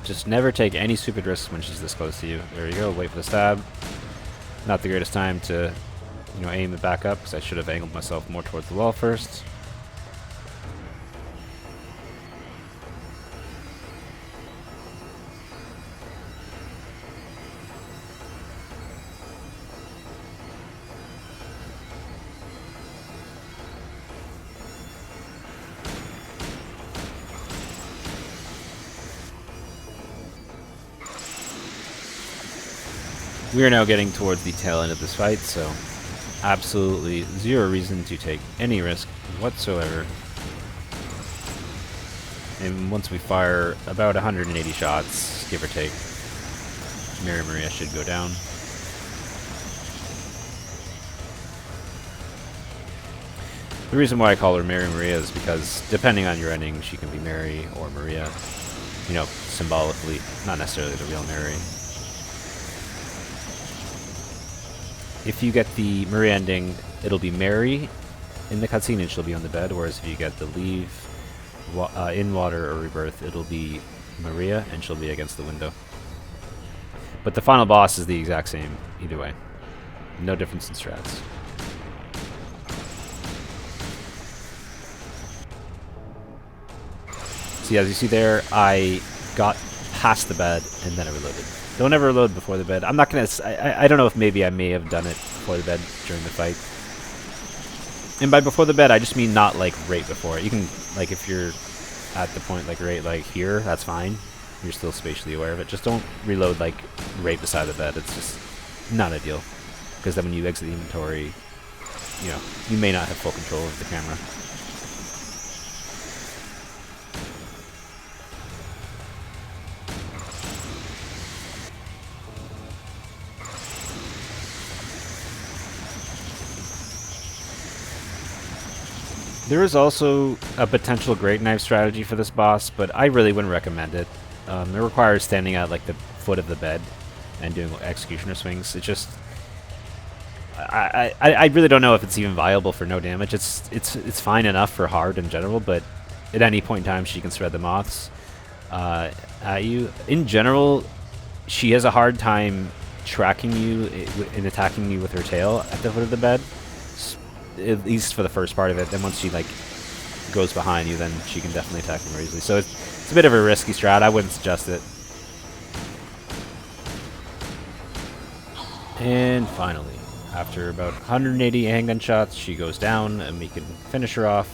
Just never take any stupid risks when she's this close to you. There you go, wait for the stab. Not the greatest time to, aim it back up because I should have angled myself more towards the wall first. We are now getting towards the tail end of this fight, so absolutely zero reason to take any risk whatsoever. And once we fire about 180 shots, give or take, Mary Maria should go down. The reason why I call her Mary Maria is because depending on your ending, she can be Mary or Maria. Symbolically, not necessarily the real Mary. If you get the Maria ending, it'll be Mary in the cutscene and she'll be on the bed, whereas if you get the leave in water or rebirth, it'll be Maria and she'll be against the window. But the final boss is the exact same either way. No difference in strats. See, as you see there, I got past the bed and then I reloaded. Don't ever reload before the bed. I'm not gonna. I don't know if maybe I may have done it before the bed during the fight. And by before the bed, I just mean not like right before. You can if you're at the point right here, that's fine. You're still spatially aware of it. Just don't reload right beside the bed. It's just not ideal because then when you exit the inventory, you may not have full control of the camera. There is also a potential great knife strategy for this boss, but I really wouldn't recommend it. It requires standing at the foot of the bed and doing executioner swings. It's just I really don't know if it's even viable for no damage. It's fine enough for hard in general, but at any point in time she can spread the moths at you. In general, she has a hard time tracking you and attacking you with her tail at the foot of the bed. At least for the first part of it. Then once she goes behind you, then she can definitely attack you more easily. So it's a bit of a risky strat. I wouldn't suggest it. And finally, after about 180 handgun shots, she goes down and we can finish her off.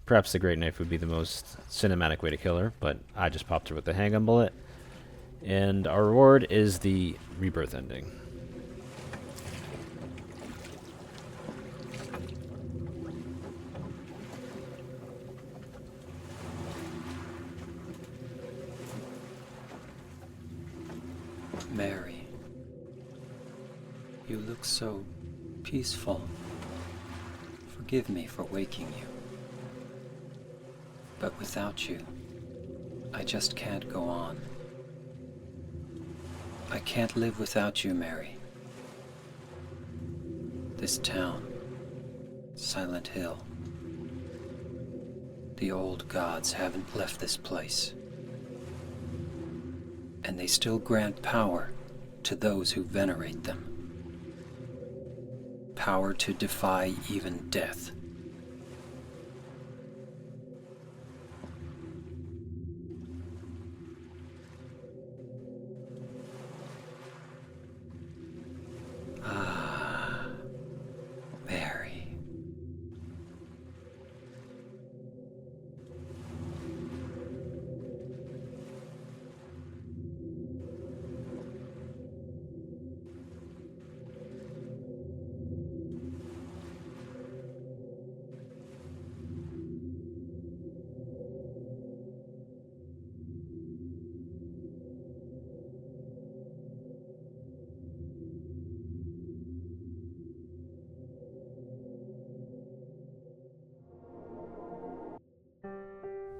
Perhaps the great knife would be the most cinematic way to kill her, but I just popped her with the handgun bullet. And our reward is the Rebirth Ending. Mary, you look so peaceful. Forgive me for waking you. But without you, I just can't go on. I can't live without you, Mary. This town, Silent Hill, the old gods haven't left this place. And they still grant power to those who venerate them. Power to defy even death. Ah, Mary.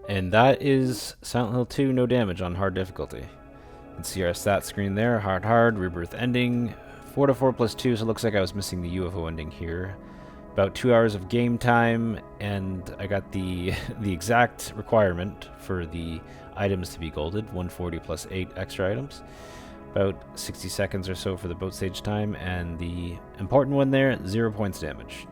And that is Silent Hill 2, no damage on hard difficulty. You can see our stat screen there, hard, Rebirth Ending, 4 to 4 plus 2, so it looks like I was missing the UFO ending here. About 2 hours of game time, and I got the the exact requirement for the items to be golded, 140 plus 8 extra items. About 60 seconds or so for the boat stage time, and the important one there, 0 points damage.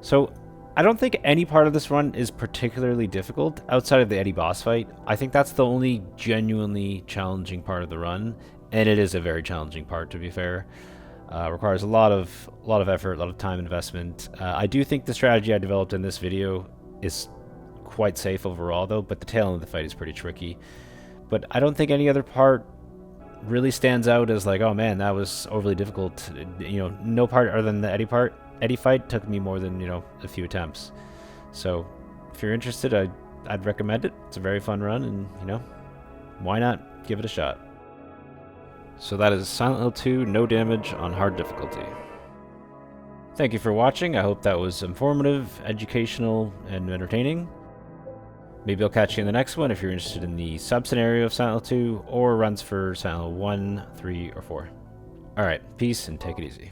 So, I don't think any part of this run is particularly difficult outside of the Eddie boss fight. I think that's the only genuinely challenging part of the run, and it is a very challenging part, to be fair. Requires a lot of effort, a lot of time investment. I do think the strategy I developed in this video is quite safe overall, though, but the tail end of the fight is pretty tricky. But I don't think any other part really stands out as like, oh man, that was overly difficult. You know, no part other than the Eddie fight took me more than, you know, a few attempts. So if you're interested, I'd recommend it. It's a very fun run, and, you know, why not give it a shot? So that is Silent Hill 2, no damage on hard difficulty. Thank you for watching. I hope that was informative, educational, and entertaining. Maybe I'll catch you in the next one if you're interested in the sub-scenario of Silent Hill 2, or runs for Silent Hill 1, 3, or 4. Alright, peace and take it easy.